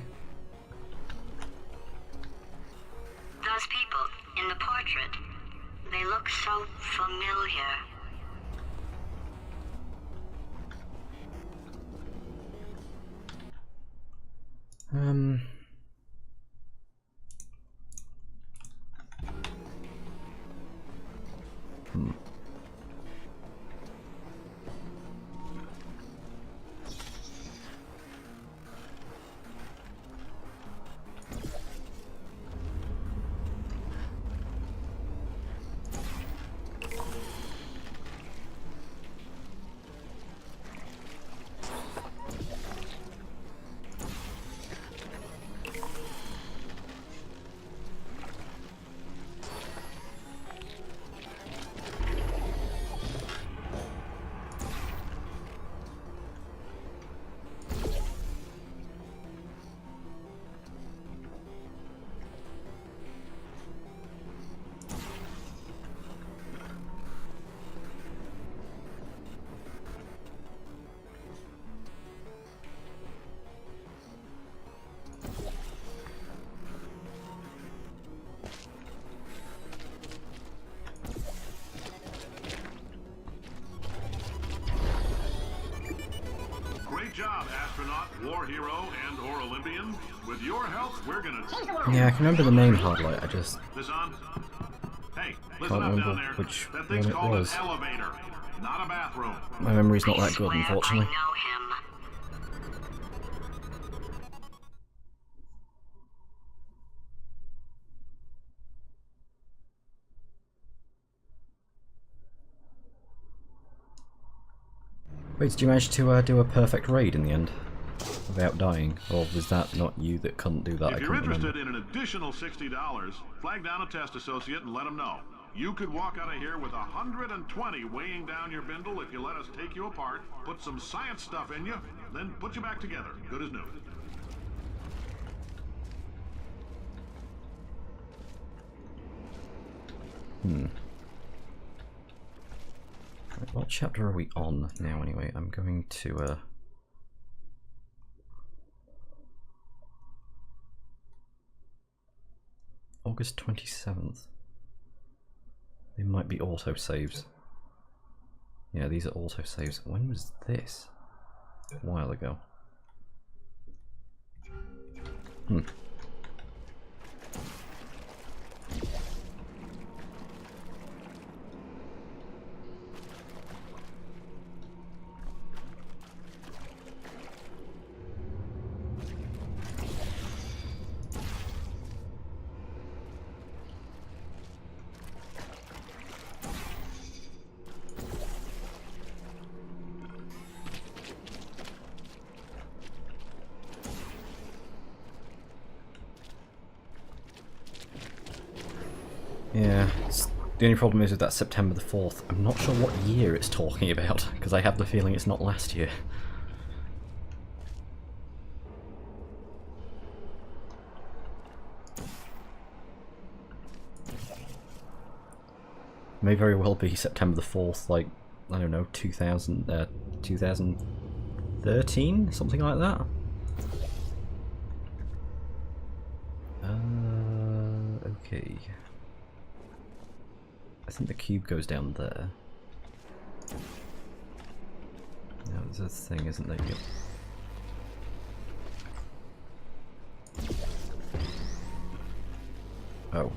Those people in the portrait, they look so familiar. Great job, astronaut, war hero, and/or Olympian. With your help, we're gonna change the world. Yeah, I can remember the name hard light, I just This on? Hey, listen can't up down remember there. which That one thing's it called was. an elevator, not a bathroom. My memory's not I that good, swear unfortunately. I know him. Wait, did you manage to do a perfect raid in the end? Without dying? Or was that not you that couldn't do that? I If you're couldn't interested remember. in an additional $60, flag down a test associate and let them know. You could walk out of here with 120 weighing down your bindle if you let us take you apart, put some science stuff in you, then put you back together. Good as new. Right, what chapter are we on now anyway? I'm going to August 27th. They might be autosaves. Yeah, these are autosaves. When was this? A while ago. Yeah, the only problem is with that September the 4th, I'm not sure what year it's talking about, because I have the feeling it's not last year. May very well be September the 4th, like, I don't know, 2013? Something like that? Okay. I think the cube goes down there. No, there's a thing, isn't there? Yep. Oh.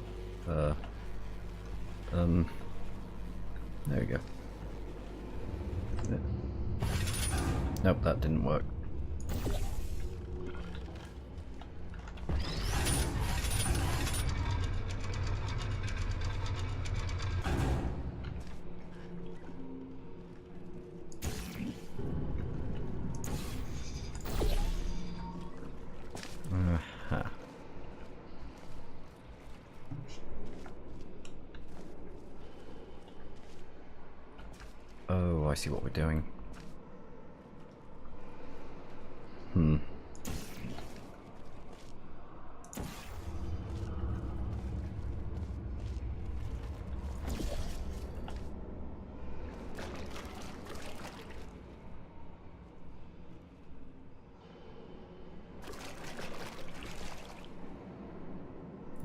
There we go. Nope, that didn't work. Oh, I see what we're doing.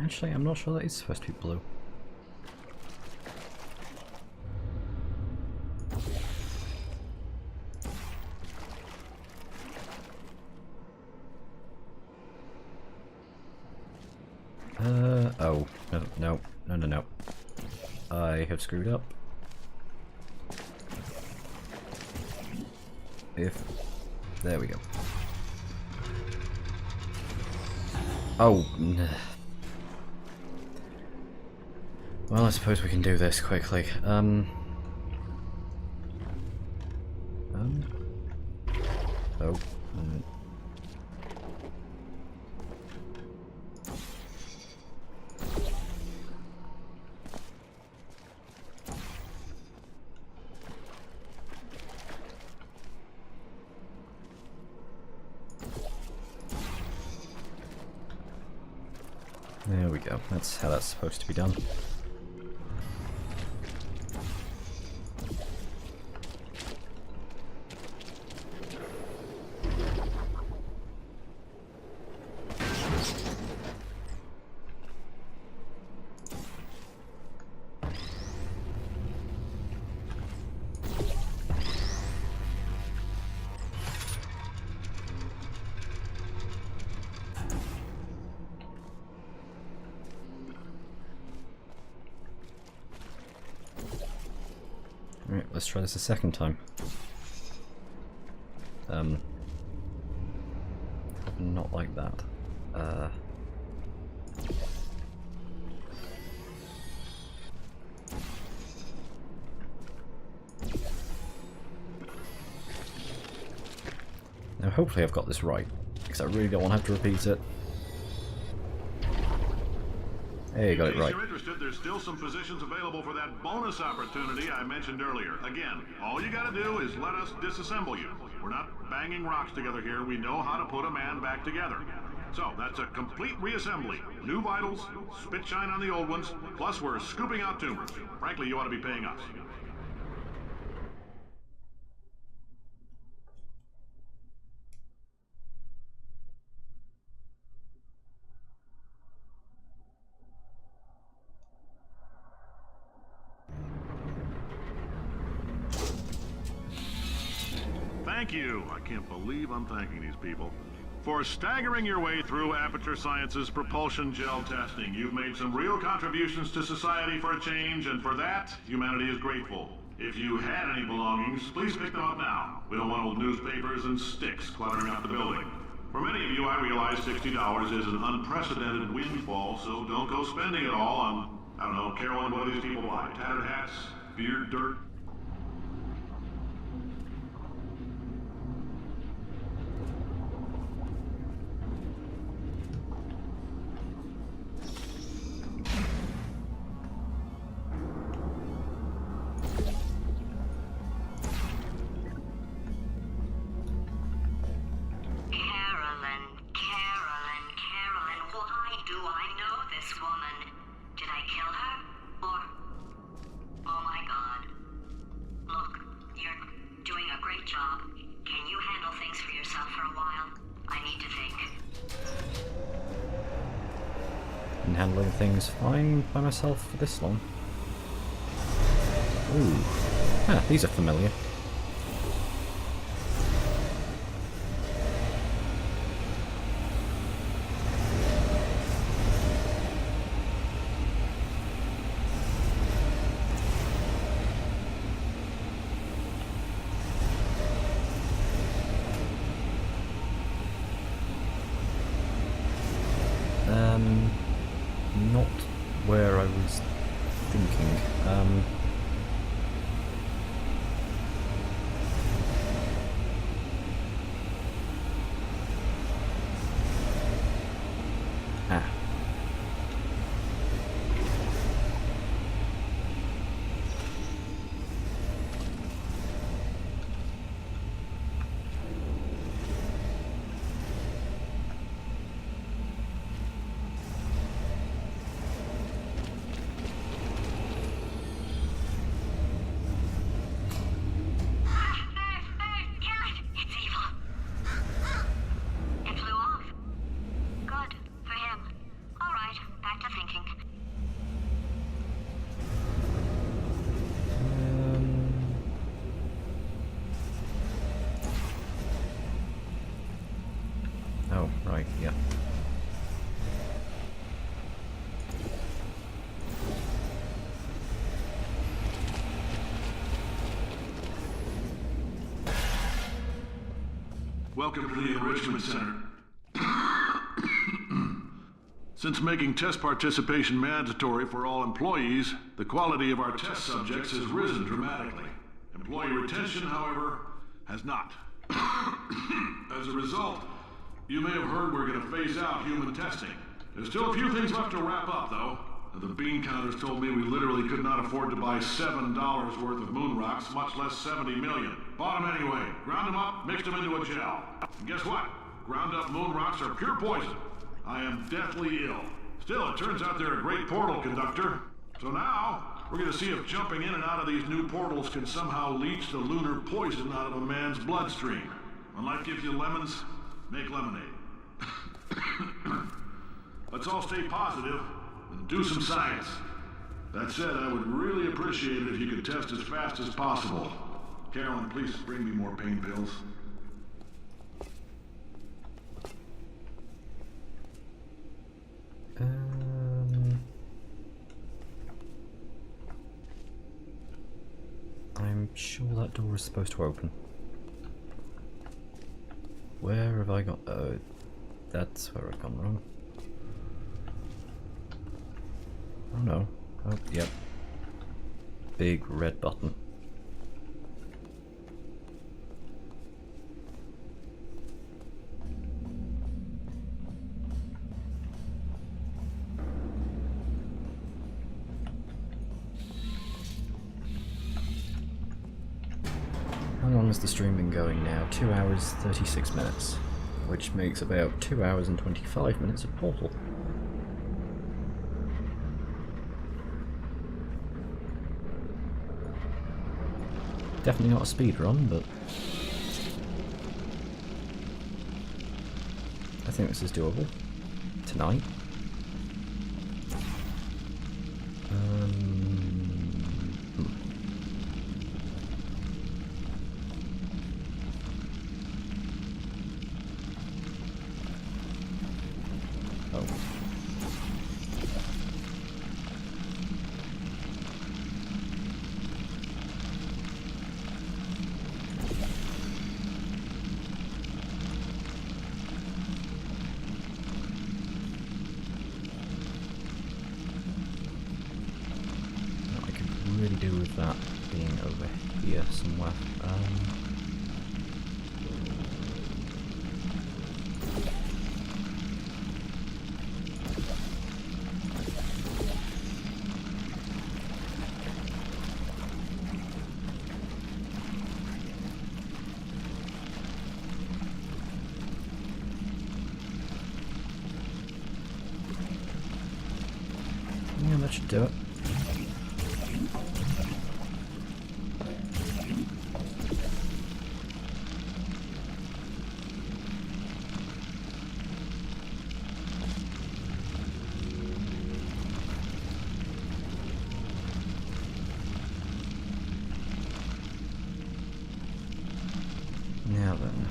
Actually, I'm not sure that is supposed to be blue. Oh, no. I have screwed up. There we go. Oh, well, I suppose we can do this quickly. Oh. There we go. That's how that's supposed to be done. Alright, let's try this a second time. Not like that. Now hopefully I've got this right, because I really don't want to have to repeat it. Hey, got it In case right. you're interested, there's still some positions available for that bonus opportunity I mentioned earlier. Again, all you gotta do is let us disassemble you. We're not banging rocks together here. We know how to put a man back together. So, that's a complete reassembly. New vitals, spit shine on the old ones, plus we're scooping out tumors. Frankly, you ought to be paying us. Thank you. I can't believe I'm thanking these people. For staggering your way through Aperture Science's propulsion gel testing, you've made some real contributions to society for a change, and for that, humanity is grateful. If you had any belongings, please pick them up now. We don't want old newspapers and sticks cluttering up the building. For many of you, I realize $60 is an unprecedented windfall, so don't go spending it all on, I don't know, Carolyn, what do these people buy? Tattered hats? Beard dirt? Carolyn, why do I know this woman? Did I kill her? Or... Oh my god. Look, you're doing a great job. Can you handle things for yourself for a while? I need to think. Been handling things fine by myself for this long. Ooh. Ah, these are familiar. Not where I was thinking. Ah. It's evil. It flew off. Good for him. All right, back to thinking. Oh, right, yeah. Welcome to the Enrichment Center. Since making test participation mandatory for all employees, the quality of our test subjects has risen dramatically. Employee retention, however, has not. As a result, you may have heard we're going to phase out human testing. There's still a few things left to wrap up, though. The bean counters told me we literally could not afford to buy $7 worth of moon rocks, much less 70 million. Bought them anyway. Ground them up, mixed them into a gel. And guess what? Ground up moon rocks are pure poison. I am deathly ill. Still, it turns out they're a great portal conductor. So now, we're going to see if jumping in and out of these new portals can somehow leach the lunar poison out of a man's bloodstream. When life gives you lemons, make lemonade. Let's all stay positive and do some science. That said, I would really appreciate it if you could test as fast as possible. Carolyn, please bring me more pain pills. I'm sure that door is supposed to open. Where have I got... Oh, that's where I've gone wrong. Oh no. Oh, yep. Big red button. has the stream been going now? 2 hours 36 minutes, which makes about 2 hours and 25 minutes of Portal. Definitely not a speed run, but I think this is doable tonight. Oh. I could really do with that being over here somewhere. Yeah, that should do it. Now then.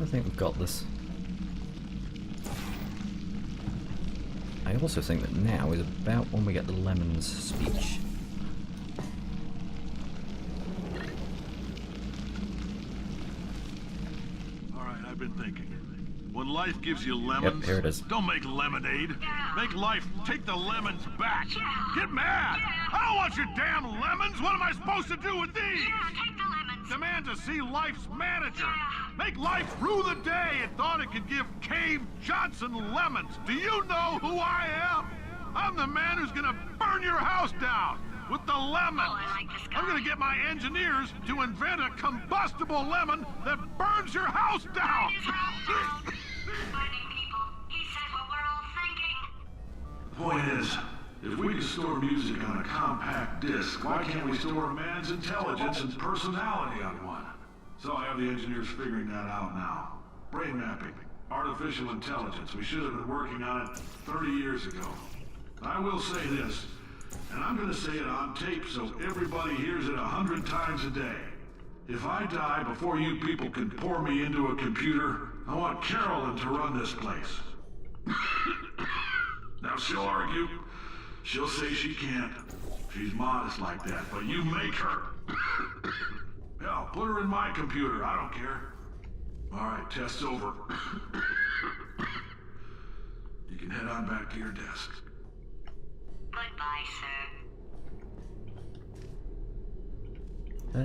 I think we've got this. I also think that now is about when we get the Lemon's speech. Alright, I've been thinking. When life gives you lemons, Yep, here it is. don't make lemonade. Make life take the lemons back. Get mad! I don't want your damn lemons! What am I supposed to do with these? Take the lemons. Demand to see life's manager. Make life rue the day it thought it could give Cave Johnson lemons. Do you know who I am? I'm the man who's gonna burn your house down with the lemons. Oh, I like this guy. I'm gonna get my engineers to invent a combustible lemon that burns your house down. Finding people. He said what we're all thinking. The point is, if we can store music on a compact disc, why can't we store a man's intelligence and personality on one? So I have the engineers figuring that out now. Brain mapping, artificial intelligence. We should have been working on it 30 years ago. I will say this, and I'm gonna say it on tape so everybody hears it 100 times a day. If I die before you people can pour me into a computer, I want Carolyn to run this place. Now she'll argue. She'll say she can't. She's modest like that, but you make her. Hell, put her in my computer, I don't care. Alright, test's over. You can head on back to your desk. Goodbye, sir. Oh.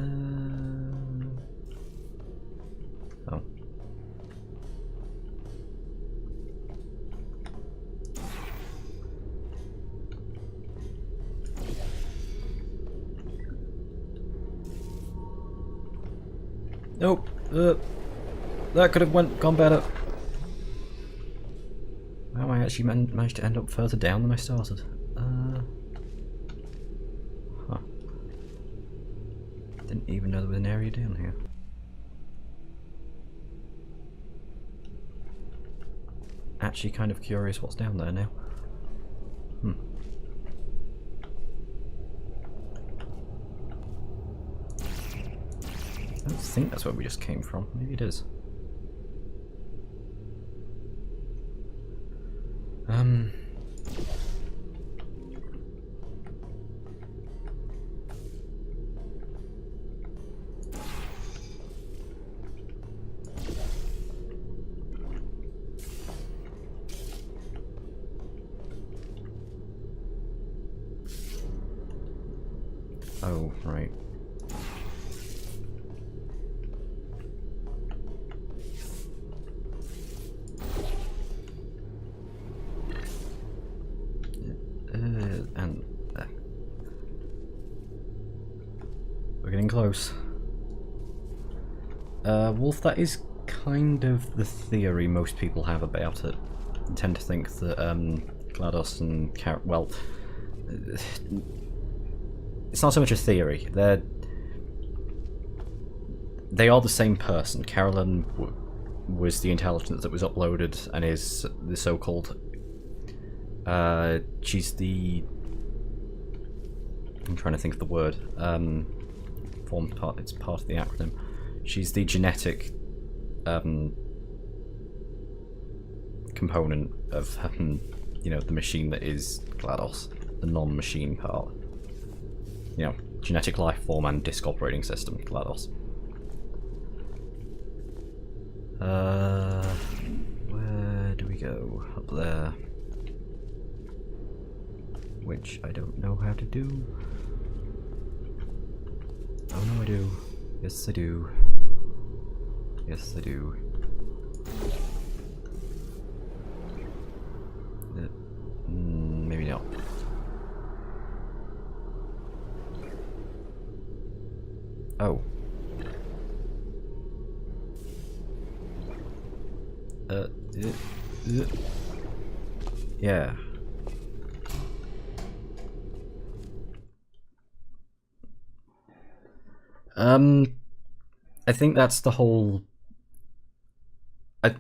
Nope. That could have gone better. How I actually managed to end up further down than I started. Huh. Didn't even know there was an area down here. Actually kind of curious what's down there now. Don't think that's where we just came from. Maybe it is. Oh, right. And there. We're getting close. Wolf, that is kind of the theory most people have about it. I tend to think that GLaDOS and well, it's not so much a theory. They are the same person. Carolyn was the intelligence that was uploaded and is the so-called. She's the. I'm trying to think of the word. Formed part. It's part of the acronym. She's the genetic component of you know, the machine that is GLaDOS, the non-machine part. You know, genetic life form and disk operating system, GLaDOS. Where do we go? Up there. Which I don't know how to do. Oh no, I do. Yes, I do. Yes, I do. Maybe not. Oh. Yeah. I think that's the whole.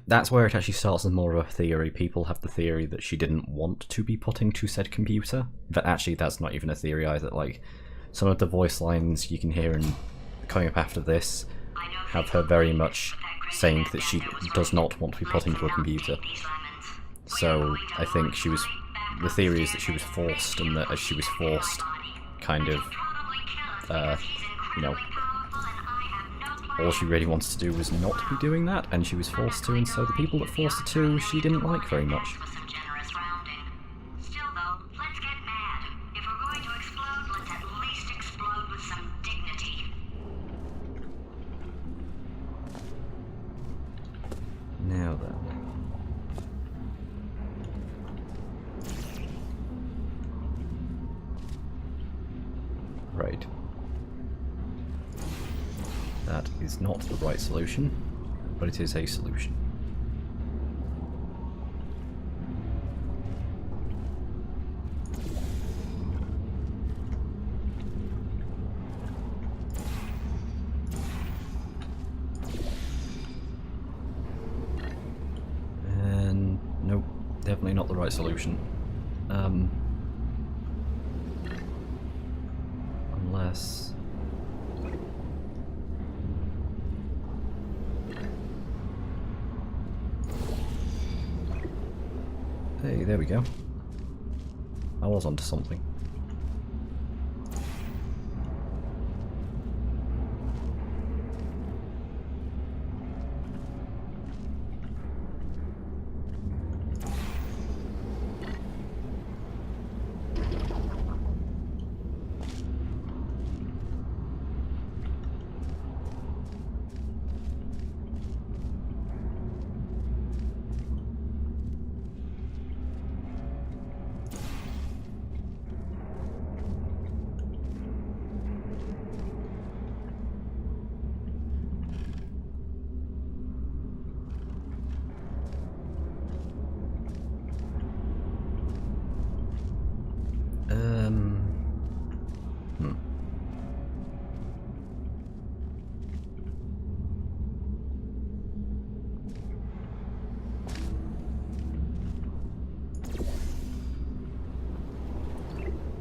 That's where it actually starts as more of a theory. People have the theory that she didn't want to be put into said computer, but actually that's not even a theory either. Like, some of the voice lines you can hear in coming up after this have her very much saying that she does not want to be put into a computer. So I think she was. The theory is that she was forced, and that as she was forced, kind of, you know, all she really wanted to do was not be doing that, and she was forced to, and so the people that forced her to, she didn't like very much. Now then. Right. That is not the right solution, but it is a solution. And nope, definitely not the right solution. Unless... Hey, there we go. I was onto something.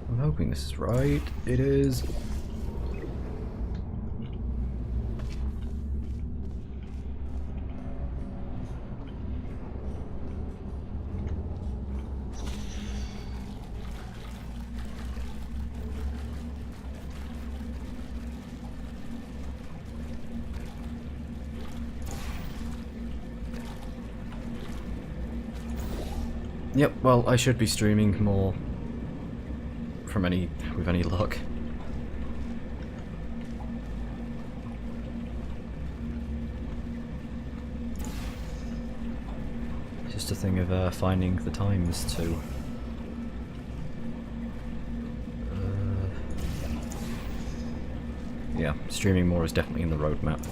I'm hoping this is right. It is. Yep, well, I should be streaming more with any luck. It's just a thing of finding the times to... yeah, streaming more is definitely in the roadmap.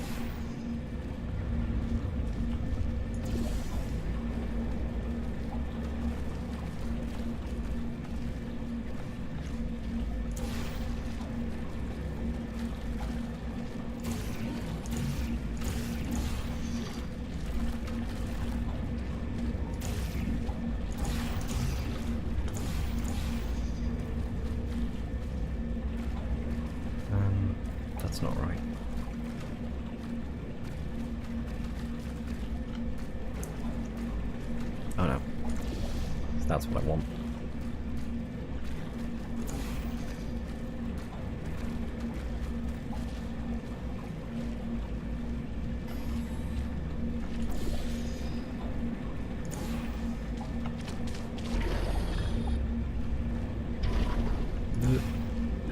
That's not right. Oh no. That's what I want.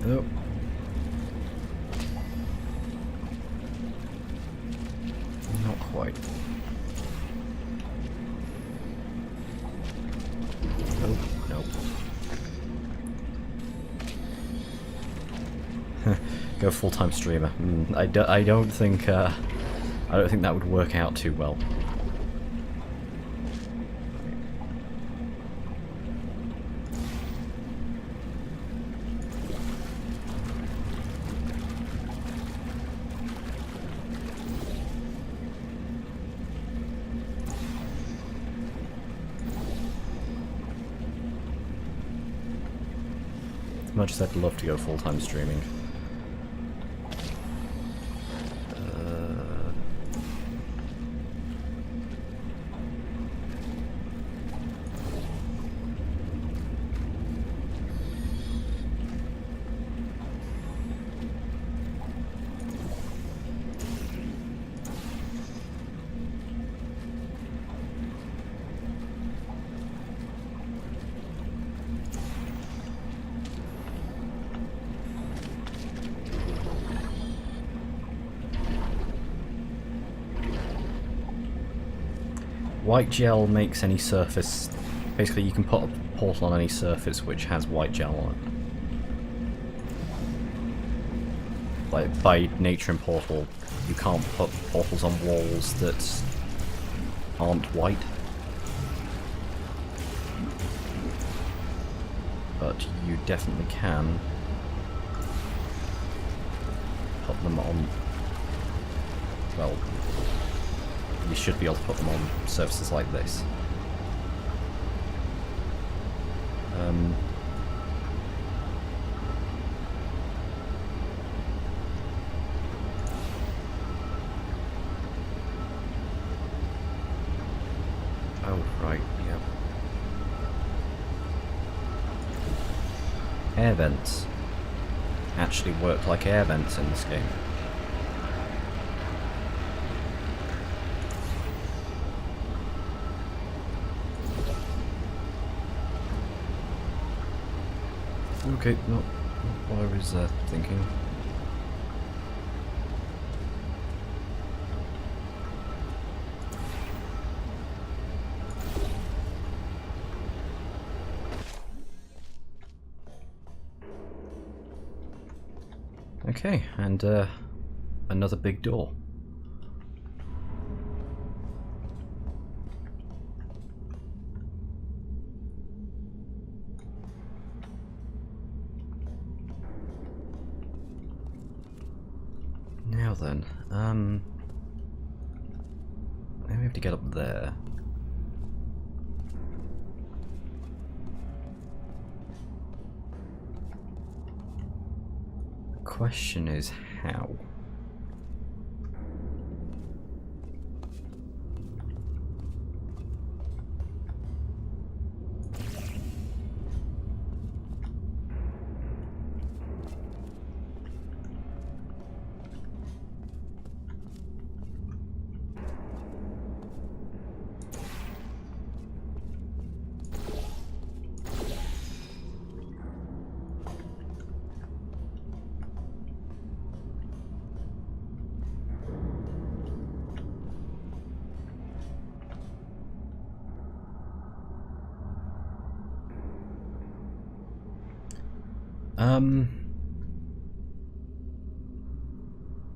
Oh. Not quite. Nope, nope. Go full-time streamer. I don't think that would work out too well. As much as I'd love to go full-time streaming. White gel makes any surface... basically you can put a portal on any surface which has white gel on it. Like, by nature in Portal, you can't put portals on walls that aren't white. But you definitely can put them on... well... you should be able to put them on surfaces like this. Oh, right, yeah. Air vents actually work like air vents in this game. Okay, not what I was thinking. Okay, and another big door. Now then, now we have to get up there. The question is how?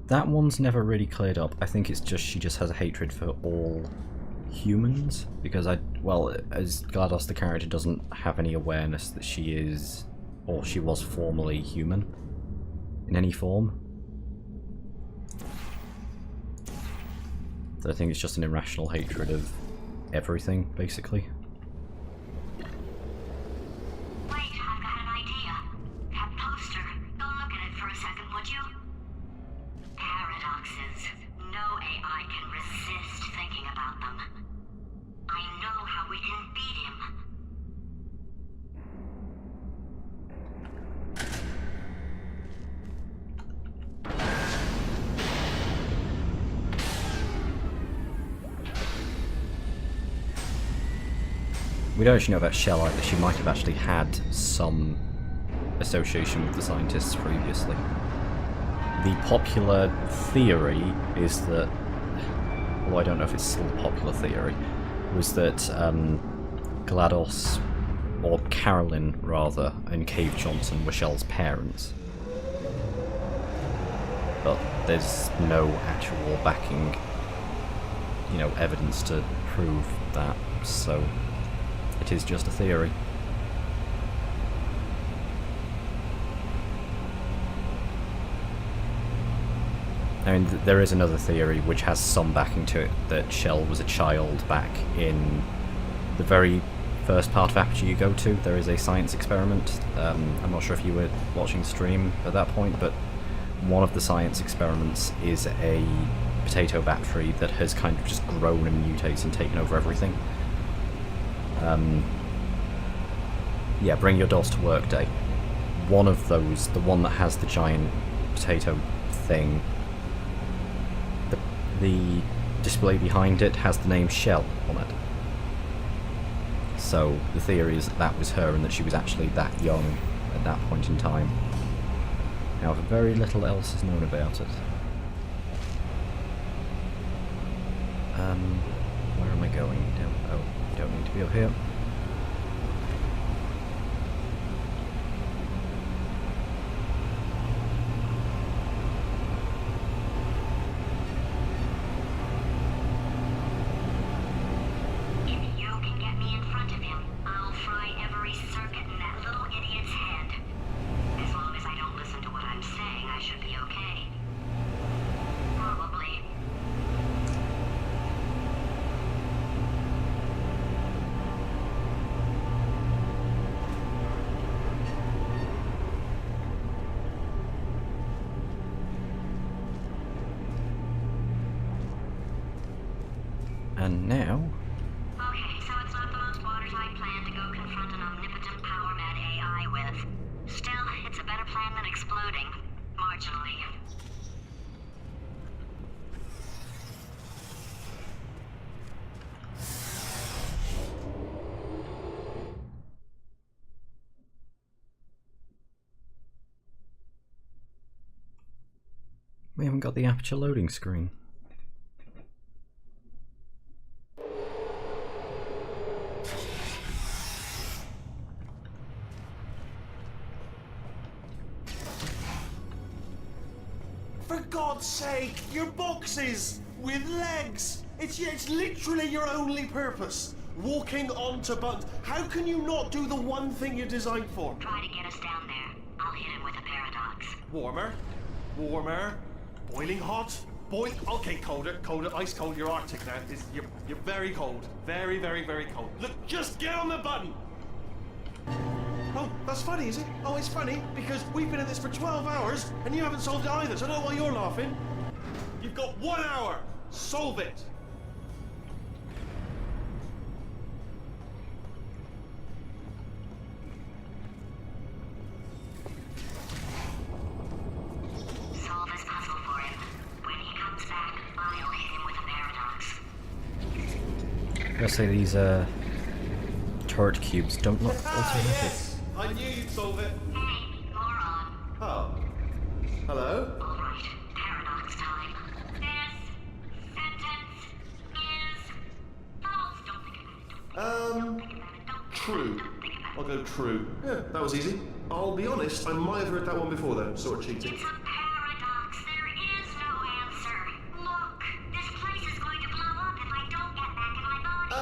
That one's never really cleared up. I think it's just she just has a hatred for all humans, because as GLaDOS the character doesn't have any awareness that she is, or she was formerly human in any form. So I think it's just an irrational hatred of everything, basically. Wait, I've got an idea. That poster. Go look at it for a second, would you? Paradoxes. No AI can resist thinking about them. I know how we can beat him. We don't actually know about Shell either. She might have actually had some association with the scientists previously. The popular theory is that, well, I don't know if it's still a popular theory, was that GLaDOS, or Carolyn rather, and Cave Johnson were Shell's parents. But there's no actual backing, evidence to prove that, so it is just a theory. I mean, there is another theory which has some backing to it, that Shell was a child back in the very first part of Aperture you go to. There is a science experiment. I'm not sure if you were watching the stream at that point, but one of the science experiments is a potato battery that has kind of just grown and mutated and taken over everything. Yeah, Bring Your Dolls to Work Day. One of those, the one that has the giant potato thing, the display behind it has the name Shell on it. So the theory is that that was her and that she was actually that young at that point in time. However, very little else is known about it. Where am I going? Oh, you don't need to be up here. If you can get me in front of him, I'll fry every circuit in that little idiot's head. As long as I don't listen to what I'm saying, I should be okay. Probably. And now, Okay, so it's not the most watertight plan to go confront an omnipotent power-mad AI with. Still, it's a better plan than exploding. Marginally. we haven't got the Aperture loading screen. For God's sake, your boxes with legs. It's literally your only purpose. Walking onto buttons. How can you not do the one thing you're designed for? Try to get us down there. I'll hit him with a paradox. Warmer, warmer, boiling hot, okay, colder, ice cold. You're Arctic now. You're very cold, very, very, very cold. Look, just get on the button. Oh, that's funny, is it? Oh, it's funny because we've been at this for 12 hours and you haven't solved it either. So I don't know why you're laughing. You've got 1 hour. Solve it. Solve this puzzle for him. When he comes back, I'll hit him with a paradox. I gotta say, these turret cubes don't look automatic. Yes. I knew you'd solve it. Hey, moron. Oh. Hello? All right, paradox time. This sentence is false. Don't think about it. Don't think about it. Don't True. Don't think about I'll go true. Yeah, that was easy. I'll be honest, I might have heard that one before though, sort of cheating. It's a paradox. There is no answer. Look, this place is going to blow up if I don't get back in my body.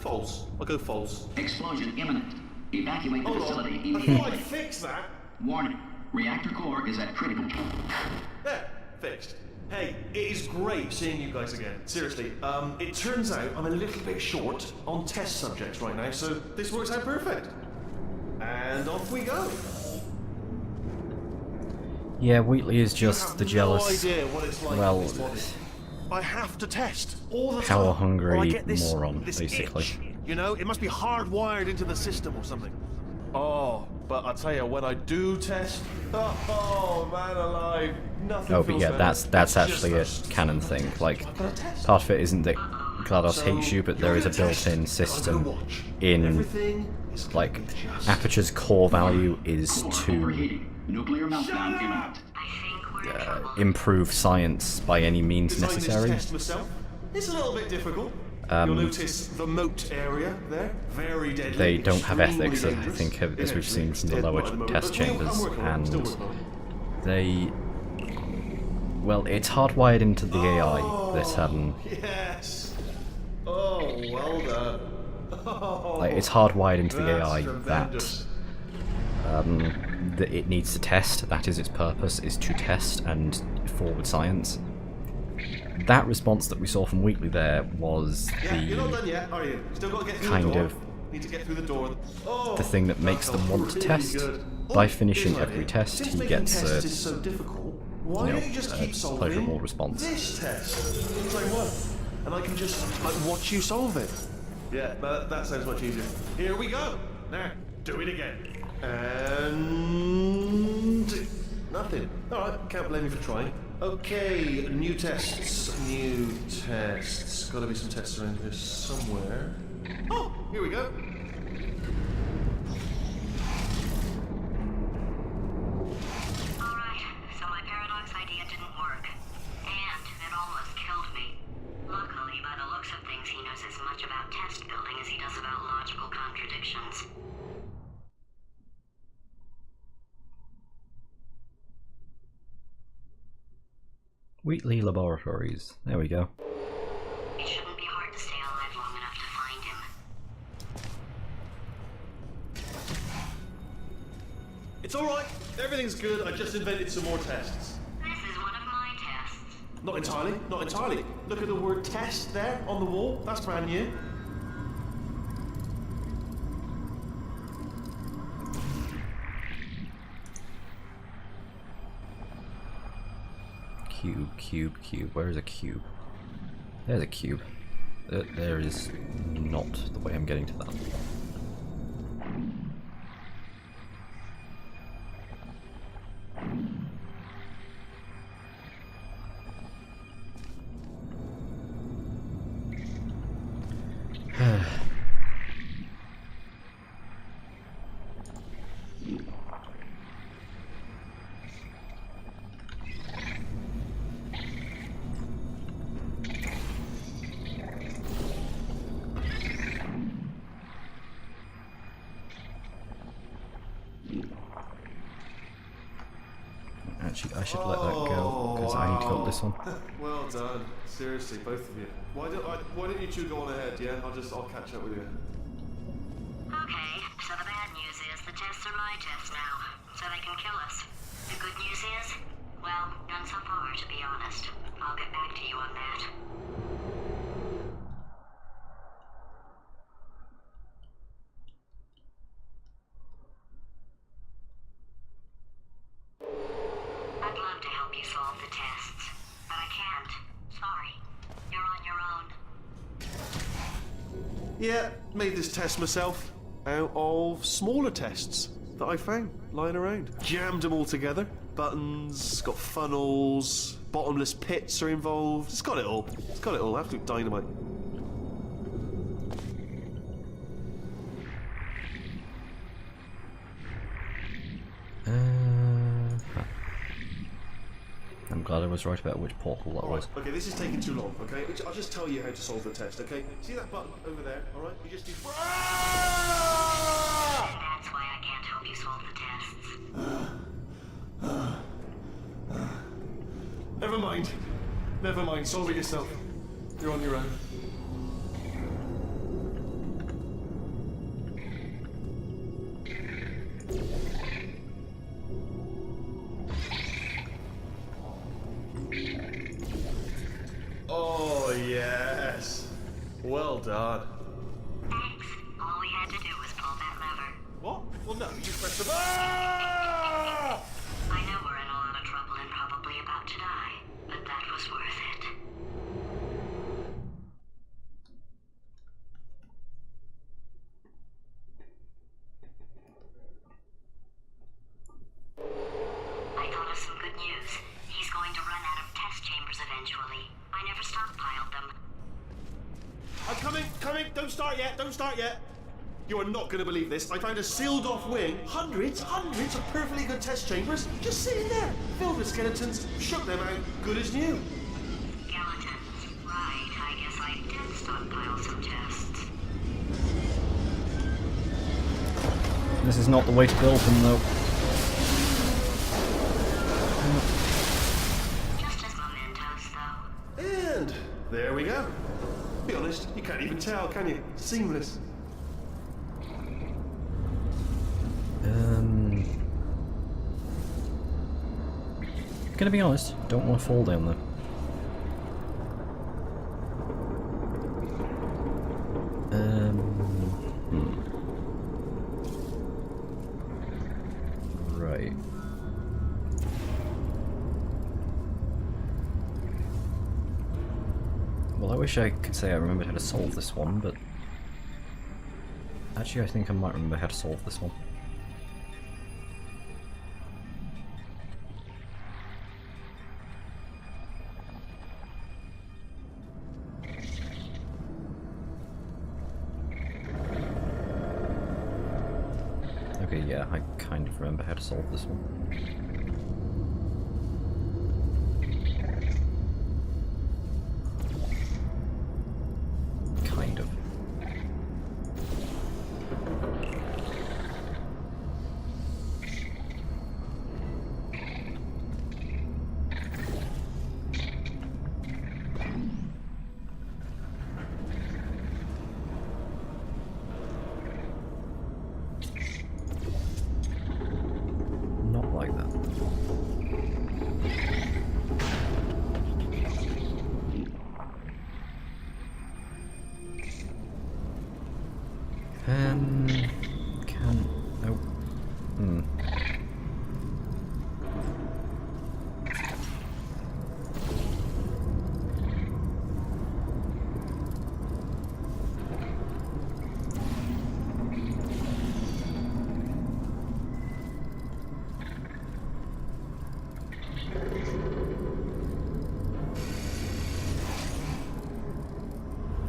False. I'll go false. Explosion imminent. Evacuate the Hold facility on. I immediately. thought I'd fix that. Warning. Reactor core is at critical. Yeah, fixed. Hey, it is great seeing you guys again. Seriously, it turns out I'm a little bit short on test subjects right now, so this works out perfect. And off we go. Yeah, Wheatley is You just have the jealous, no idea what it's like well, in this body. I have to test all the time. power-hungry or I get this, moron, this basically. itch. You know, it must be hardwired into the system or something. Oh, but I tell you, when I do test, oh man alive, nothing. Oh, but feels yeah, better. that's It's actually a just canon thing. Like, I've got to test. part of it isn't that GLaDOS So, hates you, but there you're is a gonna test, built-in I'm system gonna watch. in, Everything is gonna like, be just Aperture's core value is to Overheating. Nuclear meltdown imminent. I think we're in trouble. improve science by any means design necessary. this test myself. It's a little bit difficult. You'll notice the moat area there, very deadly. They don't have extremely ethics, I dangerous. think, as we've seen from the It's lower not at the moment, test but I'm chambers, working on it, still and working on it. they... Well, it's hardwired into the AI that, Yes. Oh, well done. Oh, like, it's hardwired into the that's AI tremendous. that it needs to test. That is its purpose, is to test and forward science. That response that we saw from Wheatley there was Yeah, you're not the done yet, are you? Still got to get through kind the door. of Need to get through the door. Oh, the thing that makes them want to really test. good. By Oh, finishing here's an every idea. test, Since he making gets tests a, is so difficult, why don't you just keep solving pleasurable response. this test? Same one, and I can just like watch you solve it. Yeah, that sounds much easier. Here we go. Now, do it again. And nothing. All right, can't blame you for trying. Okay, new tests. New tests. Got to be some tests around here somewhere. Oh, here we go. Alright, so my paradox idea didn't work. And it almost killed me. Luckily, by the looks of things, he knows as much about test building as he does about logical contradictions. Wheatley Laboratories. There we go. It shouldn't be hard to stay alive long enough to find him. It's all right. Everything's good. I just invented some more tests. This is one of my tests. Not entirely. Not entirely. Look at the word test there on the wall. That's brand new. Cube, cube, cube. Where is a cube? There's a cube. There is not the way I'm getting to that. Actually, I should let that go, because I need to go up this one. Well done. Seriously, both of you. Why don't you two go on ahead, yeah? I'll catch up with you. Okay, so the bad news is the tests are my tests now, so they can kill us. The good news is, well, none so far, to be honest. I'll get back to you on that. I'd love to help you solve the tests, but I can't. Sorry. You're on your own. Yeah, made this test myself out of smaller tests that I found lying around. Jammed them all together. Buttons, got funnels, bottomless pits are involved. It's got it all. It's got it all. Absolute dynamite. I'm glad I was right about which portal that was. Okay, this is taking too long, okay? I'll just tell you how to solve the test, okay? See that button over there, alright? You just do... mind. Never mind, solve it yourself. You're on your own. Oh, yes. Well done. Thanks. All we had to do was pull that lever. What? Well, no, you just press the... Ah! I know we're in a lot of trouble and probably about to die, but that was worth it. I thought of some good news. He's going to run out of test chambers eventually. I never stockpiled them. I'm coming. Don't start yet. You are not going to believe this. I found a sealed off wing. Hundreds of perfectly good test chambers just sitting there, filled with skeletons. Shook them out, good as new. Skeletons. Right, I guess I did stockpile some tests. This is not the way to build them, though. Just as mementos, though. And there we go. Be honest, you can't even tell, can you? Seamless. Gonna be honest, don't want to fall down there. Right. Well, I wish I could say I remembered how to solve this one, but actually I think I might remember how to solve this one. Okay, yeah, I kind of remember how to solve this one. Kind of. Not like that. Oh.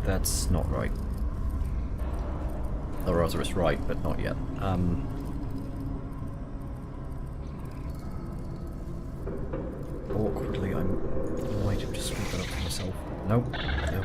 That's not right. Or rather, it's right, but not yet. Awkwardly, I might have just screwed that up for myself. Nope. Nope.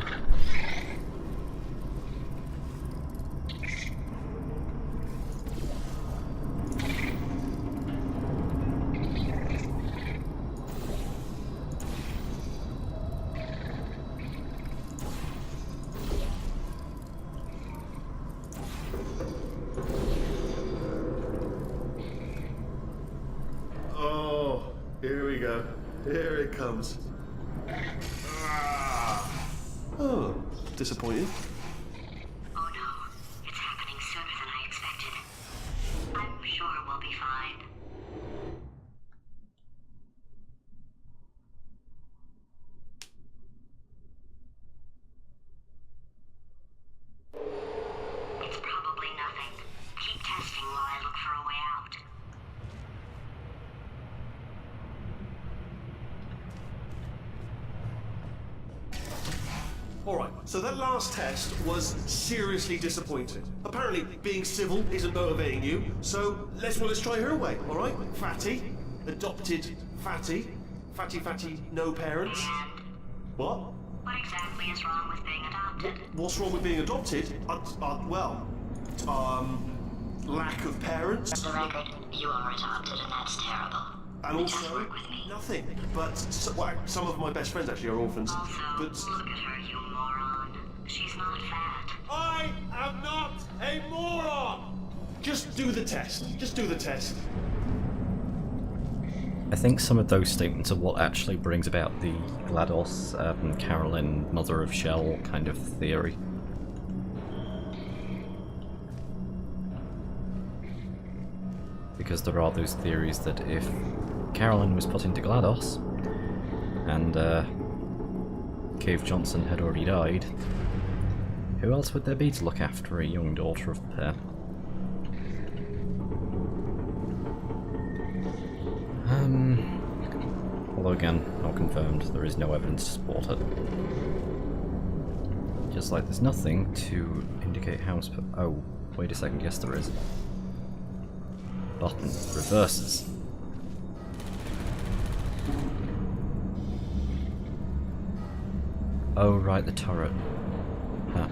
Oh, here we go. Here it comes. Ah. Oh, disappointed. Oh no, it's happening sooner than I expected. I'm sure we'll be fine. It's probably nothing. Keep testing while I look for a way out. Alright, so that last test was seriously disappointing. Apparently, being civil isn't motivating you, so let's try her way, alright? Fatty, adopted Fatty, Fatty, no parents. And What? what exactly is wrong with being adopted? What's wrong with being adopted? Lack of parents. For the record, you are adopted and that's terrible. And also, nothing. But some of my best friends actually are orphans. Also, But look at her, you moron. She's not fat. I am not a moron! Just do the test. Just do the test. I think some of those statements are what actually brings about the GLaDOS, Carolyn, Mother of Shell kind of theory. Because there are those theories that if Carolyn was put into GLaDOS and Cave Johnson had already died, who else would there be to look after a young daughter of the pair? Although again, not confirmed, there is no evidence to support it. Just like there's nothing to indicate how oh, wait a second, yes there is. Button, reverses. Oh right, the turret. Huh.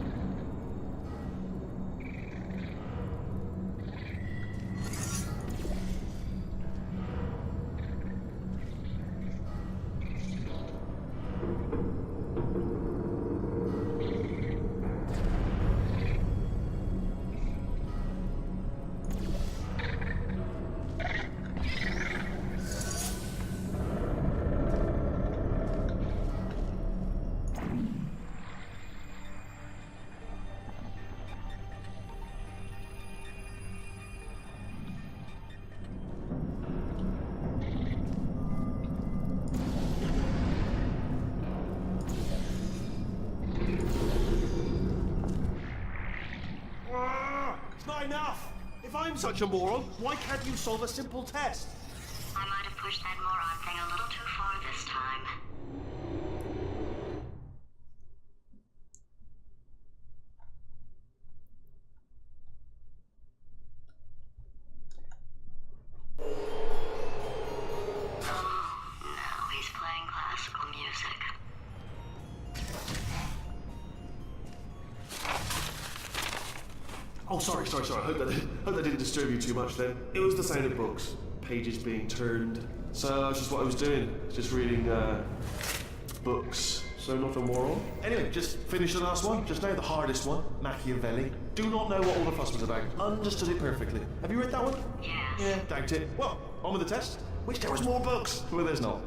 It's not enough! If I'm such a moron, why can't you solve a simple test? I might have pushed that moron thing a little too far this time. Oh, now he's playing classical music. Oh, sorry. I hope that didn't disturb you too much then. It was the sound of books. Pages being turned. So that's just what I was doing. Just reading, books. So not a moron. Anyway, just finish the last one. Just now, the hardest one. Machiavelli. Do not know what all the fuss was about. Understood it perfectly. Have you read that one? Yes. Yeah, doubt it. Well, on with the test. Wish there was more books. Well, there's not.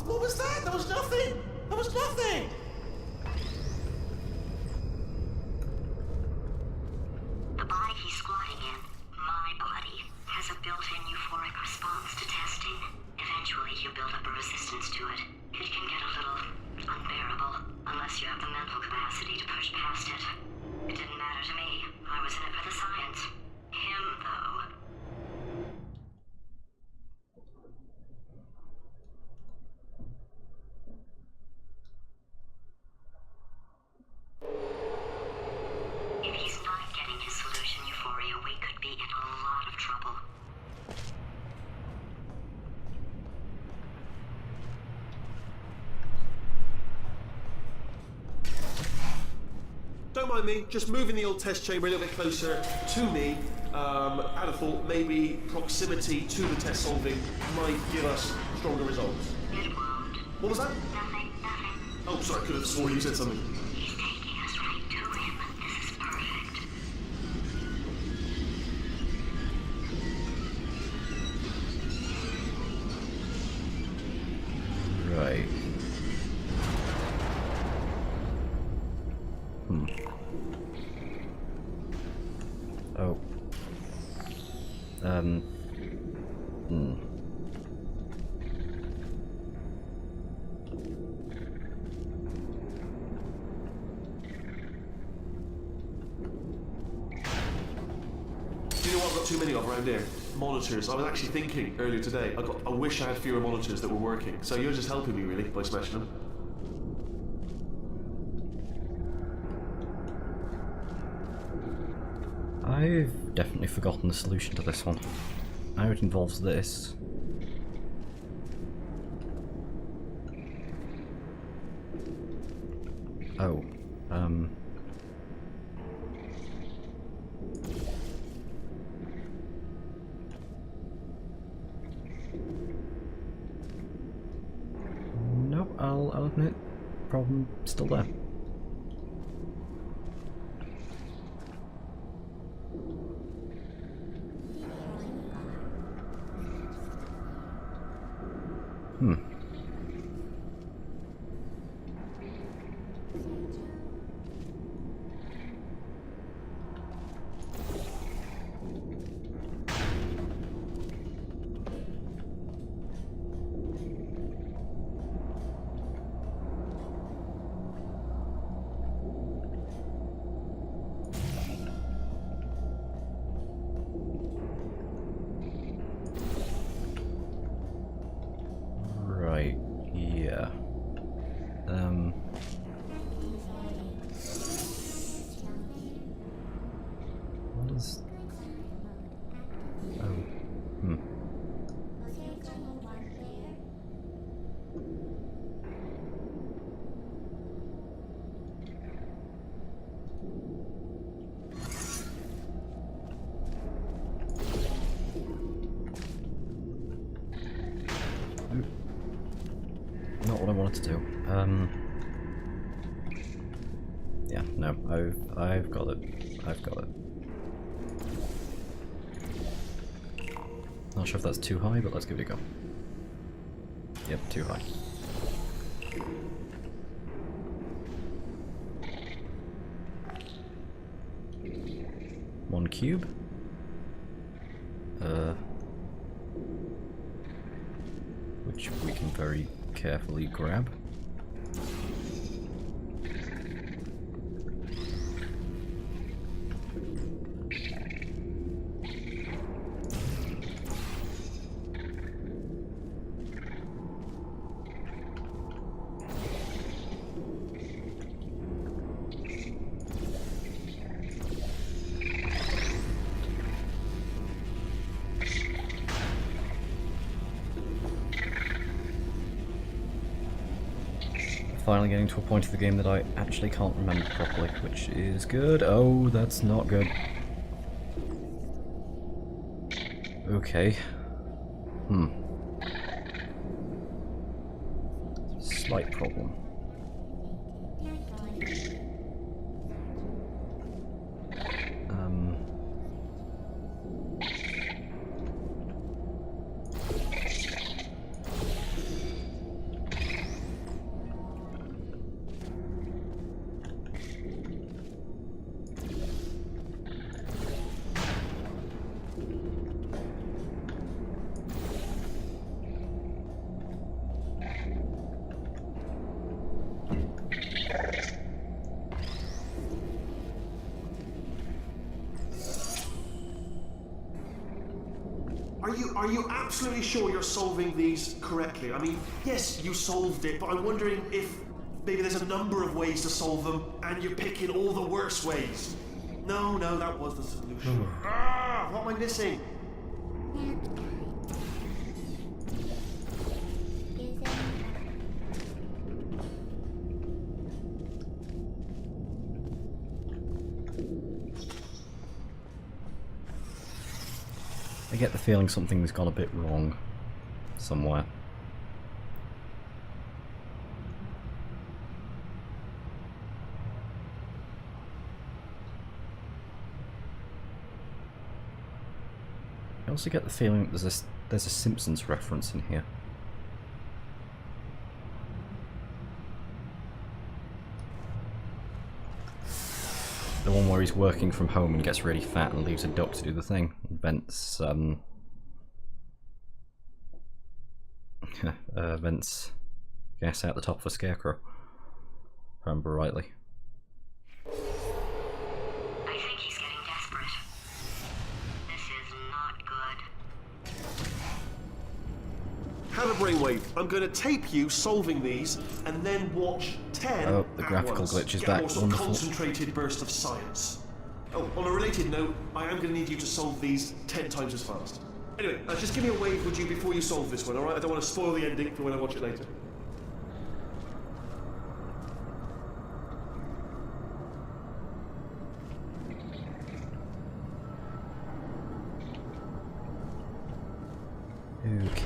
What was that? There was nothing! There was nothing! The body he's squatting in, my body, has a built-in euphoric response to testing. Eventually you build up a resistance to it. It can get a little unbearable, unless you have the mental capacity to push past it. It didn't matter to me. I was in it for the science. Him, though. If he's not getting his solution euphoria, we could be in a lot of trouble. Don't mind me, just moving the old test chamber a little bit closer to me. I'd have thought maybe proximity to the test solving might give us stronger results. It won't. What was that? Nothing. Oh, sorry, I could have sworn you said something. He's taking us right to him. This is perfect. Right. Oh. Do you know what I've got too many of around here? monitors. I was actually thinking earlier today, I wish I had fewer monitors that were working. So you're just helping me, really, by smashing them. I've definitely forgotten the solution to this one. Now it involves this. Oh, no, I'll admit, problem still there. Right, yeah. What is... Oh, not what I wanted to do. Yeah, no, I've got it. I've got it. Not sure if that's too high, but let's give it a go. Yep, too high. One cube. Which we can very carefully grab. Finally getting to a point of the game that I actually can't remember properly, which is good. Oh, that's not good. Okay. Slight problem. Are you absolutely sure you're solving these correctly? I mean, yes, you solved it, but I'm wondering if maybe there's a number of ways to solve them, and you're picking all the worst ways. No, that was the solution. What am I missing? I get the feeling something's gone a bit wrong somewhere. I also get the feeling there's a Simpsons reference in here. The one where he's working from home and gets really fat and leaves a duck to do the thing. Vents, vents gas out the top of a scarecrow, if I remember rightly. I think he's getting desperate. This is not good. a brainwave. I'm going to tape you solving these, and then watch 10 Oh, the at graphical once. glitch is Get back. more sort of Wonderful. concentrated burst of science. Oh, on a related note, I am going to need you to solve these 10 times as fast. Anyway, just give me a wave, would you, before you solve this one, alright? I don't want to spoil the ending for when I watch it later. Okay.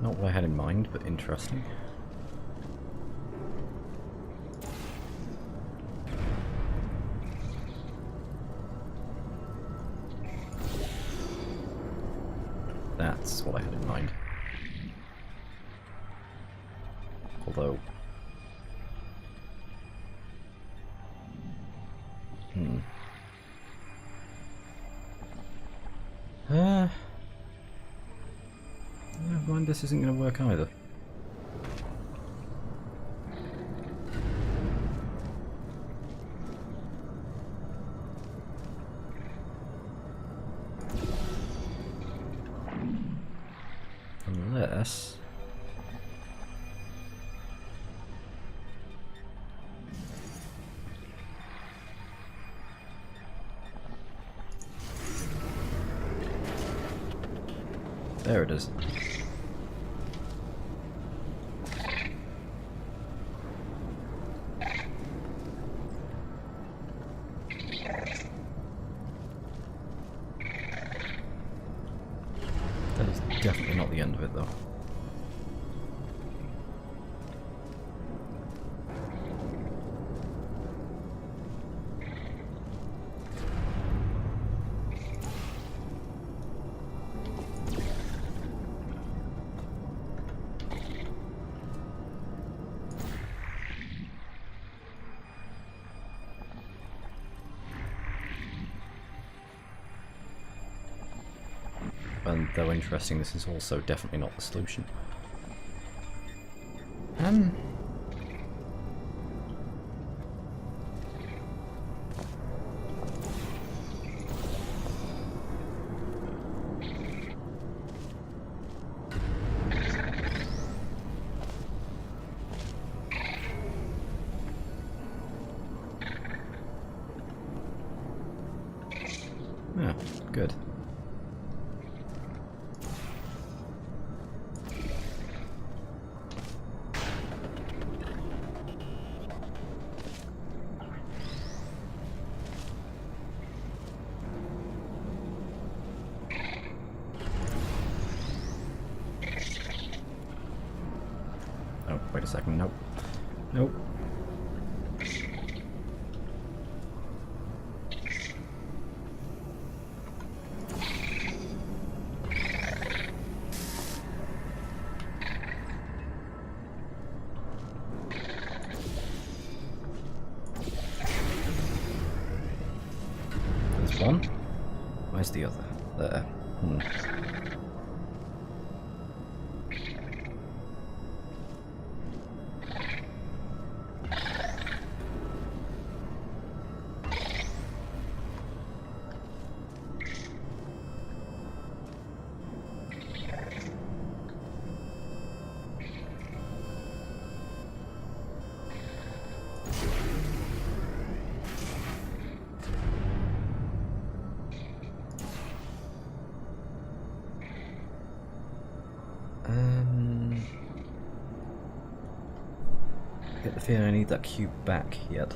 Not what I had in mind, but interesting. That's what I had in mind. Although... Never mind, this isn't going to work either. Unless... There it is. That is definitely not the end of it, though. And though interesting, this is also definitely not the solution. Yeah, good. Oh, wait a second, nope. Nope. There's one. Where's the other? There. I get the feeling I need that cube back yet.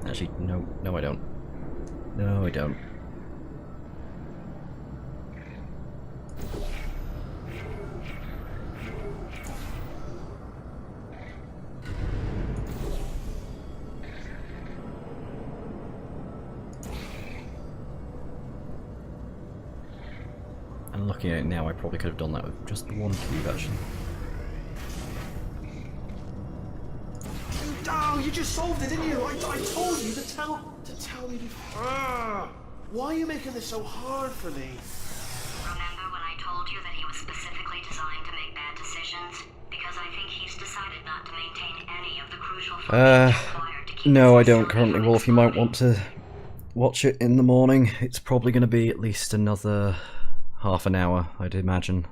Actually, no I don't. No I don't. And looking at it now, I probably could have done that with just the one cube, actually. Oh, you just solved it, didn't you? I told you to tell me before. Why are you making this so hard for me? Remember when I told you that he was specifically designed to make bad decisions? Because I think he's decided not to maintain any of the crucial functions required to keep No, I his don't facility currently. from Wolf, you might exploding. want to watch it in the morning. It's probably going to be at least another half an hour, I'd imagine.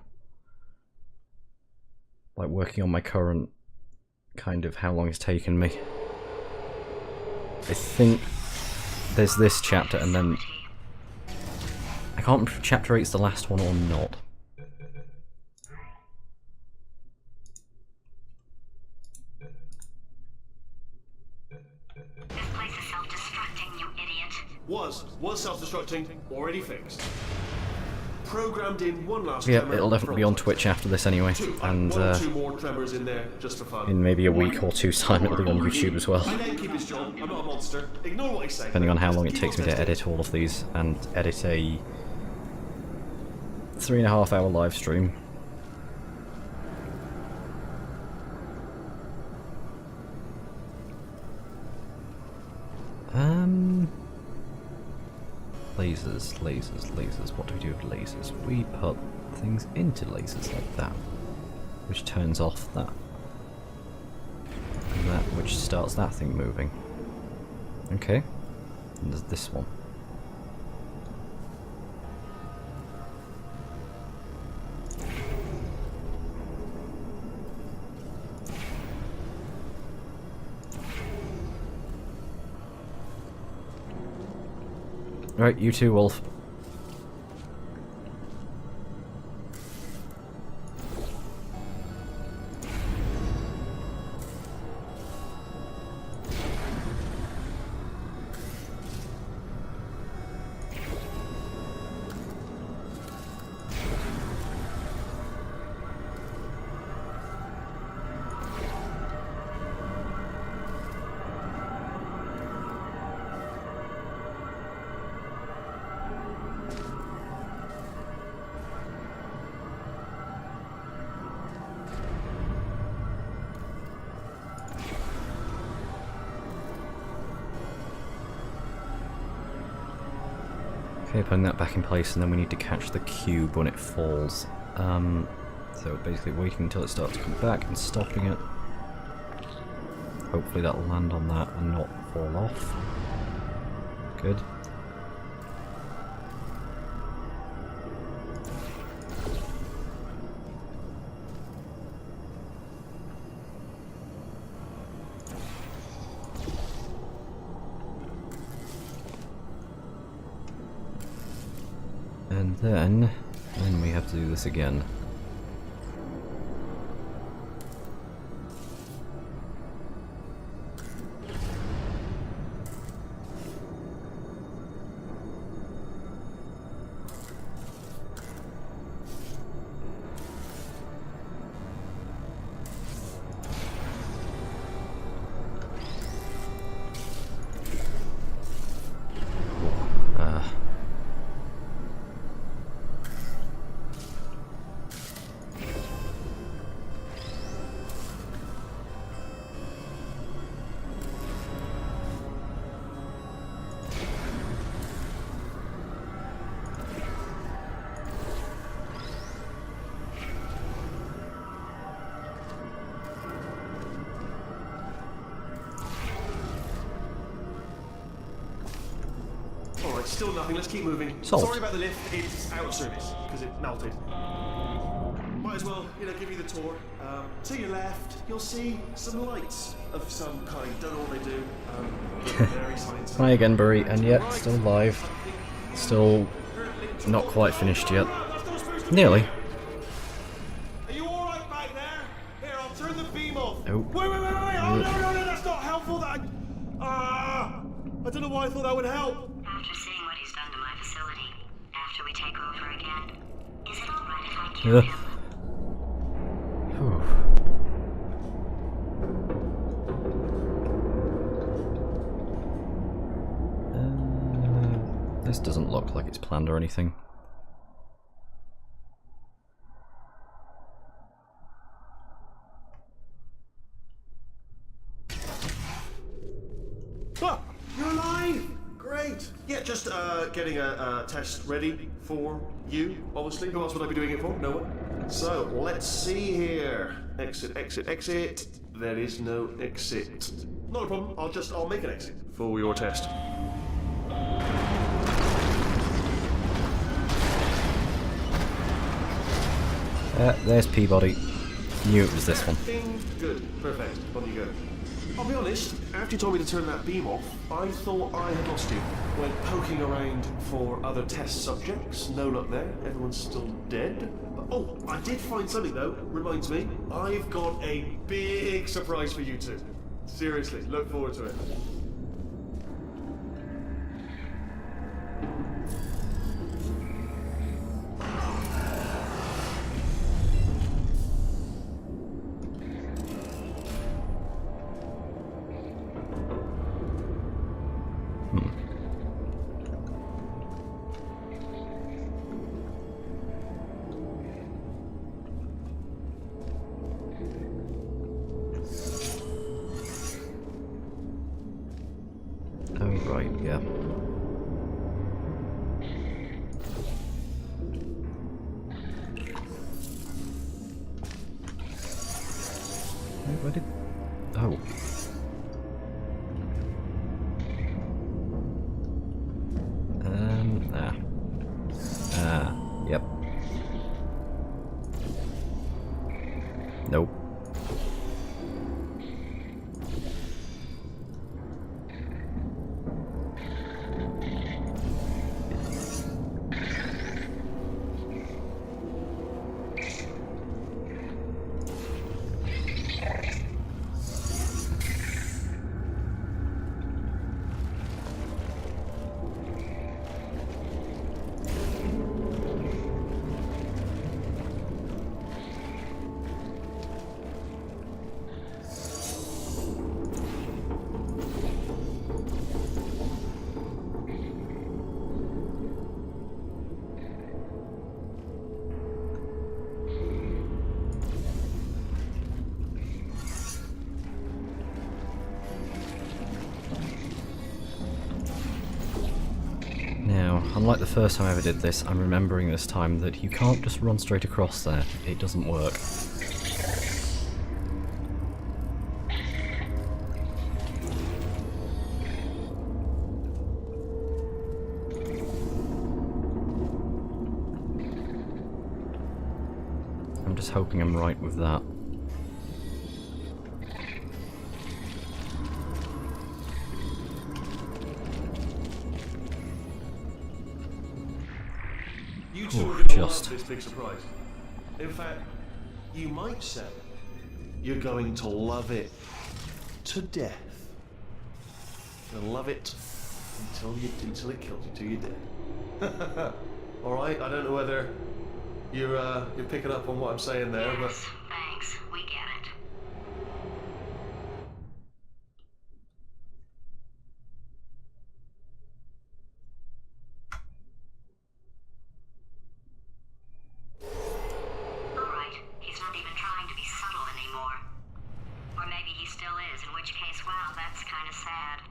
Like working on my current kind of how long it's taken me. I think there's this chapter and then I can't remember if chapter 8's the last one or not. This place is self-destructing, you idiot. Was self-destructing, already fixed. Programmed in one last Yeah, tremor it'll definitely be on from- Twitch after this anyway, and one or two more tremors in there just for fun. in maybe a week or two's time it'll be on YouTube as well. I let him keep his job. I'm not a monster. Ignore what I say. Depending on how long it Keep takes on me to testing. edit all of these and edit a 3.5 hour live stream. Lasers. What do we do with lasers? We put things into lasers like that, which turns off that. And that which starts that thing moving. Okay. And there's this one. Right, you too, Wolf. Okay, putting that back in place, and then we need to catch the cube when it falls. So basically waiting until it starts to come back and stopping it. Hopefully that'll land on that and not fall off. Good. And then we have to do this again. Alright, still nothing. Let's keep moving. Solved. Sorry about the lift. It's out of service because it melted. Might as well, give you the tour. To your left, you'll see some lights of some kind. Don't know what they do. Very science. Hi again, Burry, and yet still live. Still not quite finished yet. Nearly. Are you alright back there? Here, I'll turn the beam off. Oh. Wait. Oh, no, that's not helpful. I don't know why I thought that would help. After seeing what he's done to my facility, after we take over again, is it alright if I kill Yeah. him? Whew. This doesn't look like it's planned or anything. getting a test ready for you, obviously. Who else would I be doing it for? No one. So, let's see here. Exit, exit, exit. There is no exit. Not a problem. I'll make an exit for your test. There's Peabody. Knew it was this one. Good. Perfect. On you go. I'll be honest, after you told me to turn that beam off, I thought I had lost you. Went poking around for other test subjects. No luck there. Everyone's still dead. Oh, I did find something though. Reminds me, I've got a big surprise for you two. Seriously, look forward to it. Oh, right, yeah. Where did... Oh. Yep. Nope. Now, unlike the first time I ever did this, I'm remembering this time that you can't just run straight across there. It doesn't work. I'm just hoping I'm right with that. You two are going to love this big surprise. In fact, you might say you're going to love it to death. You'll love it until it kills you, till you're dead. All right. I don't know whether you're picking up on what I'm saying there, but Thanks. We get it. Or maybe he still is, in which case, wow, that's kind of sad.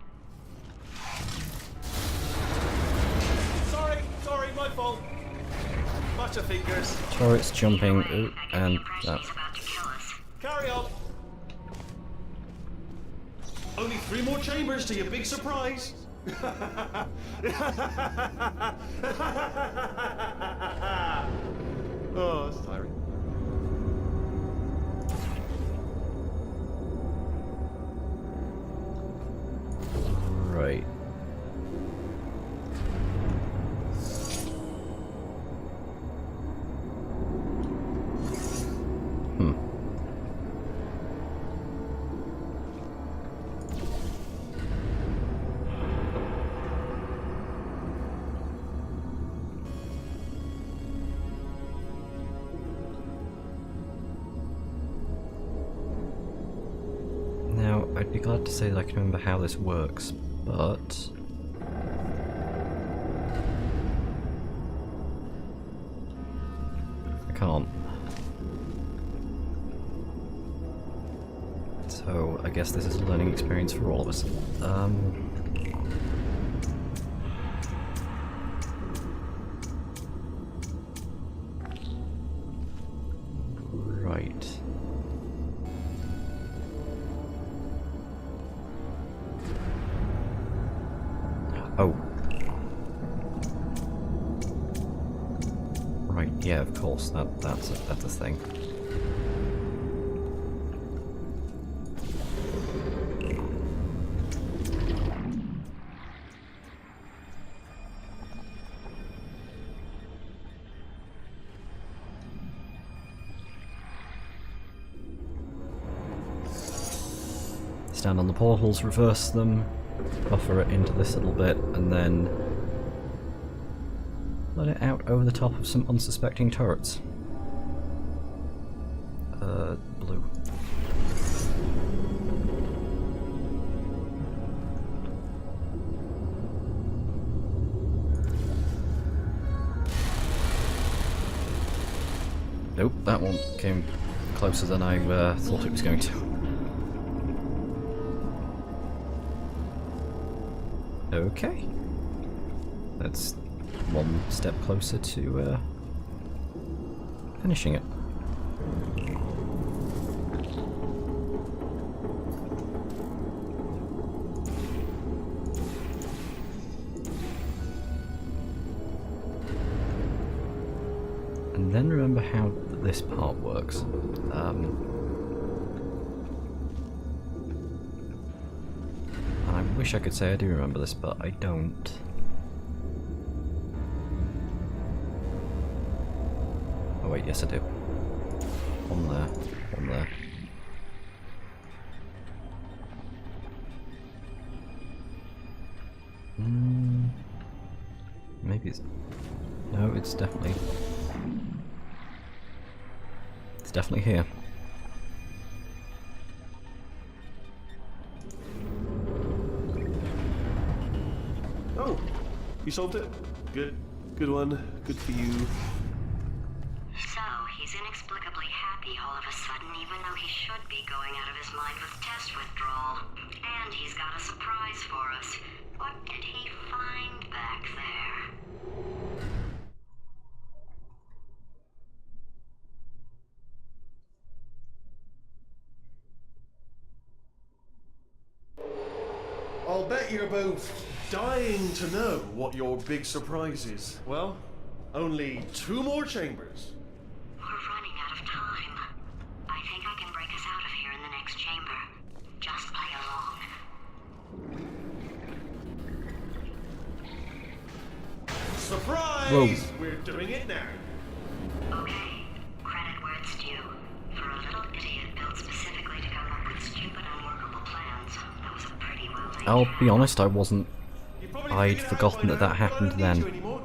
Sorry, my fault. Butterfingers. Turret's jumping, ooh, and that. He's about to kill us. Carry on. Only 3 more chambers to your big surprise. Oh, that's tiring. Right. Now, I'd be glad to say that I can remember how this works, but... I can't. So, I guess this is a learning experience for all of us. Right, yeah, of course, that's a thing. Stand on the portals, reverse them, buffer it into this little bit, and then let it out over the top of some unsuspecting turrets. Blue. Nope, that one came closer than I thought it was going to. Okay. That's one step closer to finishing it. And then remember how this part works. And I wish I could say I do remember this, but I don't. Oh wait, yes I do. One there, one there. Maybe it's... No, it's definitely here. Oh, you solved it? Good. Good one. Good for you. So, he's inexplicably happy all of a sudden, even though he should be going out of his mind with test withdrawal. And he's got a surprise for us. What did he find back there? I'll bet you're both dying to know what your big surprise is. Well, only 2 more chambers. We're running out of time. I think I can break us out of here in the next chamber. Just play along. Surprise! Whoa. We're doing it now. Okay, credit where it's due. For a little idiot built specifically to come up with stupid, unworkable plans, that was a pretty well laid I'll be job. honest, I wasn't. You probably I'd figured it out forgotten by that now, happened but I don't need you then. anymore.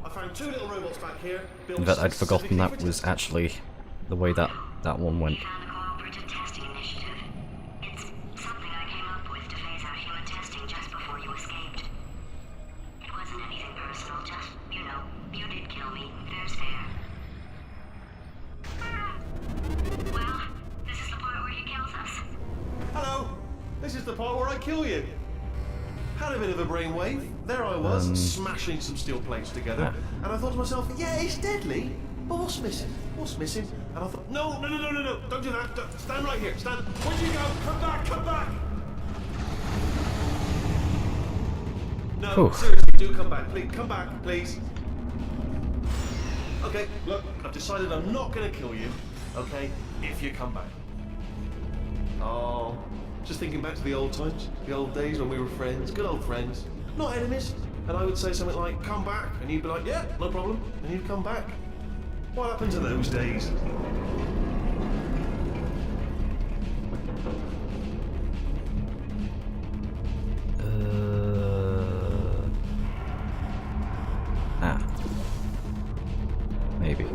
I found 2 little robots back here, built In fact, I'd forgotten specifically that for was testing. actually the way that one went. We found the Cooperative Testing Initiative. It's something I came up with to phase out human testing just before you escaped. It wasn't anything personal, just, you know, you did kill me. Fair's fair. Well, this is the part where he kills us. Hello! This is the part where I kill you. Had a bit of a brainwave. There I was, smashing some steel plates together. And I thought to myself, yeah, it's deadly. But what's missing? What's missing? And I thought, no. Don't do that. Stand right here. Stand. Where'd you go? Come back. No, Oof. seriously, do come back. Please, come back, please. Okay, look, I've decided I'm not going to kill you, okay, if you come back. Oh, just thinking back to the old times, the old days when we were friends, good old friends, not enemies. And I would say something like, come back, and you'd be like, yeah, no problem, and you'd come back. What happened to those days? Maybe.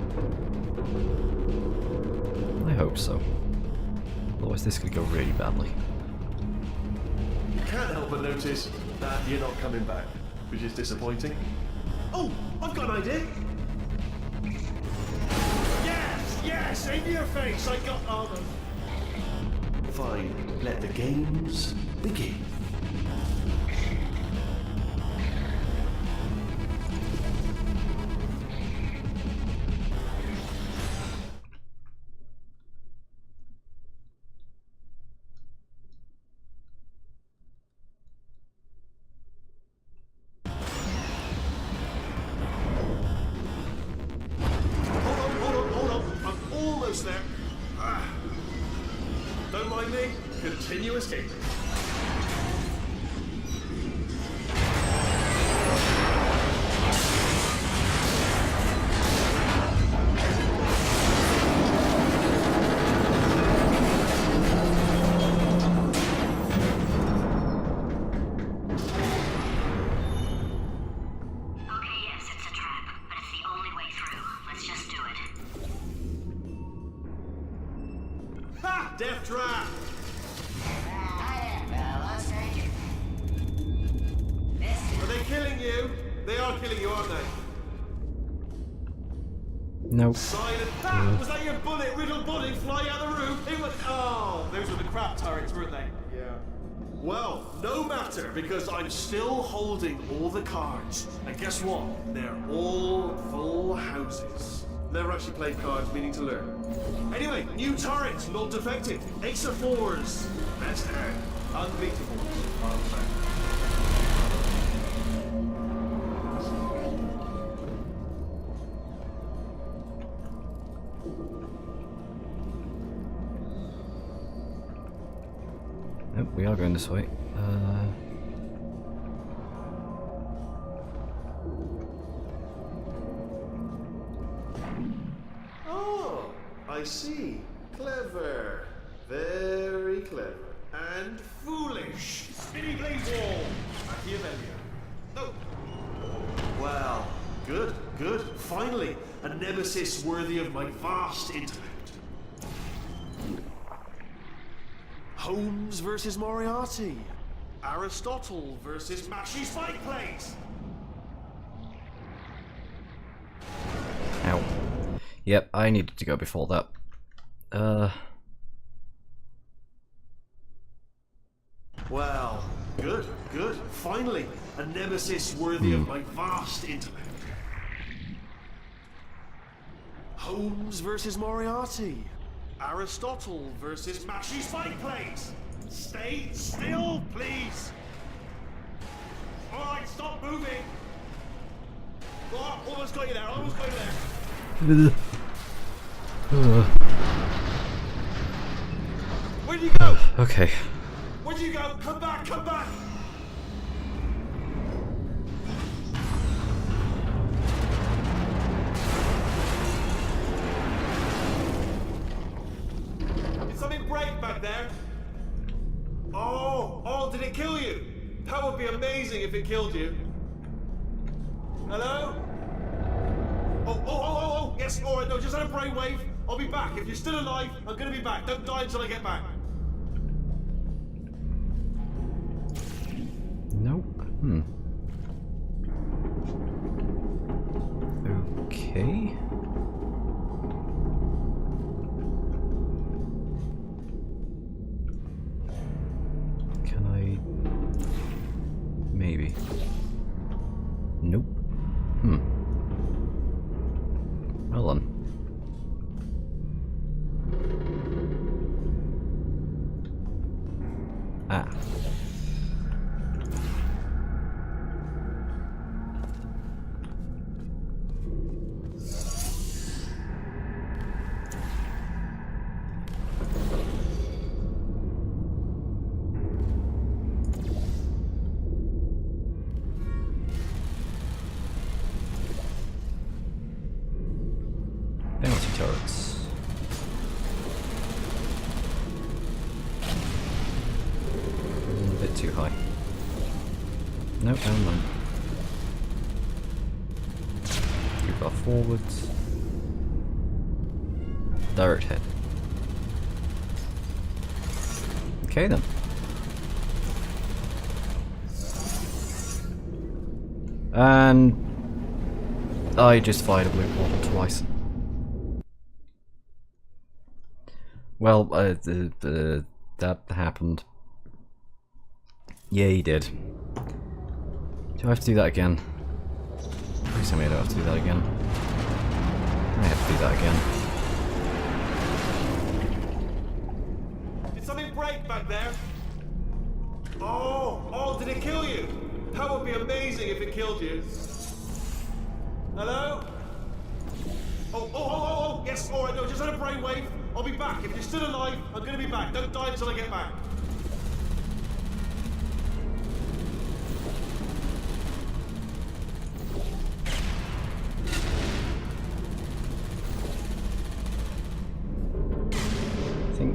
I hope so. Otherwise this could go really badly. Can't help but notice that you're not coming back, which is disappointing. Oh, I've got an idea. Yes, in your face, I got armor. Fine, let the games begin. Continue escaping. Okay, yes, it's a trap, but it's the only way through. Let's just do it. Ha! Death trap! Are they killing you? They are killing you, aren't they? Nope. Silent. Ah, was that your bullet riddled body flying out the roof? It was. Oh, those were the crap turrets, weren't they? Yeah. Well, no matter, because I'm still holding all the cards. And guess what? They're all full houses. Never actually played cards, meaning to learn. Anyway, new turrets, not defective. Ace of fours. Best hand. Unbeatables, I'll say. Nope, we are going this way. Oh, I see. Clever. Very clever. And foolish. Spinny blade wall. Machiavellian. No. Well, good, good. Finally, a nemesis worthy of my vast intellect. Holmes versus Moriarty. Aristotle versus Mashy Spike Plates. Ow. Yep, I needed to go before that. Well, good, good. Finally, a nemesis worthy of my vast intellect. Holmes versus Moriarty. Aristotle versus Mashy Spike Plates. Stay still, please. Alright, stop moving. Oh, almost got you there, almost got you there. Where'd you go? Okay. Where'd you go? Come back, come back! Did something break back there? Oh, did it kill you? That would be amazing if it killed you. Hello? Oh, yes, alright, no, just had a brainwave. I'll be back. If you're still alive, I'm gonna be back. Don't die until I get back. Nope. Okay. Can I... Maybe. Nope. Well then. Ah. Bouncy turrets. A bit too high. Nope, never mind. Too far forwards. Direct hit. Okay then. And I just fired a blue portal twice. Well, that happened. Yeah, he did. Do I have to do that again? Please tell me I don't have to do that again. I have to do that again. Did something break back there? Oh, did it kill you? That would be amazing if it killed you. Hello? Oh, yes, alright, no, just had a brainwave. I'll be back. If you're still alive, I'm gonna be back. Don't die until I get back.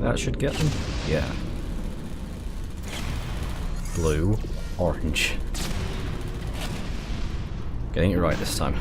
that should get them. Yeah. Blue, orange. Getting it right this time.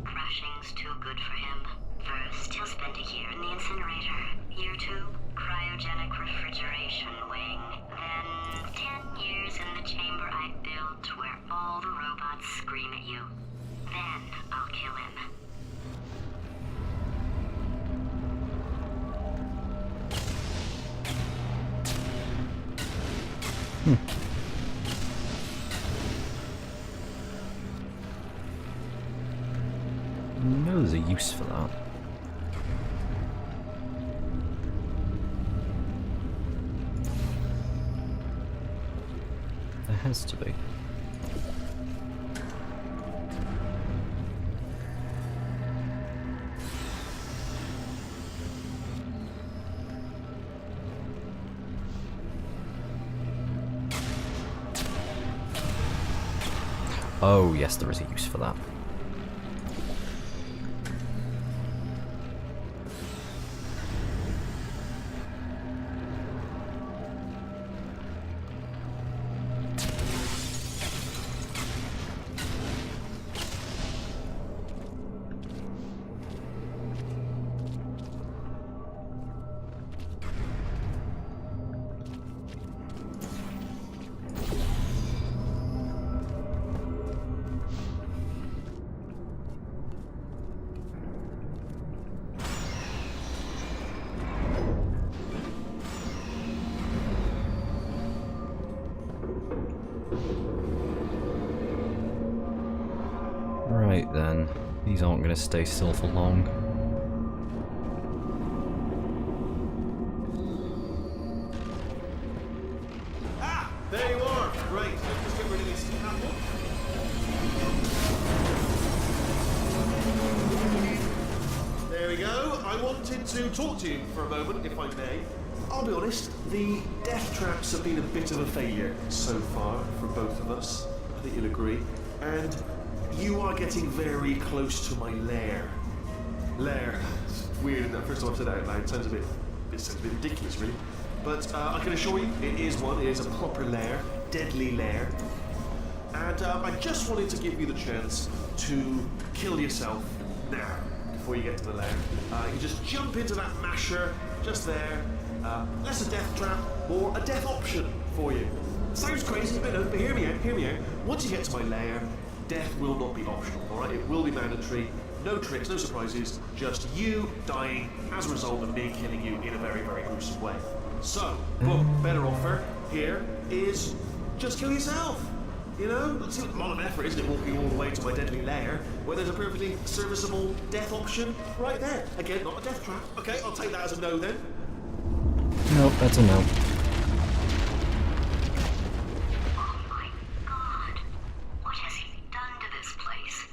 Crashing's too good for him. First, he'll spend a year in the incinerator. Year 2, cryogenic refrigeration wing. Then 10 years in the chamber I built where all the robots scream at you. Then I'll kill him. No, there's a use for that. There has to be. Oh, yes, there is a use for that. Right then, these aren't going to stay still for long. Ah! There you are! Right, let's just get rid of this apple. There we go. I wanted to talk to you for a moment, if I may. I'll be honest, the death traps have been a bit of a failure so far for both of us. I think you'll agree. And you are getting very close to my lair. Lair. It's weird, isn't it? First time I've said that out loud. It sounds a bit ridiculous, really. But I can assure you, it is one. It is a proper lair. Deadly lair. And I just wanted to give you the chance to kill yourself now, before you get to the lair. You just jump into that masher, just there. Less a death trap, or a death option for you. Sounds crazy, I know, but hear me out. Once you get to my lair, death will not be optional, alright? It will be mandatory. No tricks, no surprises, just you dying as a result of me killing you in a very, very gruesome way. So, well, better offer here is just kill yourself. You know, it's a lot of effort, isn't it, walking all the way to my deadly lair, where there's a perfectly serviceable death option right there. Again, not a death trap. Okay, I'll take that as a no then. Nope, that's a no. Oh my god. What has he done to this place?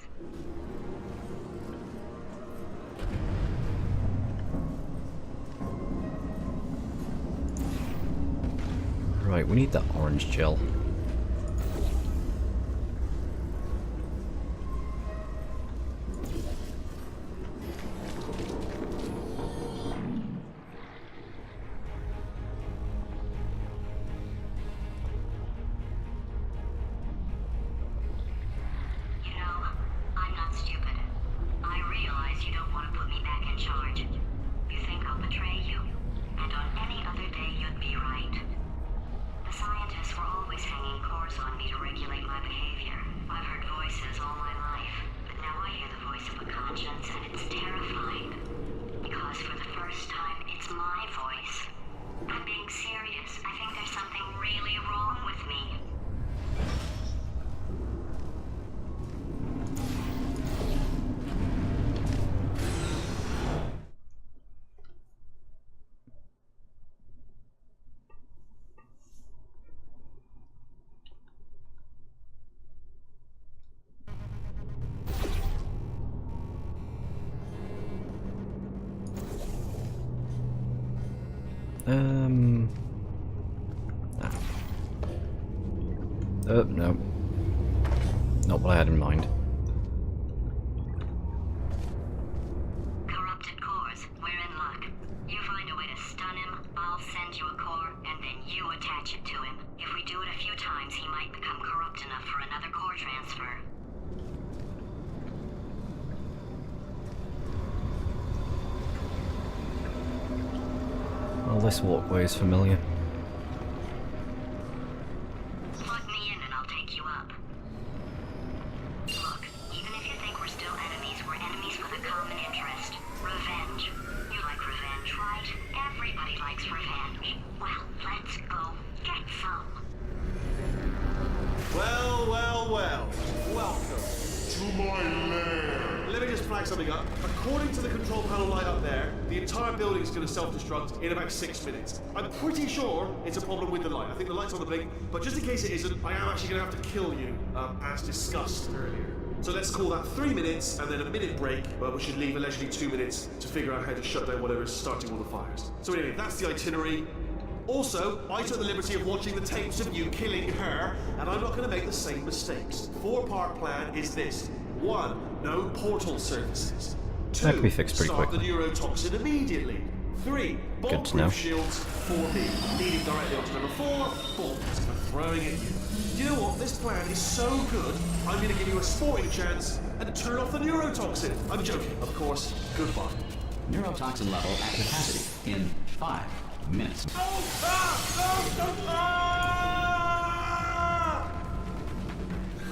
Right, we need that orange gel. No. Not what I had in mind. Corrupted cores, we're in luck. You find a way to stun him, I'll send you a core, and then you attach it to him. If we do it a few times, he might become corrupt enough for another core transfer. Well, this walkway is familiar. Plug me in and I'll take you up. Look, even if you think we're still enemies, we're enemies with a common interest. Revenge. You like revenge, right? Everybody likes revenge. Well, let's go get some. Well, well, well. Welcome to my lair. Let me just flag something up. According to the control panel light up there, the entire building is going to self-destruct in about 6 minutes. I'm pretty sure it's a problem with the light. I think the light's on the blink, but just in case it isn't, I am actually going to have to kill you, as discussed earlier. So let's call that 3 minutes and then a minute break, but we should leave allegedly 2 minutes to figure out how to shut down whatever is starting all the fires. So anyway, that's the itinerary. Also, I took the liberty of watching the tapes of you killing her, and I'm not going to make the same mistakes. 4-part plan is this. 1. No portal services. 2. That can be fixed pretty Start quickly. the neurotoxin immediately. 3. Good to know. Bomb-proof shields for me. Leading directly onto number 4. Bombs for throwing at you. You know what? This plan is so good, I'm going to give you a sporting chance and turn off the neurotoxin. I'm joking, of course. Goodbye. Neurotoxin level at capacity in 5 minutes.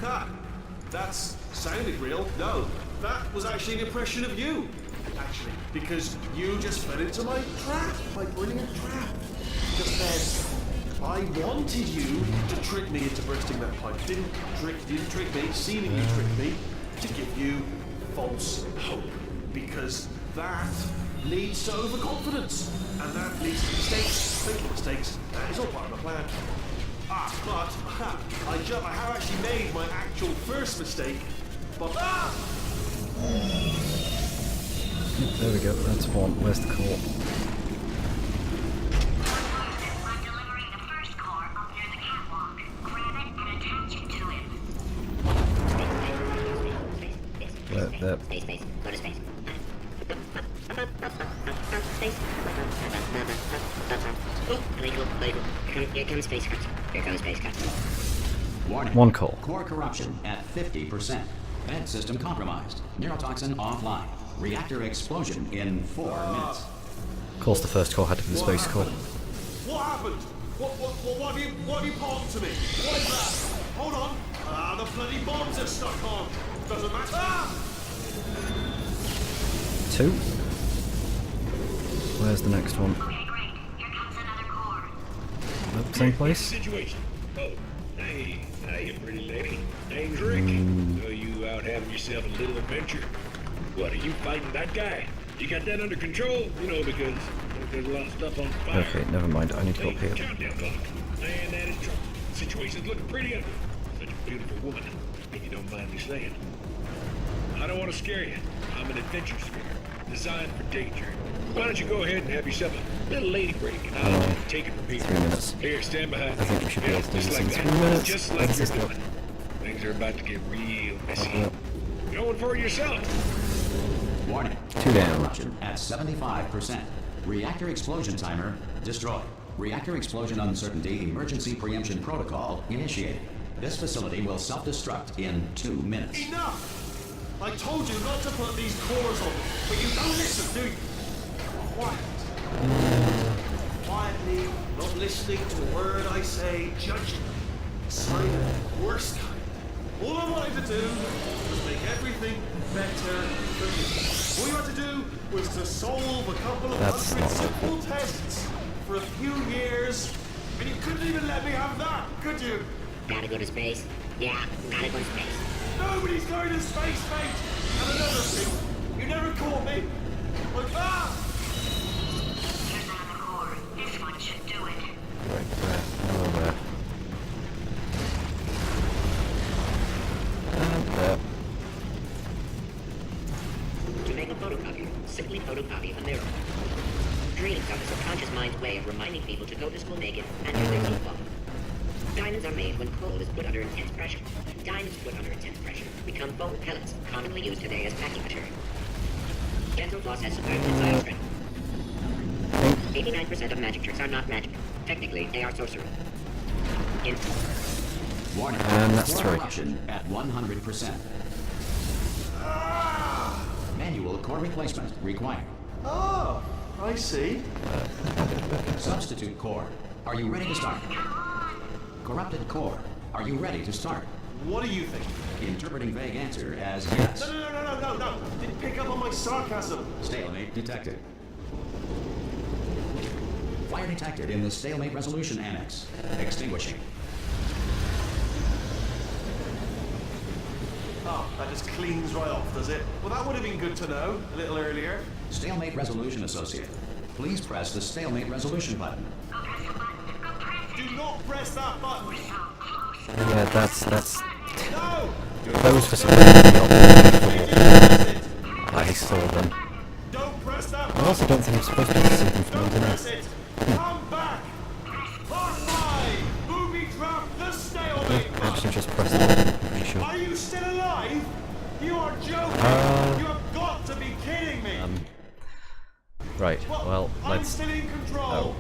Ha! That's sounded real. No, that was actually an impression of you. Actually, because you just fell into my trap, my brilliant trap. Just then, I wanted you to trick me into bursting that pipe. You didn't trick me, seemingly trick me, to give you false hope. Because that leads to overconfidence, and that leads to mistakes, making mistakes. That is all part of the plan. But I have actually made my actual first mistake. But There we go, that's one. Where's the core? I'm delivering the first core up near the catwalk. Grab it and attach it to him. There. Space. Go to space. Space. Oh, illegal. Here comes space cut. Here comes space cut. Warning. One core. Core corruption at 50%. Vent system compromised. Neurotoxin offline. Reactor explosion in 4 minutes. Of course, the first core had to be the space core. what happened? What have you palmed to me? What is that? Hold on. The bloody bombs are stuck on. Doesn't matter. 2. Where's the next one? Okay, great. Here comes another core. Nope, same place? Situation. Oh, hey, pretty lady. Name's Rick. So you out having yourself a little adventure? What, are you fighting that guy? You got that under control? You know, because there's a lot of stuff on fire. Okay, never mind. I need to go up here. Countdown clock. Man, that is trouble. Situation's looking pretty ugly. Such a beautiful woman, if you don't mind me saying. I don't want to scare you. I'm an adventure sphere, designed for danger. Why don't you go ahead and have yourself a little lady break, and I'll take it from here. 3 minutes. Here, stand behind. I think we should be able to do Just this like in that. 3 minutes. Just Let's like just you're go. doing. Things are about to get real messy. Yep. Going for it yourself. Warning. 2 down. Corruption at 75%. Reactor explosion timer destroyed. Reactor explosion uncertainty emergency preemption protocol initiated. This facility will self-destruct in 2 minutes. Enough! I told you not to put these cores on, but you don't listen, do you? Quiet. Quietly, not listening to a word I say, judging. Silent, worst kind. All I wanted to do was make everything better for you. All you had to do was to solve a couple of That's hundred not simple tests for a few years, and you couldn't even let me have that, could you? Gotta go to space. Yeah, gotta go to space. Nobody's going to space, mate! And another thing, you never caught me. Like, Here's another core. This one should do it. Right there. Hello there. And there. To make a photocopier, simply photocopy a mirror. readings are the subconscious mind's way of reminding people to go to school naked and do their teeth off. Diamonds are made when coal is put under intense pressure. Diamonds put under intense pressure become foam pellets, commonly used today as packing material. Dental floss has superb tensile strength. 89% of magic tricks are not magic. Technically, they are sorcery. Warning. That's Core true. eruption at 100%. Manual core replacement required. Oh, I see. Substitute core. Are you ready to start? Corrupted core. Are you ready to start? What do you think? Interpreting vague answer as yes. No. Didn't pick up on my sarcasm. Stalemate detected. Fire detected in the stalemate resolution annex. Extinguishing. Oh, that just cleans right off, does it? Well, that would have been good to know a little earlier. Stalemate resolution associate. Please press the stalemate resolution button. Do not press that button. Yeah, that's No! those for some I saw them. Don't press that I button. also don't think I'm supposed to see them from Don't the press internet. it. Come back. Part 5. Booby trap the stalemate Actually, button. just press the button, I'm pretty sure. Are you still alive? You are joking. You have got to be kidding me. Right, well, I'm let's... still in control. Oh.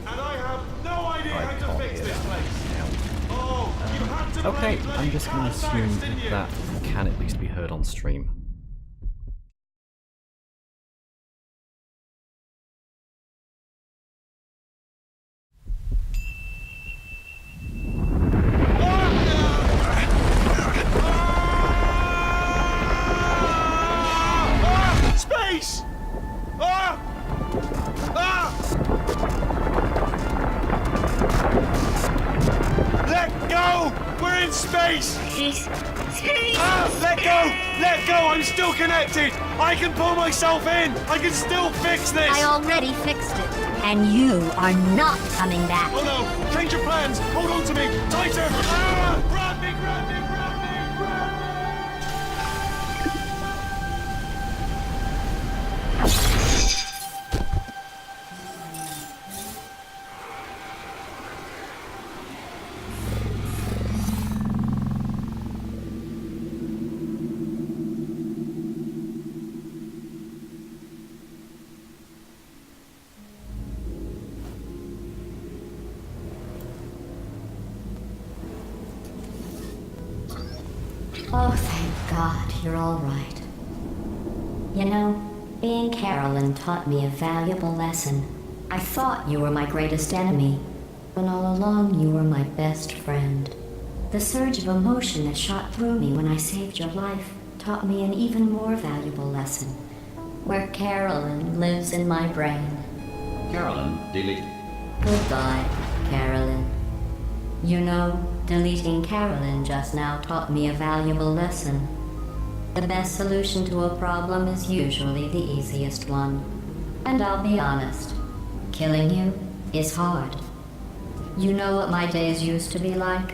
And I have no idea I how to can't fix hear this that. place. Oh, you had to Okay, play I'm just going to assume didn't you? that can at least be heard on stream. Space! Ah! Ah! Let go! We're in space! Space! Ah! Let go! Let go! I'm still connected! I can pull myself in! I can still fix this! I already fixed it, and you are not coming back. Oh no! Change your plans! Hold on to me! Tighter! Ah! Grab me! Grab me! Grab me! Grab me! Oh, thank God, you're all right. You know, being Carolyn taught me a valuable lesson. I thought you were my greatest enemy, when all along you were my best friend. The surge of emotion that shot through me when I saved your life taught me an even more valuable lesson, where Carolyn lives in my brain. Carolyn, delete. Goodbye, Carolyn. You know, deleting Carolyn just now taught me a valuable lesson. The best solution to a problem is usually the easiest one. And I'll be honest, killing you is hard. You know what my days used to be like?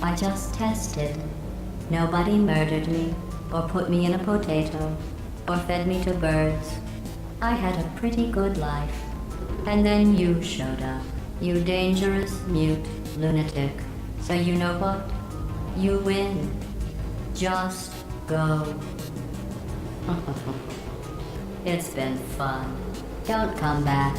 I just tested. Nobody murdered me, or put me in a potato, or fed me to birds. I had a pretty good life. And then you showed up, you dangerous, mute lunatic. So you know what? You win. Just go. It's been fun. Don't come back.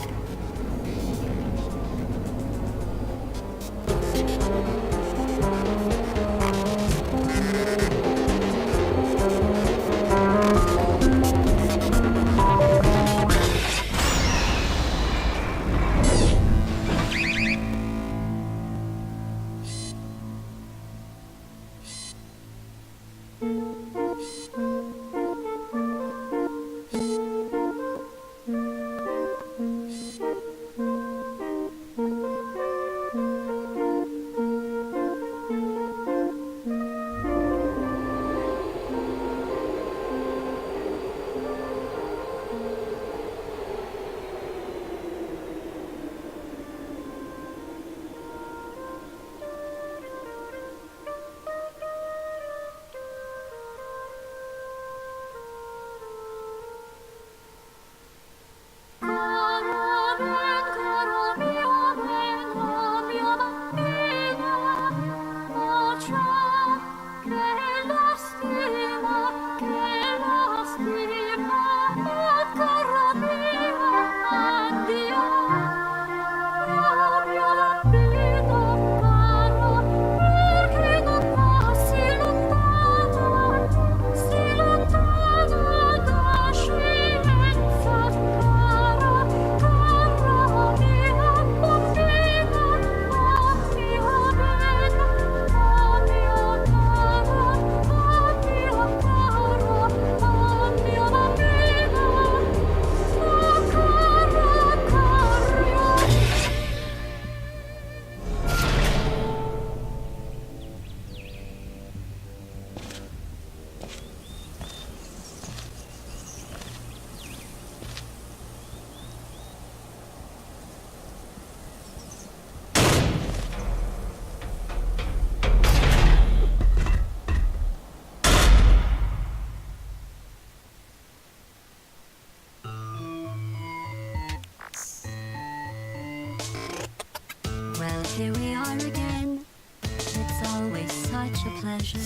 such a pleasure.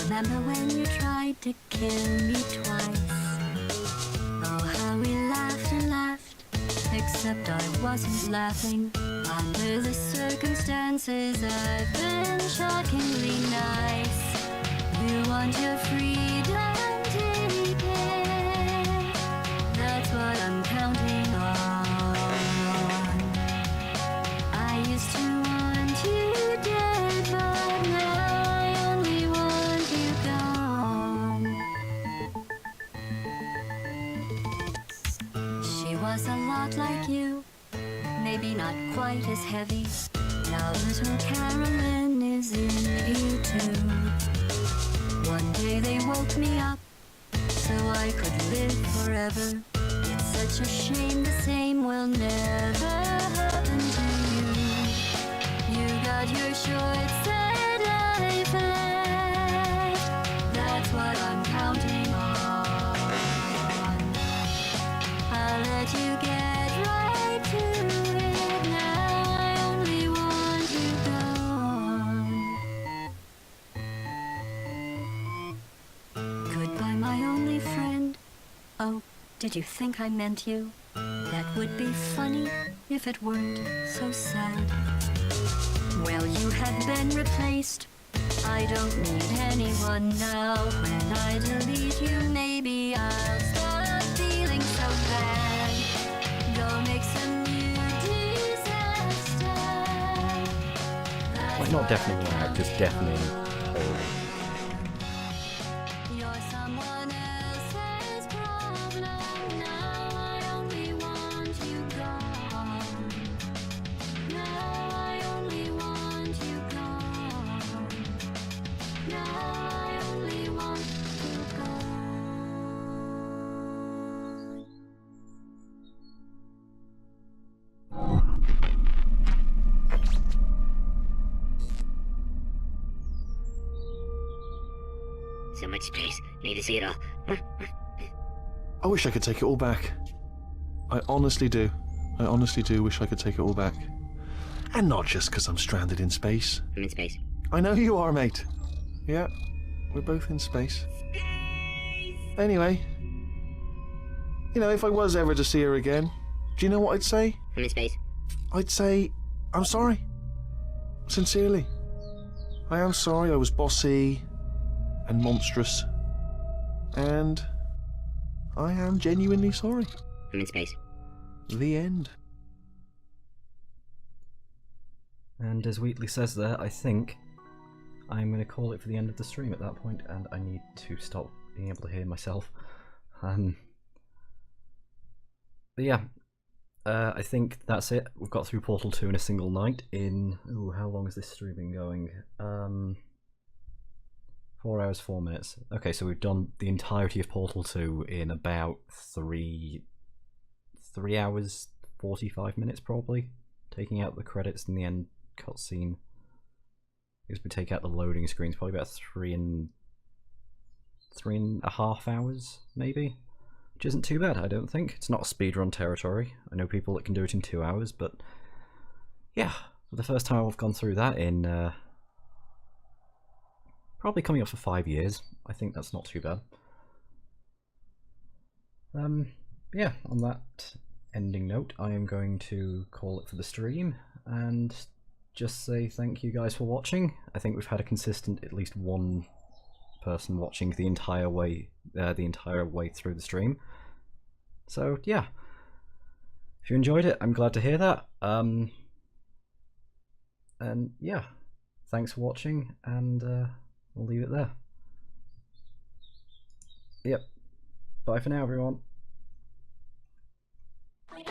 Remember when you tried to kill me twice? Oh, how we laughed and laughed, except I wasn't laughing. Under the circumstances, I've been shockingly nice. You want your freedom, take it. That's what I'm counting on. I used to want you dead, but now I only want you gone. She was a lot like you, maybe not quite as heavy. Now little Carolyn is in you too. One day they woke me up so I could live forever. It's such a shame the same will never happen to you. You got your short set life left. That's what I'm counting on. I'll let you get right to it now. I only want you gone. Goodbye, my only friend. Oh, did you think I meant you? That would be funny if it weren't so sad. Well, you have been replaced. I don't need anyone now. When I delete you, maybe I'll stop feeling so bad. Go make some new disaster. Like, not deafening loud, just deafening horrible. You're someone else's problem. Now I only want you gone. Now I only want you gone. Now I only want you gone. So much space. Need to see it all. I wish I could take it all back. I honestly do. I honestly do wish I could take it all back. And not just because I'm stranded in space. I'm in space. I know you are, mate. Yeah, we're both in space. Anyway, you know, if I was ever to see her again, do you know what I'd say? I'm in space. I'd say, I'm sorry. Sincerely. I am sorry I was bossy and monstrous. And I am genuinely sorry. I'm in space. The end. And as Wheatley says there, I think I'm going to call it for the end of the stream at that point, and I need to stop being able to hear myself. But yeah, I think that's it. We've got through Portal 2 in a single night in... Ooh, how long is this stream been going? 4 hours, 4 minutes. Okay, so we've done the entirety of Portal 2 in about 3 hours, 45 minutes probably, taking out the credits and the end cutscene. Because we take out the loading screens, probably about 3.5 hours, maybe? Which isn't too bad, I don't think. It's not speedrun territory. I know people that can do it in 2 hours, but yeah, for the first time I've gone through that in probably coming up for 5 years. I think that's not too bad. Yeah, on that ending note, I am going to call it for the stream and just say thank you guys for watching. I think we've had a consistent at least one person watching the entire way through the stream. So yeah, if you enjoyed it, I'm glad to hear that. And yeah, thanks for watching, and we'll leave it there. Yep. Bye for now, everyone. I